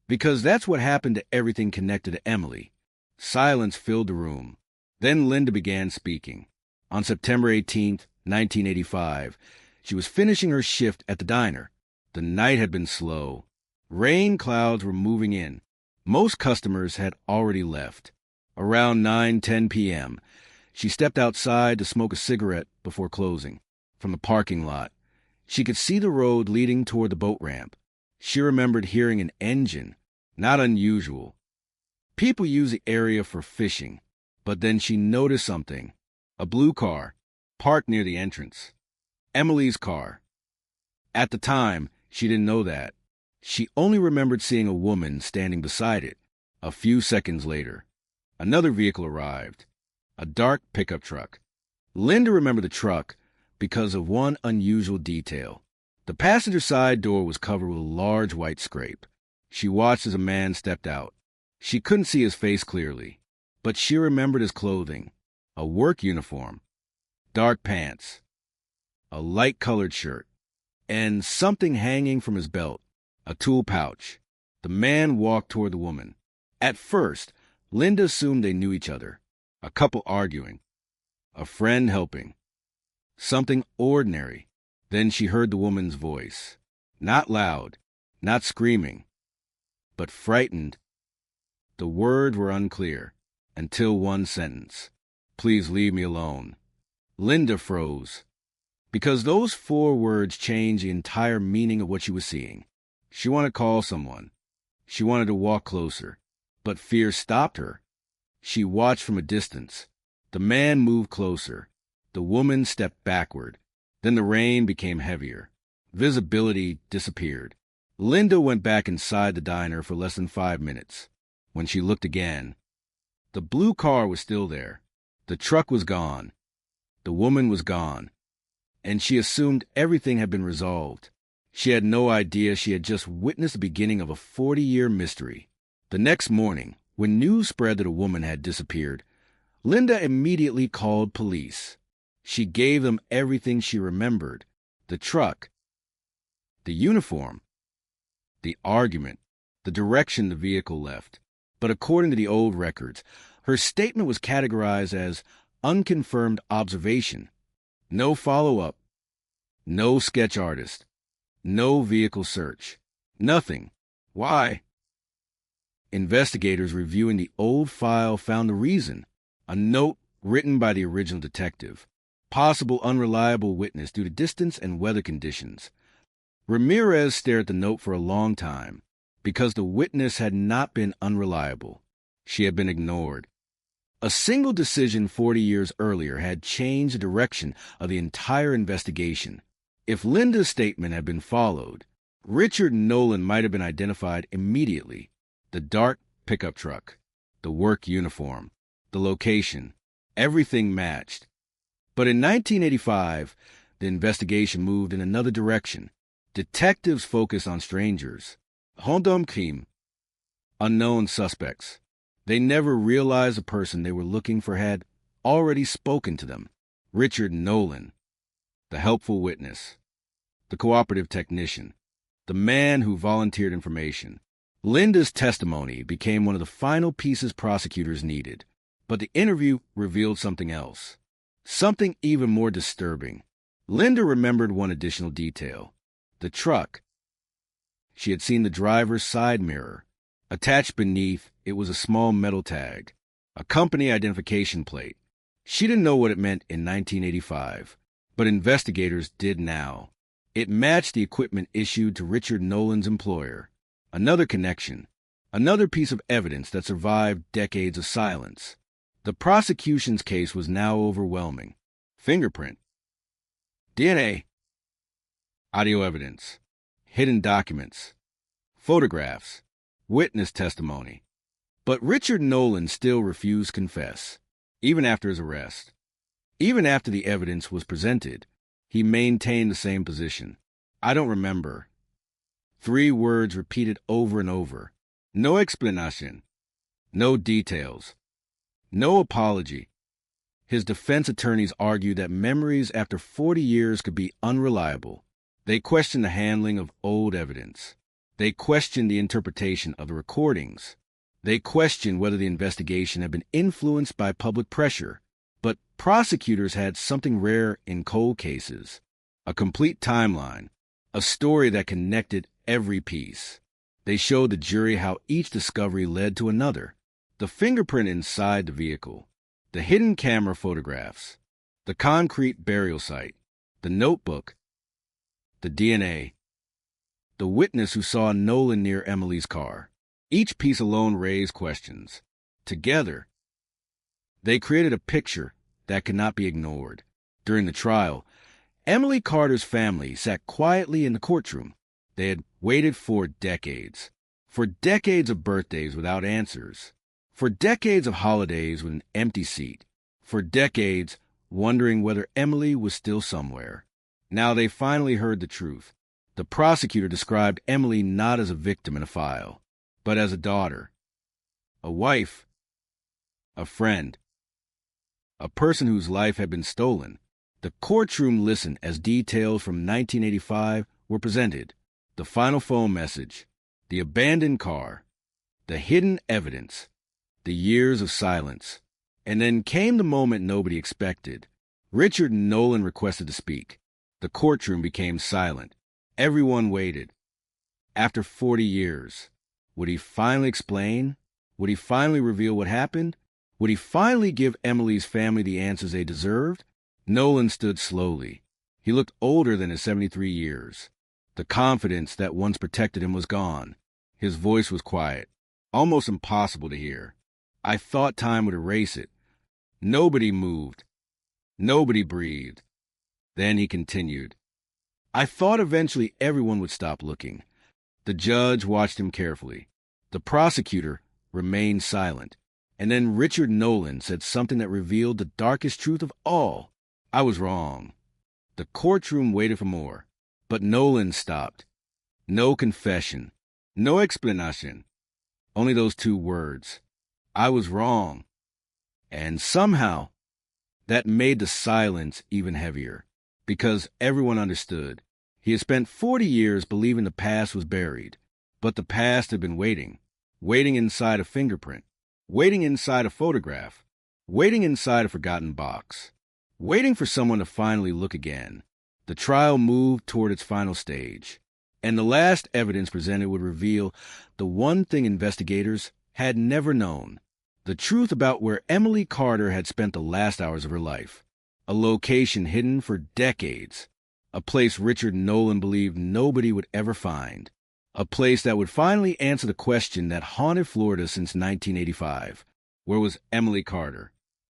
Because that's what happened to everything connected to Emily. Silence filled the room. Then Linda began speaking. On September 18th, 1985, she was finishing her shift at the diner. The night had been slow. Rain clouds were moving in. Most customers had already left. Around 9:10 p.m., she stepped outside to smoke a cigarette before closing. From the parking lot, she could see the road leading toward the boat ramp. She remembered hearing an engine, not unusual. People use the area for fishing, but then she noticed something. A blue car, parked near the entrance. Emily's car. At the time, she didn't know that. She only remembered seeing a woman standing beside it. A few seconds later, another vehicle arrived, a dark pickup truck. Linda remembered the truck because of one unusual detail. The passenger side door was covered with a large white scrape. She watched as a man stepped out. She couldn't see his face clearly, but she remembered his clothing, a work uniform, dark pants, a light-colored shirt, and something hanging from his belt, a tool pouch. The man walked toward the woman. At first, Linda assumed they knew each other, a couple arguing, a friend helping, something ordinary. Then she heard the woman's voice, not loud, not screaming, but frightened. The words were unclear until one sentence, "Please leave me alone." Linda froze, because those 4 words changed the entire meaning of what she was seeing. She wanted to call someone. She wanted to walk closer, but fear stopped her. She watched from a distance. The man moved closer. The woman stepped backward. Then the rain became heavier. Visibility disappeared. Linda went back inside the diner for less than 5 minutes. When she looked again, the blue car was still there. The truck was gone. The woman was gone. And she assumed everything had been resolved. She had no idea she had just witnessed the beginning of a 40-year mystery. The next morning, when news spread that a woman had disappeared, Linda immediately called police. She gave them everything she remembered: the truck, the uniform, the argument, the direction the vehicle left. But according to the old records, her statement was categorized as unconfirmed observation. No follow-up, no sketch artist, no vehicle search, nothing. Why? Investigators reviewing the old file found the reason: a note written by the original detective, possible unreliable witness due to distance and weather conditions. Ramirez stared at the note for a long time, because the witness had not been unreliable. She had been ignored. A single decision 40 years earlier had changed the direction of the entire investigation. If Linda's statement had been followed, Richard Nolan might have been identified immediately. The dark pickup truck, the work uniform, the location, everything matched. But in 1985, the investigation moved in another direction. Detectives focused on strangers, homicide crime, unknown suspects. They never realized the person they were looking for had already spoken to them. Richard Nolan, the helpful witness, the cooperative technician, the man who volunteered information. Linda's testimony became one of the final pieces prosecutors needed, but the interview revealed something else, something even more disturbing. Linda remembered one additional detail: the truck. She had seen the driver's side mirror. Attached beneath it was a small metal tag, a company identification plate. She didn't know what it meant in 1985, but investigators did now. It matched the equipment issued to Richard Nolan's employer. Another connection, another piece of evidence that survived decades of silence. The prosecution's case was now overwhelming. Fingerprint, DNA, audio evidence, hidden documents, photographs, witness testimony. But Richard Nolan still refused to confess, even after his arrest. Even after the evidence was presented, he maintained the same position. "I don't remember." 3 words repeated over and over. No explanation, no details, no apology. His defense attorneys argued that memories after 40 years could be unreliable. They questioned the handling of old evidence. They questioned the interpretation of the recordings. They questioned whether the investigation had been influenced by public pressure. But prosecutors had something rare in cold cases: a complete timeline, a story that connected every piece. They showed the jury how each discovery led to another: the fingerprint inside the vehicle, the hidden camera photographs, the concrete burial site, the notebook, the DNA, the witness who saw Nolan near Emily's car. Each piece alone raised questions. Together, they created a picture that could not be ignored. During the trial, Emily Carter's family sat quietly in the courtroom. They had waited for decades of birthdays without answers, for decades of holidays with an empty seat, for decades wondering whether Emily was still somewhere. Now they finally heard the truth. The prosecutor described Emily not as a victim in a file, but as a daughter, a wife, a friend, a person whose life had been stolen. The courtroom listened as details from 1985 were presented. The final phone message, the abandoned car, the hidden evidence, the years of silence. And then came the moment nobody expected. Richard Nolan requested to speak. The courtroom became silent. Everyone waited. After 40 years, would he finally explain? Would he finally reveal what happened? Would he finally give Emily's family the answers they deserved? Nolan stood slowly. He looked older than his 73 years. The confidence that once protected him was gone. His voice was quiet, almost impossible to hear. I thought time would erase it. Nobody moved. Nobody breathed. Then he continued. I thought eventually everyone would stop looking. The judge watched him carefully. The prosecutor remained silent. And then Richard Nolan said something that revealed the darkest truth of all. I was wrong. The courtroom waited for more. But Nolan stopped. No confession. No explanation. Only those two words. I was wrong. And somehow, that made the silence even heavier. Because everyone understood. He had spent 40 years believing the past was buried. But the past had been waiting. Waiting inside a fingerprint. Waiting inside a photograph. Waiting inside a forgotten box. Waiting for someone to finally look again. The trial moved toward its final stage. And the last evidence presented would reveal the one thing investigators had never known. The truth about where Emily Carter had spent the last hours of her life. A location hidden for decades. A place Richard Nolan believed nobody would ever find. A place that would finally answer the question that haunted Florida since 1985. Where was Emily Carter?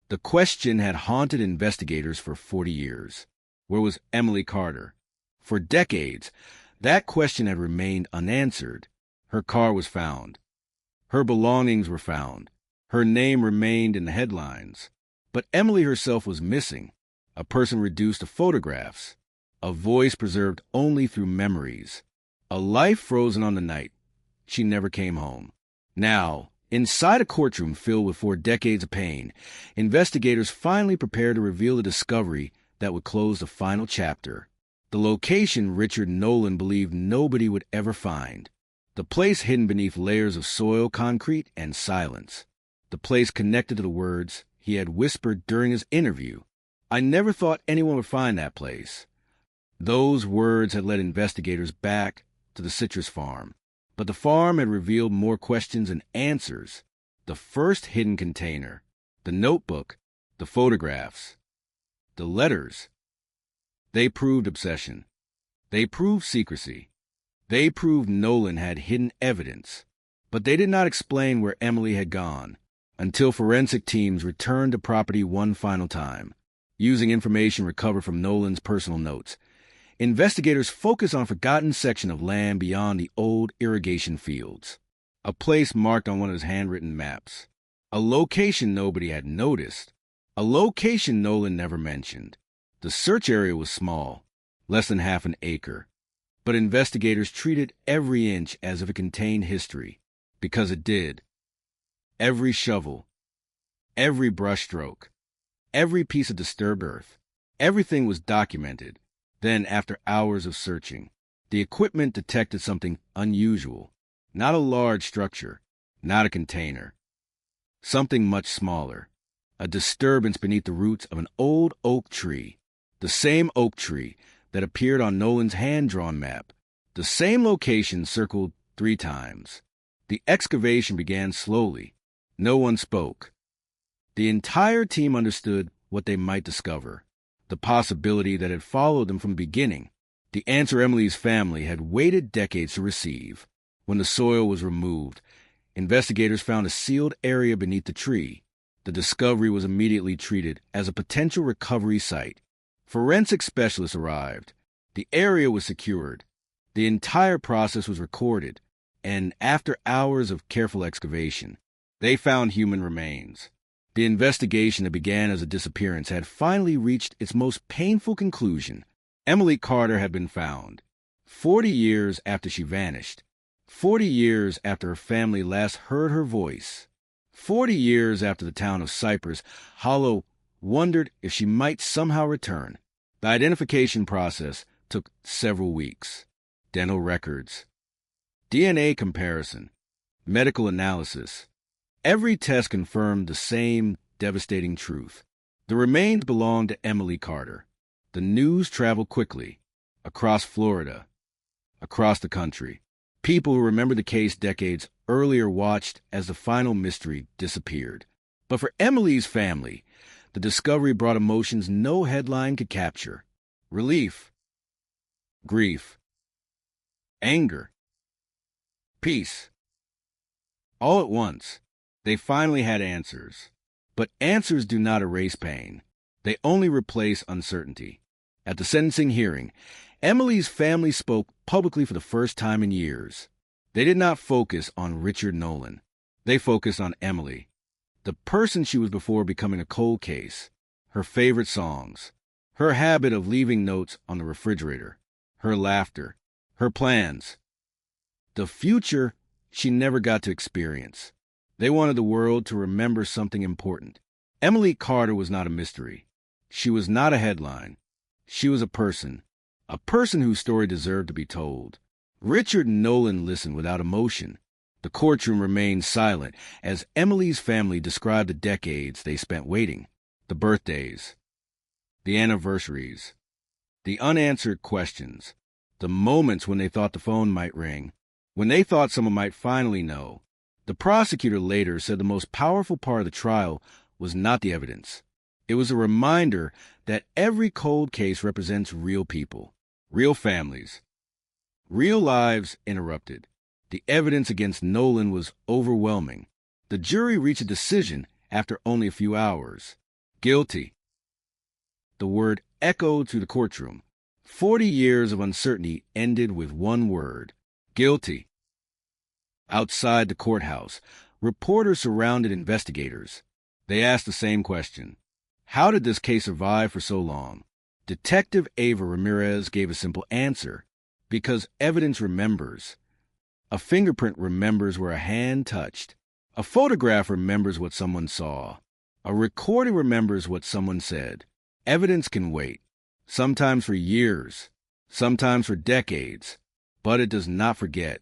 The question had haunted investigators for 40 years. Where was Emily Carter? For decades, that question had remained unanswered. Her car was found. Her belongings were found. Her name remained in the headlines. But Emily herself was missing. A person reduced to photographs. A voice preserved only through memories. A life frozen on the night. She never came home. Now, inside a courtroom filled with 4 decades of pain, investigators finally prepared to reveal the discovery that would close the final chapter. The location Richard Nolan believed nobody would ever find. The place hidden beneath layers of soil, concrete, and silence. The place connected to the words he had whispered during his interview. I never thought anyone would find that place. Those words had led investigators back to the citrus farm. But the farm had revealed more questions than answers. The first hidden container, the notebook, the photographs, the letters. They proved obsession. They proved secrecy. They proved Nolan had hidden evidence. But they did not explain where Emily had gone until forensic teams returned to property one final time. Using information recovered from Nolan's personal notes, investigators focused on a forgotten section of land beyond the old irrigation fields. A place marked on one of his handwritten maps. A location nobody had noticed. A location Nolan never mentioned. The search area was small, less than half an acre. But investigators treated every inch as if it contained history, because it did. Every shovel, every brushstroke, every piece of disturbed earth, everything was documented. Then, after hours of searching, the equipment detected something unusual. Not a large structure, not a container. Something much smaller. A disturbance beneath the roots of an old oak tree. The same oak tree that appeared on Nolan's hand-drawn map. The same location circled 3 times. The excavation began slowly. No one spoke. The entire team understood what they might discover. The possibility that had followed them from the beginning. The answer Emily's family had waited decades to receive. When the soil was removed, investigators found a sealed area beneath the tree. The discovery was immediately treated as a potential recovery site. Forensic specialists arrived. The area was secured. The entire process was recorded. And after hours of careful excavation, they found human remains. The investigation that began as a disappearance had finally reached its most painful conclusion. Emily Carter had been found. 40 years after she vanished. 40 years after her family last heard her voice. 40 years after the town of Cypress Hollow wondered if she might somehow return. The identification process took several weeks. Dental records, DNA comparison, medical analysis. Every test confirmed the same devastating truth. The remains belonged to Emily Carter. The news traveled quickly, across Florida, across the country. People who remembered the case decades earlier watched as the final mystery disappeared. But for Emily's family, the discovery brought emotions no headline could capture. Relief, grief, anger, peace. All at once, they finally had answers. But answers do not erase pain. They only replace uncertainty. At the sentencing hearing, Emily's family spoke publicly for the first time in years. They did not focus on Richard Nolan. They focused on Emily, the person she was before becoming a cold case, her favorite songs, her habit of leaving notes on the refrigerator, her laughter, her plans. The future she never got to experience. They wanted the world to remember something important. Emily Carter was not a mystery. She was not a headline. She was a person whose story deserved to be told. Richard Nolan listened without emotion. The courtroom remained silent as Emily's family described the decades they spent waiting, the birthdays, the anniversaries, the unanswered questions, the moments when they thought the phone might ring, when they thought someone might finally know. The prosecutor later said the most powerful part of the trial was not the evidence. It was a reminder that every cold case represents real people, real families, real lives interrupted. The evidence against Nolan was overwhelming. The jury reached a decision after only a few hours. Guilty. The word echoed through the courtroom. 40 years of uncertainty ended with one word: guilty. Outside the courthouse, reporters surrounded investigators. They asked the same question: how did this case survive for so long? Detective Ava Ramirez gave a simple answer: because evidence remembers. A fingerprint remembers where a hand touched. A photograph remembers what someone saw. A recording remembers what someone said. Evidence can wait, sometimes for years, sometimes for decades, but it does not forget.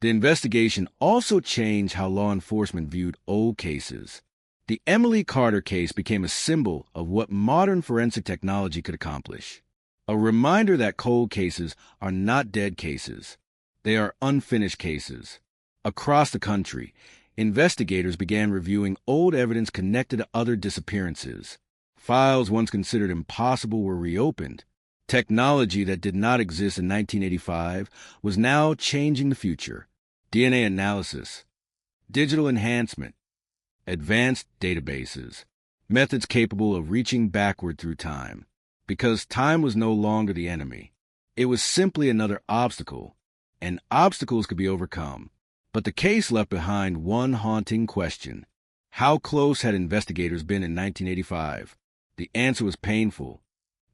The investigation also changed how law enforcement viewed old cases. The Emily Carter case became a symbol of what modern forensic technology could accomplish. A reminder that cold cases are not dead cases. They are unfinished cases. Across the country, investigators began reviewing old evidence connected to other disappearances. Files once considered impossible were reopened. Technology that did not exist in 1985 was now changing the future. DNA analysis, digital enhancement, advanced databases, methods capable of reaching backward through time. Because time was no longer the enemy. It was simply another obstacle, and obstacles could be overcome. But the case left behind one haunting question. How close had investigators been in 1985? The answer was painful.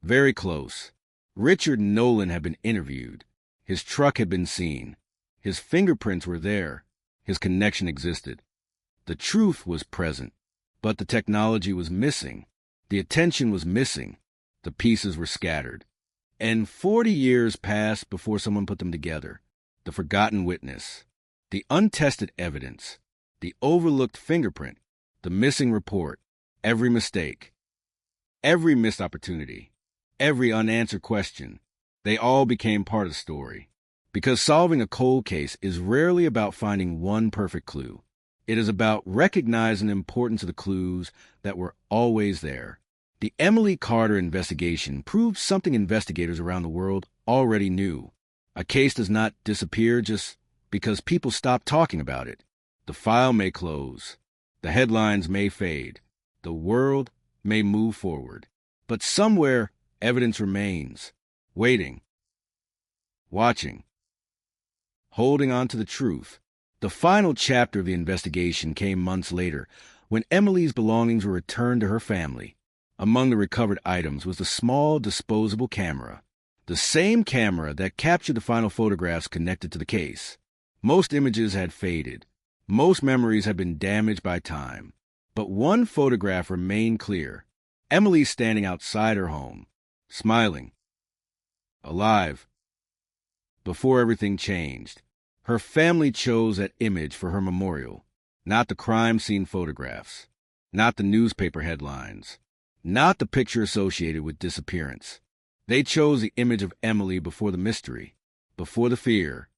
Very close. Richard Nolan had been interviewed. His truck had been seen. His fingerprints were there. His connection existed. The truth was present, but the technology was missing. The attention was missing. The pieces were scattered. And 40 years passed before someone put them together. The forgotten witness, the untested evidence, the overlooked fingerprint, the missing report, every mistake, every missed opportunity, every unanswered question. They all became part of the story. Because solving a cold case is rarely about finding one perfect clue. It is about recognizing the importance of the clues that were always there. The Emily Carter investigation proved something investigators around the world already knew. A case does not disappear just because people stop talking about it. The file may close. The headlines may fade. The world may move forward. But somewhere, evidence remains, waiting, watching, holding on to the truth. The final chapter of the investigation came months later, when Emily's belongings were returned to her family. Among the recovered items was the small disposable camera, the same camera that captured the final photographs connected to the case. Most images had faded. Most memories had been damaged by time. But one photograph remained clear. Emily standing outside her home, smiling, alive. Before everything changed, her family chose that image for her memorial, not the crime scene photographs, not the newspaper headlines, not the picture associated with disappearance. They chose the image of Emily before the mystery, before the fear,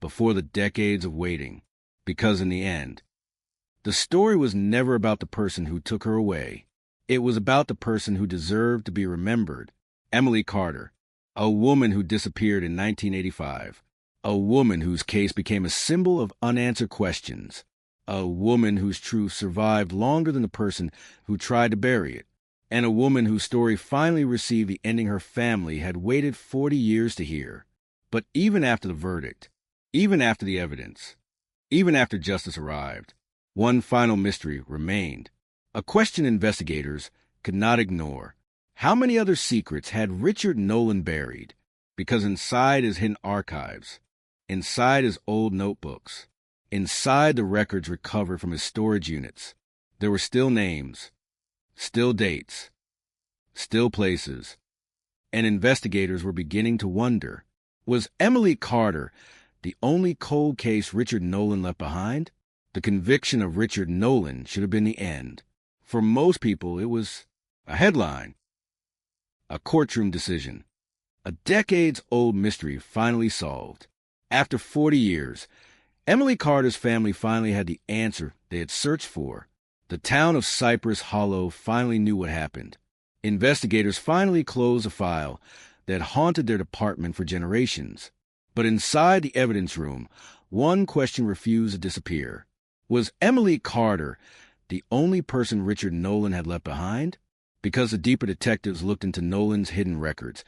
before the decades of waiting, because in the end, the story was never about the person who took her away. It was about the person who deserved to be remembered. Emily Carter, a woman who disappeared in 1985, a woman whose case became a symbol of unanswered questions, a woman whose truth survived longer than the person who tried to bury it, and a woman whose story finally received the ending her family had waited 40 years to hear. But even after the verdict, even after the evidence, even after justice arrived, one final mystery remained, a question investigators could not ignore. How many other secrets had Richard Nolan buried? Because inside his hidden archives, inside his old notebooks, inside the records recovered from his storage units, there were still names, still dates, still places, and investigators were beginning to wonder, was Emily Carter the only cold case Richard Nolan left behind? The conviction of Richard Nolan should have been the end. For most people, it was a headline, a courtroom decision, a decades-old mystery finally solved. After 40 years, Emily Carter's family finally had the answer they had searched for. The town of Cypress Hollow finally knew what happened. Investigators finally closed a file that haunted their department for generations. But inside the evidence room, one question refused to disappear. Was Emily Carter the only person Richard Nolan had left behind? Because the deeper detectives looked into Nolan's hidden records,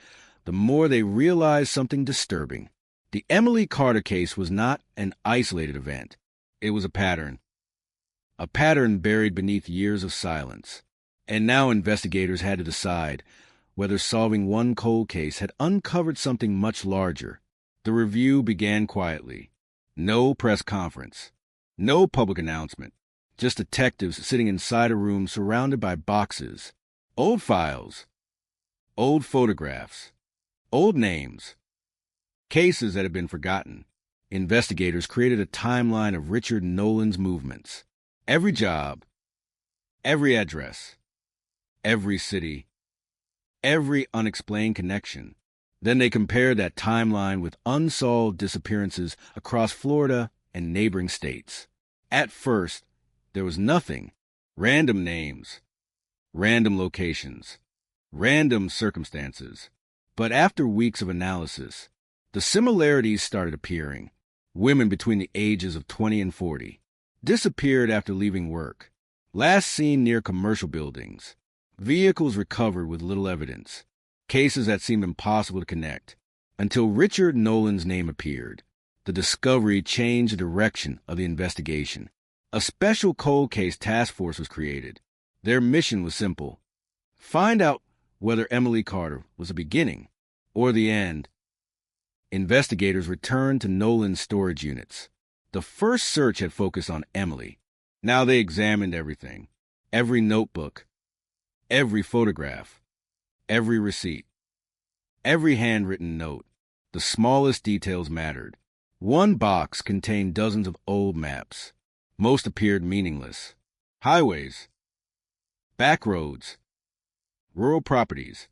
the more they realized something disturbing. The Emily Carter case was not an isolated event. It was a pattern buried beneath years of silence. And now investigators had to decide whether solving one cold case had uncovered something much larger. The review began quietly. No press conference, no public announcement, just detectives sitting inside a room surrounded by boxes, old files, old photographs, old names, cases that had been forgotten. Investigators created a timeline of Richard Nolan's movements. Every job, every address, every city, every unexplained connection. Then they compared that timeline with unsolved disappearances across Florida and neighboring states. At first, there was nothing. Random names, random locations, random circumstances. But after weeks of analysis, the similarities started appearing. Women between the ages of 20 and 40 disappeared after leaving work. Last seen near commercial buildings. Vehicles recovered with little evidence. Cases that seemed impossible to connect. Until Richard Nolan's name appeared. The discovery changed the direction of the investigation. A special cold case task force was created. Their mission was simple. Find out whether Emily Carter was the beginning or the end. Investigators returned to Nolan's storage units. The first search had focused on Emily. Now they examined everything. Every notebook, every photograph, every receipt, every handwritten note. The smallest details mattered. One box contained dozens of old maps. Most appeared meaningless. Highways, back roads, rural properties.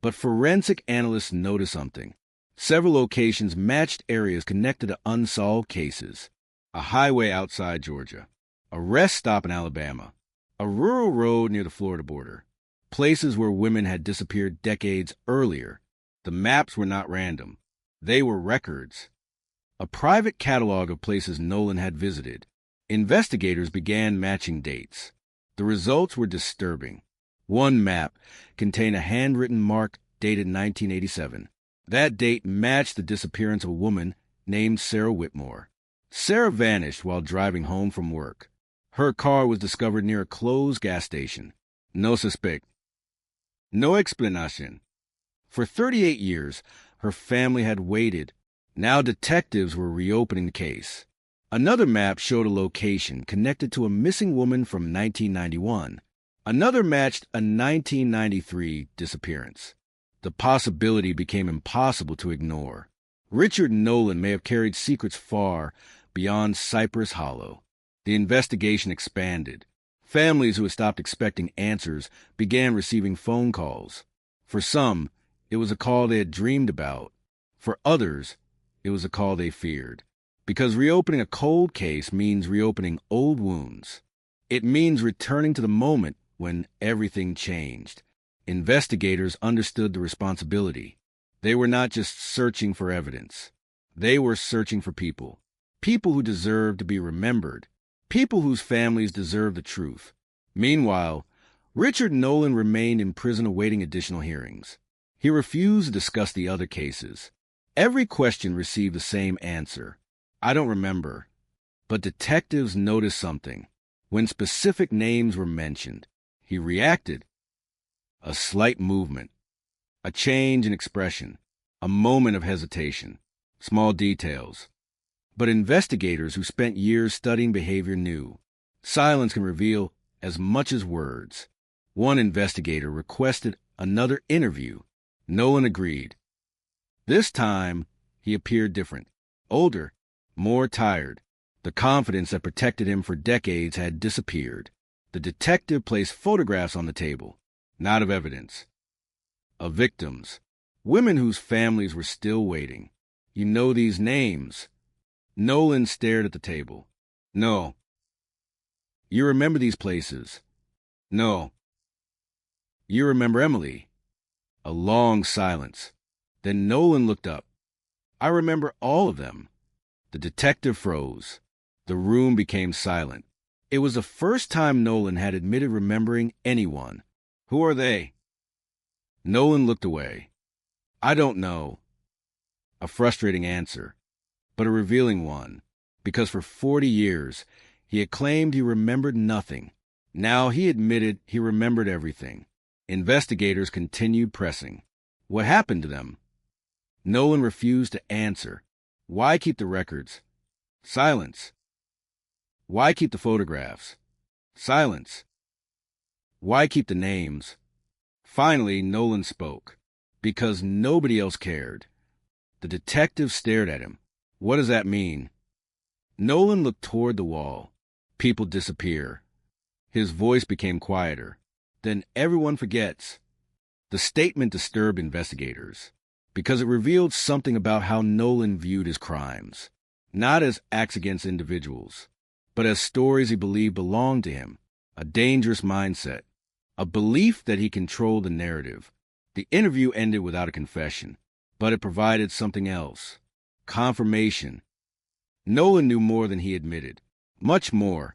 But forensic analysts noticed something. Several locations matched areas connected to unsolved cases. A highway outside Georgia, a rest stop in Alabama, a rural road near the Florida border, places where women had disappeared decades earlier. The maps were not random. They were records. A private catalog of places Nolan had visited. Investigators began matching dates. The results were disturbing. One map contained a handwritten mark dated 1987. That date matched the disappearance of a woman named Sarah Whitmore. Sarah vanished while driving home from work. Her car was discovered near a closed gas station. No suspect. No explanation. For 38 years, her family had waited. Now detectives were reopening the case. Another map showed a location connected to a missing woman from 1991. Another matched a 1993 disappearance. The possibility became impossible to ignore. Richard Nolan may have carried secrets far beyond Cypress Hollow. The investigation expanded. Families who had stopped expecting answers began receiving phone calls. For some, it was a call they had dreamed about. For others, it was a call they feared. Because reopening a cold case means reopening old wounds. It means returning to the moment when everything changed. Investigators understood the responsibility. They were not just searching for evidence. They were searching for people. People who deserved to be remembered. People whose families deserved the truth. Meanwhile, Richard Nolan remained in prison awaiting additional hearings. He refused to discuss the other cases. Every question received the same answer. I don't remember. But detectives noticed something. When specific names were mentioned, he reacted. A slight movement. A change in expression. A moment of hesitation. Small details. But investigators who spent years studying behavior knew. Silence can reveal as much as words. One investigator requested another interview. Nolan agreed. This time, he appeared different. Older, more tired. The confidence that protected him for decades had disappeared. The detective placed photographs on the table, not of evidence. Of victims. Women whose families were still waiting. You know these names. Nolan stared at the table. No. You remember these places. No. You remember Emily. A long silence. Then Nolan looked up. I remember all of them. The detective froze. The room became silent. It was the first time Nolan had admitted remembering anyone. Who are they? Nolan looked away. I don't know. A frustrating answer, but a revealing one, because for 40 years he had claimed he remembered nothing. Now he admitted he remembered everything. Investigators continued pressing. What happened to them? Nolan refused to answer. Why keep the records? Silence. Why keep the photographs? Silence. Why keep the names? Finally, Nolan spoke. Because nobody else cared. The detective stared at him. What does that mean? Nolan looked toward the wall. People disappear. His voice became quieter. Then everyone forgets. The statement disturbed investigators because it revealed something about how Nolan viewed his crimes, not as acts against individuals, but as stories he believed belonged to him, a dangerous mindset, a belief that he controlled the narrative. The interview ended without a confession, but it provided something else, confirmation. Nolan knew more than he admitted, much more.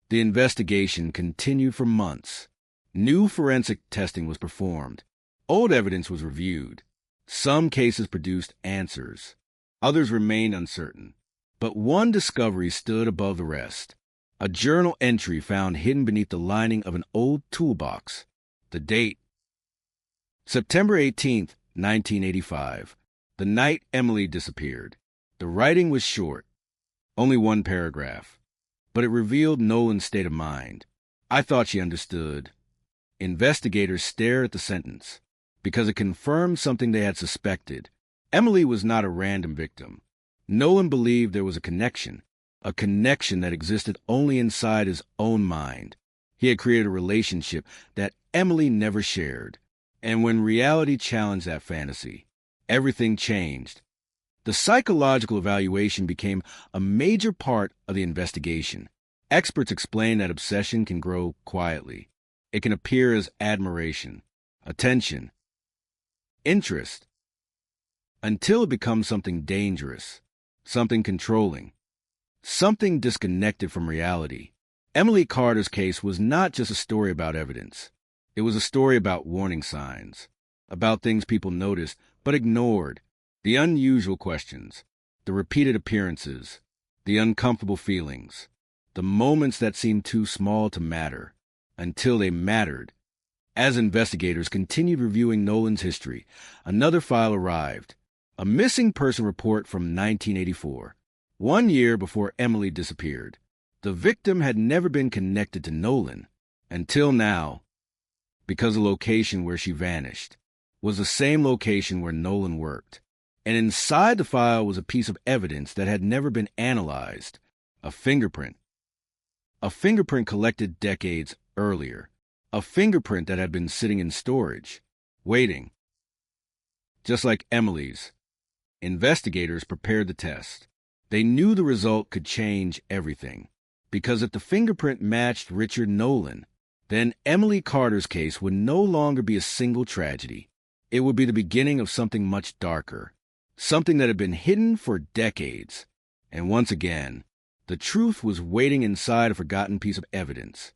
The investigation continued for months. New forensic testing was performed. Old evidence was reviewed. Some cases produced answers. Others remained uncertain. But one discovery stood above the rest. A journal entry found hidden beneath the lining of an old toolbox. The date. September 18th, 1985. The night Emily disappeared. The writing was short. Only one paragraph. But it revealed Nolan's state of mind. I thought she understood. Investigators stared at the sentence because it confirmed something they had suspected. Emily was not a random victim. Nolan believed there was a connection that existed only inside his own mind. He had created a relationship that Emily never shared. And when reality challenged that fantasy, everything changed. The psychological evaluation became a major part of the investigation. Experts explain that obsession can grow quietly. It can appear as admiration, attention, interest, until it becomes something dangerous, something controlling, something disconnected from reality. Emily Carter's case was not just a story about evidence. It was a story about warning signs, about things people noticed but ignored, the unusual questions, the repeated appearances, the uncomfortable feelings, the moments that seemed too small to matter, until they mattered. As investigators continued reviewing Nolan's history, another file arrived, a missing person report from 1984, 1 year before Emily disappeared. The victim had never been connected to Nolan until now, because of the location where she vanished. was the same location where Nolan worked. And inside the file was a piece of evidence that had never been analyzed, a fingerprint. A fingerprint collected decades earlier. A fingerprint that had been sitting in storage, waiting. Just like Emily's, investigators prepared the test. They knew the result could change everything. Because if the fingerprint matched Richard Nolan, then Emily Carter's case would no longer be a single tragedy. It would be the beginning of something much darker. Something that had been hidden for decades. And once again, the truth was waiting inside a forgotten piece of evidence.